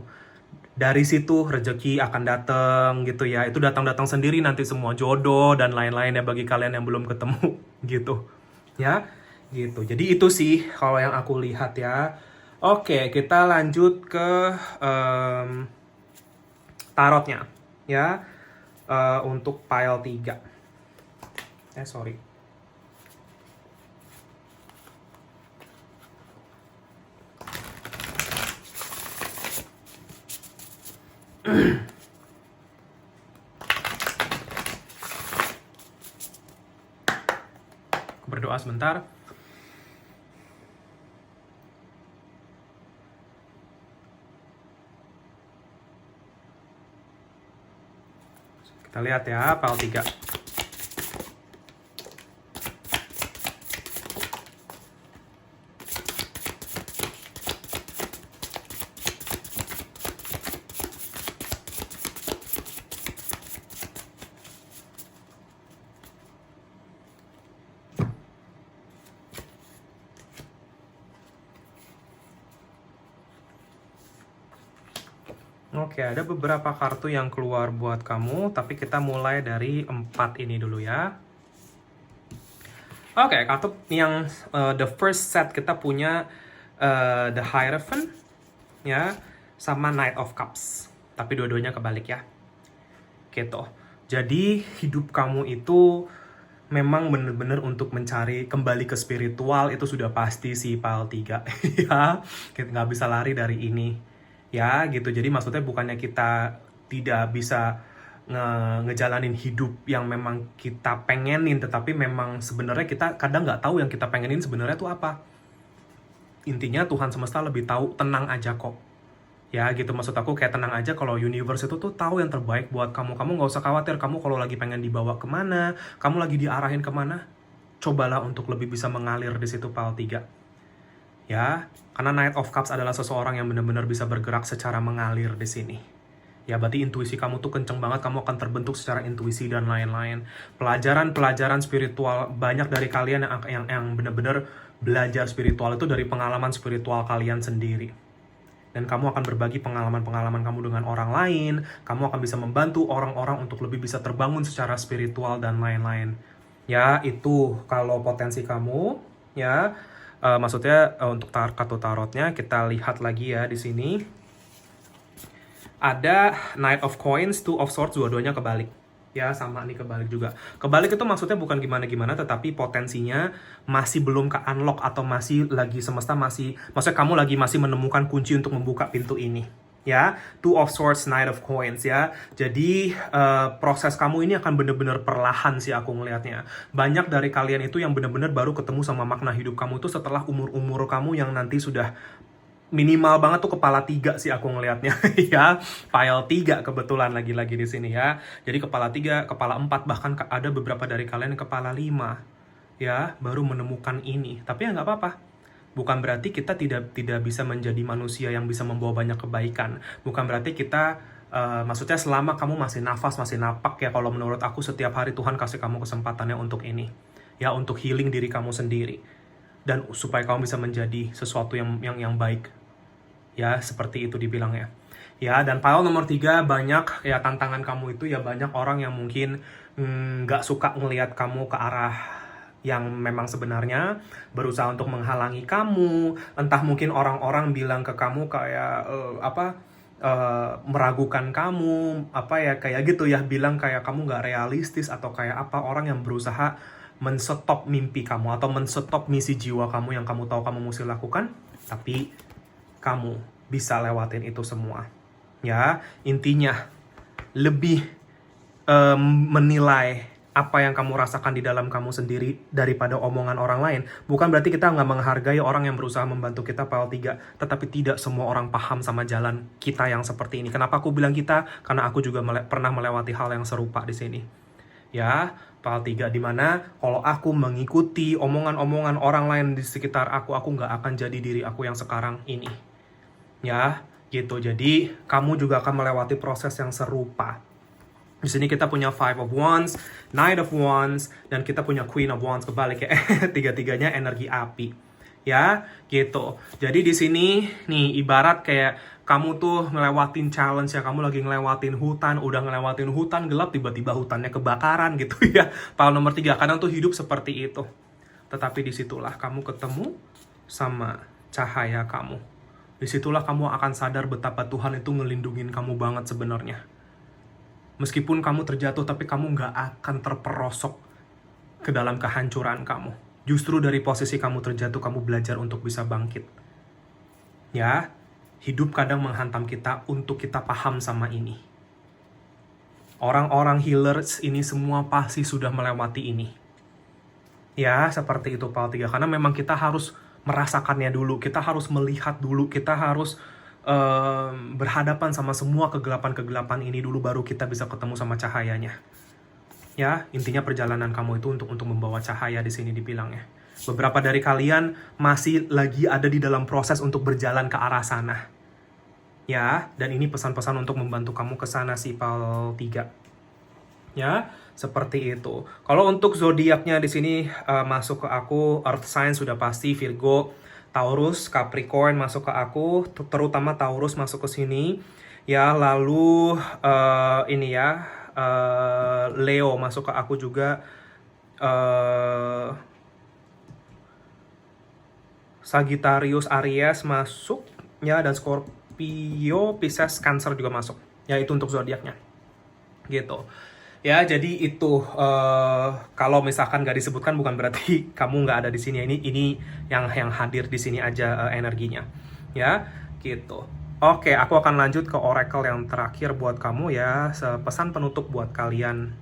Dari situ rezeki akan datang gitu ya. Itu datang-datang sendiri nanti, semua jodoh dan lain-lain ya bagi kalian yang belum ketemu gitu. Ya, gitu. Jadi itu sih kalau yang aku lihat ya. Oke, kita lanjut ke tarotnya ya. Untuk pile 3. Sorry. Aku berdoa sebentar. Kita lihat ya, pile 3. Oke, ada beberapa kartu yang keluar buat kamu, tapi kita mulai dari 4 ini dulu ya. Oke, kartu yang the first set kita punya The Hierophant ya, sama Knight of Cups. Tapi dua-duanya kebalik ya. Gitu. Jadi hidup kamu itu memang benar-benar untuk mencari kembali ke spiritual, itu sudah pasti sih pile 3 ya. Kita nggak bisa lari dari ini. Ya gitu, jadi maksudnya bukannya kita tidak bisa ngejalanin hidup yang memang kita pengenin, tetapi memang sebenarnya kita kadang nggak tahu yang kita pengenin sebenarnya itu apa. Intinya Tuhan semesta lebih tahu, tenang aja kok. Ya gitu, maksud aku kayak tenang aja kalau universe itu tuh tahu yang terbaik buat kamu. Kamu nggak usah khawatir, kamu kalau lagi pengen dibawa kemana, kamu lagi diarahin kemana, cobalah untuk lebih bisa mengalir di situ pile 3. Ya, karena Knight of Cups adalah seseorang yang benar-benar bisa bergerak secara mengalir di sini. Ya, berarti intuisi kamu tuh kenceng banget, kamu akan terbentuk secara intuisi dan lain-lain. Pelajaran-pelajaran spiritual, banyak dari kalian yang benar-benar belajar spiritual itu dari pengalaman spiritual kalian sendiri. Dan kamu akan berbagi pengalaman-pengalaman kamu dengan orang lain, kamu akan bisa membantu orang-orang untuk lebih bisa terbangun secara spiritual dan lain-lain. Ya, itu kalau potensi kamu, ya. Maksudnya untuk kartu tarotnya kita lihat lagi ya di sini. Ada Knight of Coins, Two of Swords, dua-duanya kebalik. Ya, sama nih kebalik juga. Kebalik itu maksudnya bukan gimana-gimana, tetapi potensinya masih belum ke-unlock atau masih lagi semesta maksudnya kamu lagi masih menemukan kunci untuk membuka pintu ini. Ya, Two of Swords, Knight of Coins ya. Jadi proses kamu ini akan benar-benar perlahan sih aku ngelihatnya. Banyak dari kalian itu yang benar-benar baru ketemu sama makna hidup kamu itu setelah umur-umur kamu yang nanti sudah minimal banget tuh kepala 3 sih aku ngelihatnya ya. Pile 3 kebetulan lagi-lagi di sini ya. Jadi kepala 3, kepala 4, bahkan ada beberapa dari kalian yang kepala 5 ya, baru menemukan ini. Tapi ya nggak apa-apa. Bukan berarti kita tidak bisa menjadi manusia yang bisa membawa banyak kebaikan. Bukan berarti kita maksudnya selama kamu masih nafas, masih napak ya, kalau menurut aku setiap hari Tuhan kasih kamu kesempatannya untuk ini. Ya, untuk healing diri kamu sendiri. Dan supaya kamu bisa menjadi sesuatu yang baik Ya, seperti itu dibilangnya. Ya, dan pile nomor 3, banyak ya tantangan kamu itu ya, banyak orang yang mungkin nggak suka ngelihat kamu ke arah yang memang sebenarnya, berusaha untuk menghalangi kamu. Entah mungkin orang-orang bilang ke kamu kayak meragukan kamu, apa ya, kayak gitu ya, bilang kayak kamu nggak realistis atau kayak apa, orang yang berusaha men-stop mimpi kamu atau men-stop misi jiwa kamu yang kamu tahu kamu mesti lakukan, tapi kamu bisa lewatin itu semua. Ya, intinya lebih menilai apa yang kamu rasakan di dalam kamu sendiri daripada omongan orang lain. Bukan berarti kita nggak menghargai orang yang berusaha membantu kita pile 3, tetapi tidak semua orang paham sama jalan kita yang seperti ini. Kenapa aku bilang kita? Karena aku juga pernah melewati hal yang serupa di sini. Ya, pile 3 dimana kalau aku mengikuti omongan-omongan orang lain di sekitar aku nggak akan jadi diri aku yang sekarang ini. Ya, gitu. Jadi, kamu juga akan melewati proses yang serupa. Di sini kita punya Five of Wands, Knight of Wands, dan kita punya Queen of Wands, kebalik ya. Tiga-tiganya energi api. Ya, gitu. Jadi di sini nih ibarat kayak kamu tuh ngelewatin challenge ya, kamu lagi ngelewatin hutan, udah ngelewatin hutan gelap, tiba-tiba hutannya kebakaran gitu ya. Pile nomor 3, kadang tuh hidup seperti itu. Tetapi disitulah kamu ketemu sama cahaya kamu. Disitulah kamu akan sadar betapa Tuhan itu ngelindungin kamu banget sebenarnya. Meskipun kamu terjatuh, tapi kamu nggak akan terperosok ke dalam kehancuran kamu. Justru dari posisi kamu terjatuh, kamu belajar untuk bisa bangkit. Ya, hidup kadang menghantam kita untuk kita paham sama ini. Orang-orang healers ini semua pasti sudah melewati ini. Ya, seperti itu pile 3. Karena memang kita harus merasakannya dulu, kita harus melihat dulu, kita harus berhadapan sama semua kegelapan-kegelapan ini dulu, baru kita bisa ketemu sama cahayanya. Ya, intinya perjalanan kamu itu untuk membawa cahaya di sini dibilangnya. Beberapa dari kalian masih lagi ada di dalam proses untuk berjalan ke arah sana. Ya, dan ini pesan-pesan untuk membantu kamu ke sana si pile 3. Ya, seperti itu. Kalau untuk zodiaknya di sini masuk ke aku, Earth sign sudah pasti Virgo, Taurus, Capricorn masuk ke aku, terutama Taurus masuk ke sini. Ya, lalu ini ya, Leo masuk ke aku juga. Sagittarius, Aries masuk ya, dan Scorpio, Pisces, Cancer juga masuk. Ya, itu untuk zodiaknya. Gitu. Ya, jadi itu kalau misalkan nggak disebutkan bukan berarti kamu nggak ada di sini. Ini yang hadir di sini aja energinya. Ya, gitu. Oke, aku akan lanjut ke oracle yang terakhir buat kamu ya. Pesan penutup buat kalian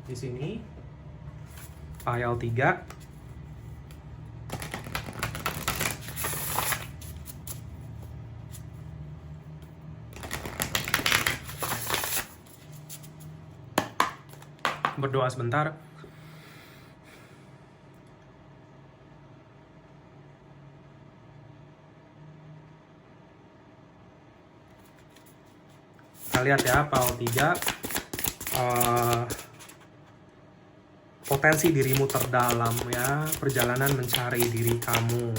di sini. Pile 3. Berdoa sebentar. Kita lihat ya, pile 3. Potensi dirimu terdalam ya, perjalanan mencari diri kamu.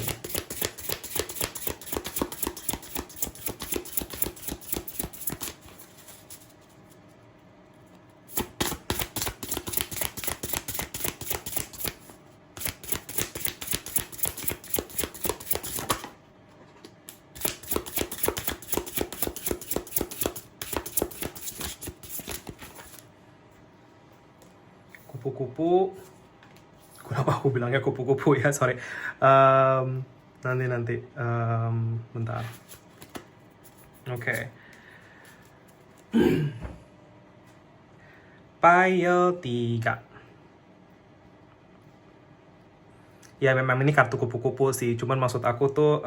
Kupu-kupu, kenapa aku bilangnya kupu-kupu ya, sorry. Nanti bentar. Oke. Pile 3. Ya, memang ini kartu kupu-kupu sih, cuman maksud aku tuh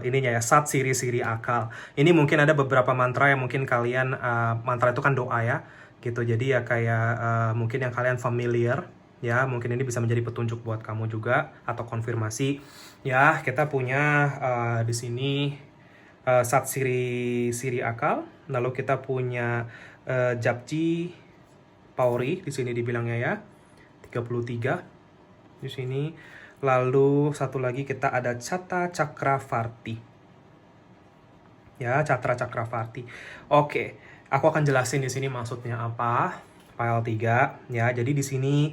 ininya ya, Sat Siri Akal. Ini mungkin ada beberapa mantra yang mungkin kalian, mantra itu kan doa ya, gitu. Jadi ya kayak mungkin yang kalian familiar ya, mungkin ini bisa menjadi petunjuk buat kamu juga atau konfirmasi. Ya, kita punya di sini Sat Siri Akal, lalu kita punya Japji Pauri di sini dibilangnya ya, 33 di sini. Lalu satu lagi kita ada Cata Cakravarti. Ya, Catra Cakravarti. Oke, aku akan jelasin di sini maksudnya apa. Pile 3 ya. Jadi di sini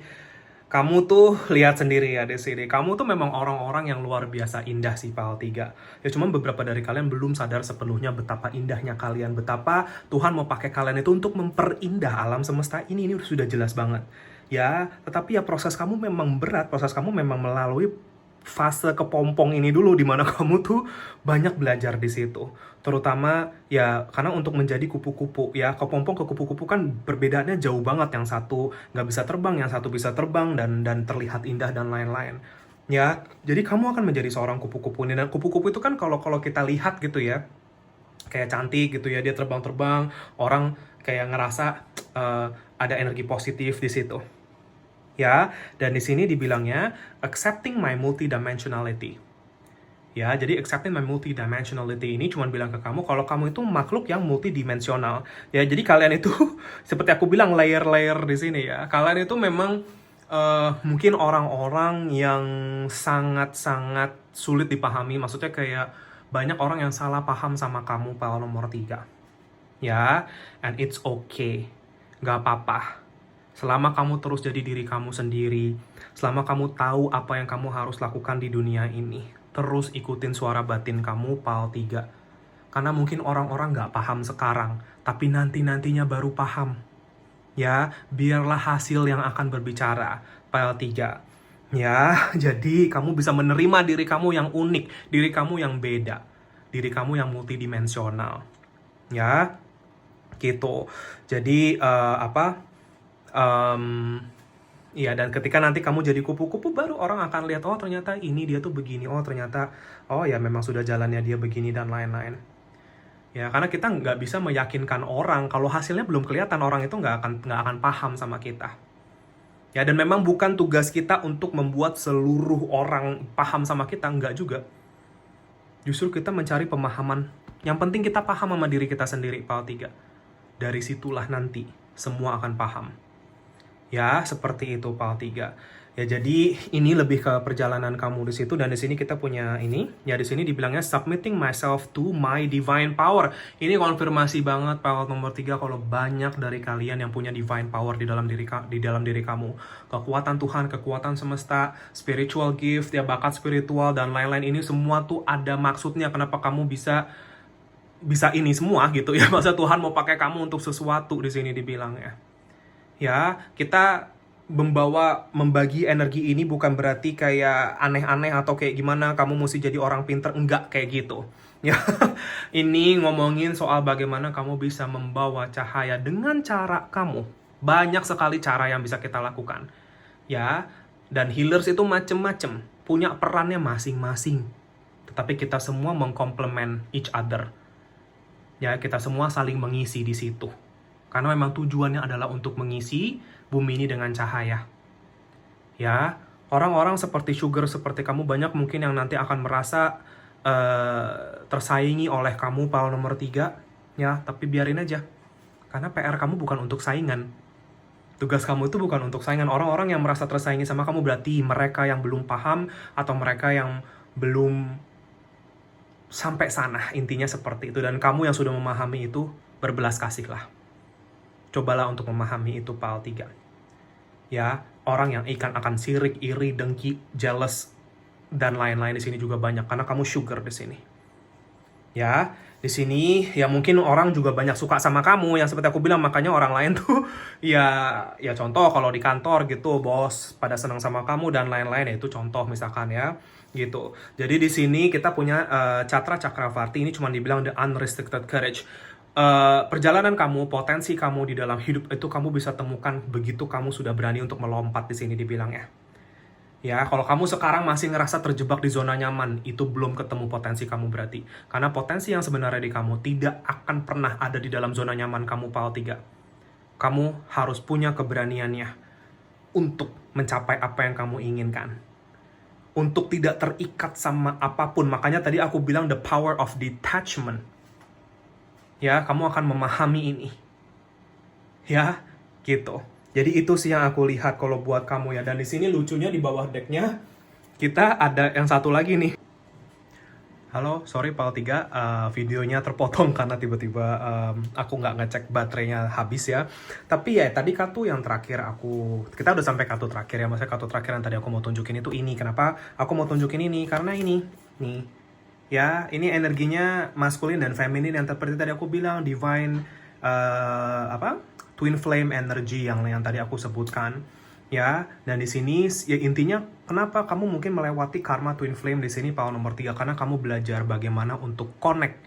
kamu tuh lihat sendiri ya di sini. Kamu tuh memang orang-orang yang luar biasa indah sih Pile 3. Ya cuman beberapa dari kalian belum sadar sepenuhnya betapa indahnya kalian, betapa Tuhan mau pakai kalian itu untuk memperindah alam semesta ini. Ini sudah jelas banget. Ya, tetapi ya proses kamu memang berat, proses kamu memang melalui fase kepompong ini dulu di mana kamu tuh banyak belajar di situ. Terutama ya karena untuk menjadi kupu-kupu ya, kepompong ke kupu-kupu kan perbedaannya jauh banget. Yang satu nggak bisa terbang, yang satu bisa terbang dan terlihat indah dan lain-lain. Ya, jadi kamu akan menjadi seorang kupu-kupu ini, dan kupu-kupu itu kan kalau kita lihat gitu ya, kayak cantik gitu ya, dia terbang-terbang, orang kayak ngerasa ada energi positif di situ. Ya, dan di sini dibilangnya accepting my multidimensionality. Ya, jadi accepting my multidimensionality ini cuma bilang ke kamu kalau kamu itu makhluk yang multidimensional. Ya, jadi kalian itu seperti aku bilang layer-layer di sini ya. Kalian itu memang mungkin orang-orang yang sangat-sangat sulit dipahami. Maksudnya kayak banyak orang yang salah paham sama kamu pada nomor 3. Ya, and it's okay. Gak apa-apa. Selama kamu terus jadi diri kamu sendiri, selama kamu tahu apa yang kamu harus lakukan di dunia ini, terus ikutin suara batin kamu, Pal 3. Karena mungkin orang-orang nggak paham sekarang, tapi nanti-nantinya baru paham. Ya, biarlah hasil yang akan berbicara, Pal 3. Ya, jadi kamu bisa menerima diri kamu yang unik, diri kamu yang beda, diri kamu yang multidimensional. Ya, gitu. Jadi, iya, dan ketika nanti kamu jadi kupu-kupu, baru orang akan lihat, oh ternyata ini dia tuh begini, oh ternyata, oh ya memang sudah jalannya dia begini dan lain-lain. Ya, karena kita nggak bisa meyakinkan orang, kalau hasilnya belum kelihatan, orang itu nggak akan paham sama kita. Ya, dan memang bukan tugas kita untuk membuat seluruh orang paham sama kita, nggak juga. Justru kita mencari pemahaman, yang penting kita paham sama diri kita sendiri, Pal 3. Dari situlah nanti semua akan paham. Ya, seperti itu Pal 3. Ya, jadi ini lebih ke perjalanan kamu di situ, dan di sini kita punya ini. Ya, di sini dibilangnya submitting myself to my divine power. Ini konfirmasi banget Pal nomor 3 kalau banyak dari kalian yang punya divine power di dalam diri kamu. Kekuatan Tuhan, kekuatan semesta, spiritual gift, ya bakat spiritual dan lain-lain, ini semua tuh ada maksudnya kenapa kamu bisa ini semua gitu ya. Masa Tuhan mau pakai kamu untuk sesuatu di sini dibilangnya. Ya, kita membagi energi ini bukan berarti kayak aneh-aneh atau kayak gimana kamu mesti jadi orang pinter, enggak kayak gitu. Ya, ini ngomongin soal bagaimana kamu bisa membawa cahaya dengan cara kamu. Banyak sekali cara yang bisa kita lakukan. Ya, dan healers itu macem-macem, punya perannya masing-masing. Tetapi kita semua mengkomplement each other. Ya, kita semua saling mengisi di situ. Karena memang tujuannya adalah untuk mengisi bumi ini dengan cahaya. Ya, orang-orang seperti Sugar, seperti kamu, banyak mungkin yang nanti akan merasa tersaingi oleh kamu Pal nomor 3. Ya, tapi biarin aja. Karena PR kamu bukan untuk saingan. Tugas kamu itu bukan untuk saingan. Orang-orang yang merasa tersaingi sama kamu berarti mereka yang belum paham atau mereka yang belum sampai sana. Intinya seperti itu. Dan kamu yang sudah memahami itu, berbelas kasih lah. Cobalah untuk memahami itu Pal 3. Ya, orang yang akan sirik, iri, dengki, jealous, dan lain-lain di sini juga banyak karena kamu Sugar di sini. Ya, di sini ya mungkin orang juga banyak suka sama kamu, yang seperti aku bilang, makanya orang lain tuh ya contoh kalau di kantor gitu, bos pada senang sama kamu dan lain-lain, ya itu contoh misalkan ya. Gitu. Jadi di sini kita punya Catra Cakravarti, ini cuma dibilang the unrestricted courage. Perjalanan kamu, potensi kamu di dalam hidup itu kamu bisa temukan begitu kamu sudah berani untuk melompat di sini dibilangnya. Ya, kalau kamu sekarang masih ngerasa terjebak di zona nyaman, itu belum ketemu potensi kamu berarti. Karena potensi yang sebenarnya di kamu tidak akan pernah ada di dalam zona nyaman kamu Pal 3. Kamu harus punya keberaniannya untuk mencapai apa yang kamu inginkan. Untuk tidak terikat sama apapun. Makanya tadi aku bilang the power of detachment. Ya, kamu akan memahami ini. Ya, gitu. Jadi itu sih yang aku lihat kalau buat kamu ya. Dan di sini lucunya di bawah decknya kita ada yang satu lagi nih. Halo, sorry Pal 3, videonya terpotong karena tiba-tiba aku nggak ngecek baterainya habis ya. Tapi ya tadi kartu yang terakhir kita udah sampai kartu terakhir ya, maksudnya kartu terakhir yang tadi aku mau tunjukin itu ini. Kenapa aku mau tunjukin ini? Karena ini, nih, ya ini energinya maskulin dan feminin yang seperti tadi aku bilang, divine, twin flame energy yang tadi aku sebutkan. Ya, dan di sini ya intinya kenapa kamu mungkin melewati karma twin flame di sini power nomor 3 karena kamu belajar bagaimana untuk connect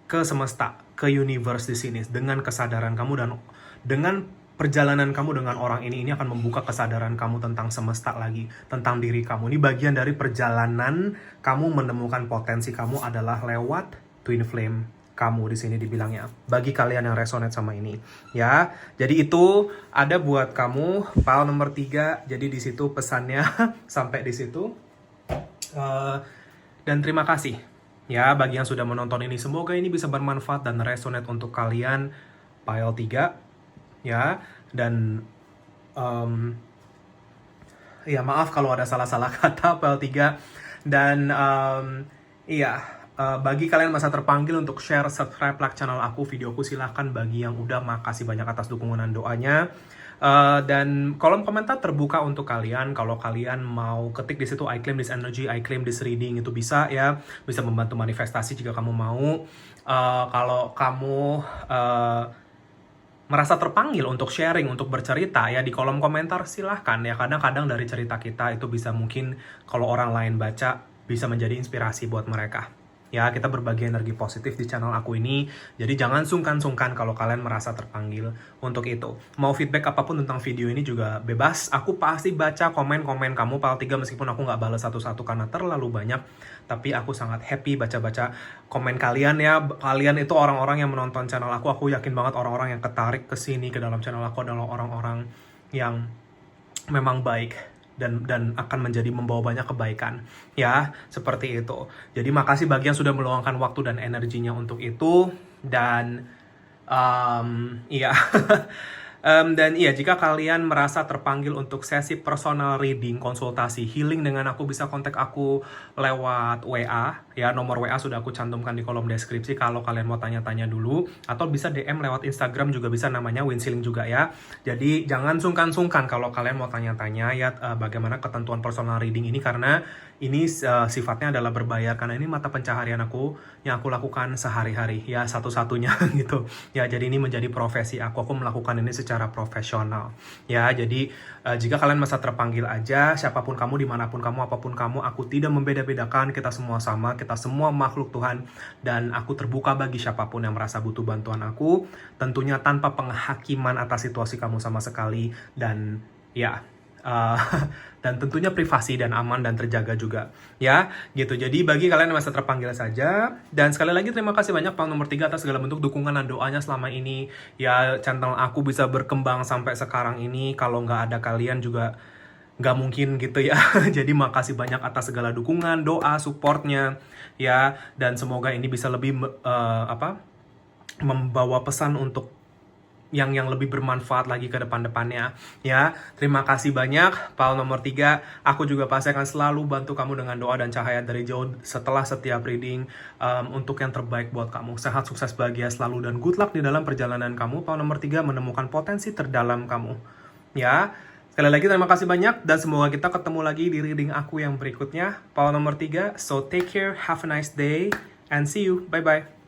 ke semesta, ke universe di sini dengan kesadaran kamu dan dengan perjalanan kamu dengan orang ini akan membuka kesadaran kamu tentang semesta lagi, tentang diri kamu. Ini bagian dari perjalanan kamu menemukan potensi kamu adalah lewat twin flame kamu di sini dibilangnya. Bagi kalian yang resonate sama ini, ya. Jadi itu ada buat kamu file nomor 3. Jadi di situ pesannya sampai di situ. Dan terima kasih ya bagi yang sudah menonton ini. Semoga ini bisa bermanfaat dan resonate untuk kalian file 3 ya. Dan ya maaf kalau ada salah-salah kata file 3 dan bagi kalian masa terpanggil untuk share, subscribe, like channel aku, videoku, silahkan. Bagi yang udah, makasih banyak atas dukungan dan doanya. Dan kolom komentar terbuka untuk kalian. Kalau kalian mau ketik di situ I claim this energy, I claim this reading, itu bisa ya. Bisa membantu manifestasi jika kamu mau. Kalau kamu merasa terpanggil untuk sharing, untuk bercerita ya di kolom komentar, silahkan ya. Kadang-kadang dari cerita kita itu bisa mungkin kalau orang lain baca bisa menjadi inspirasi buat mereka. Ya, kita berbagi energi positif di channel aku ini. Jadi jangan sungkan-sungkan kalau kalian merasa terpanggil untuk itu. Mau feedback apapun tentang video ini juga bebas. Aku pasti baca komen-komen kamu Pal 3 meskipun aku nggak balas satu-satu karena terlalu banyak. Tapi aku sangat happy baca-baca komen kalian ya. Kalian itu orang-orang yang menonton channel aku. Aku yakin banget orang-orang yang ketarik ke sini ke dalam channel aku adalah orang-orang yang memang baik. Dan akan menjadi membawa banyak kebaikan ya, seperti itu. Jadi makasih bagi yang sudah meluangkan waktu dan energinya untuk itu. Dan dan jika kalian merasa terpanggil untuk sesi personal reading, konsultasi, healing dengan aku, bisa kontak aku lewat WA. Ya, nomor WA sudah aku cantumkan di kolom deskripsi kalau kalian mau tanya-tanya dulu. Atau bisa DM lewat Instagram juga bisa, namanya Winsiling juga ya. Jadi jangan sungkan-sungkan kalau kalian mau tanya-tanya ya bagaimana ketentuan personal reading ini. Karena ini sifatnya adalah berbayar. Karena ini mata pencaharian aku yang aku lakukan sehari-hari. Ya, satu-satunya gitu. Ya, jadi ini menjadi profesi aku. Aku melakukan ini secara profesional. Ya, jadi jika kalian merasa terpanggil aja, siapapun kamu, dimanapun kamu, apapun kamu, aku tidak membeda-bedakan. Kita semua sama, kita semua makhluk Tuhan. Dan aku terbuka bagi siapapun yang merasa butuh bantuan aku. Tentunya tanpa penghakiman atas situasi kamu sama sekali. Dan ya, dan tentunya privasi dan aman dan terjaga juga ya gitu. Jadi bagi kalian yang masa terpanggil saja. Dan sekali lagi terima kasih banyak Pal nomor 3 atas segala bentuk dukungan dan doanya selama ini ya. Channel aku bisa berkembang sampai sekarang ini, kalau nggak ada kalian juga nggak mungkin gitu ya. Jadi makasih banyak atas segala dukungan, doa, supportnya ya. Dan semoga ini bisa lebih membawa pesan untuk yang lebih bermanfaat lagi ke depan-depannya ya. Terima kasih banyak Pal nomor 3. Aku juga pasti akan selalu bantu kamu dengan doa dan cahaya dari jauh setelah setiap reading, untuk yang terbaik buat kamu. Sehat, sukses, bahagia selalu, dan good luck di dalam perjalanan kamu Pal nomor 3 menemukan potensi terdalam kamu ya. Sekali lagi terima kasih banyak dan semoga kita ketemu lagi di reading aku yang berikutnya Pal nomor 3. So take care, have a nice day, and see you. Bye bye.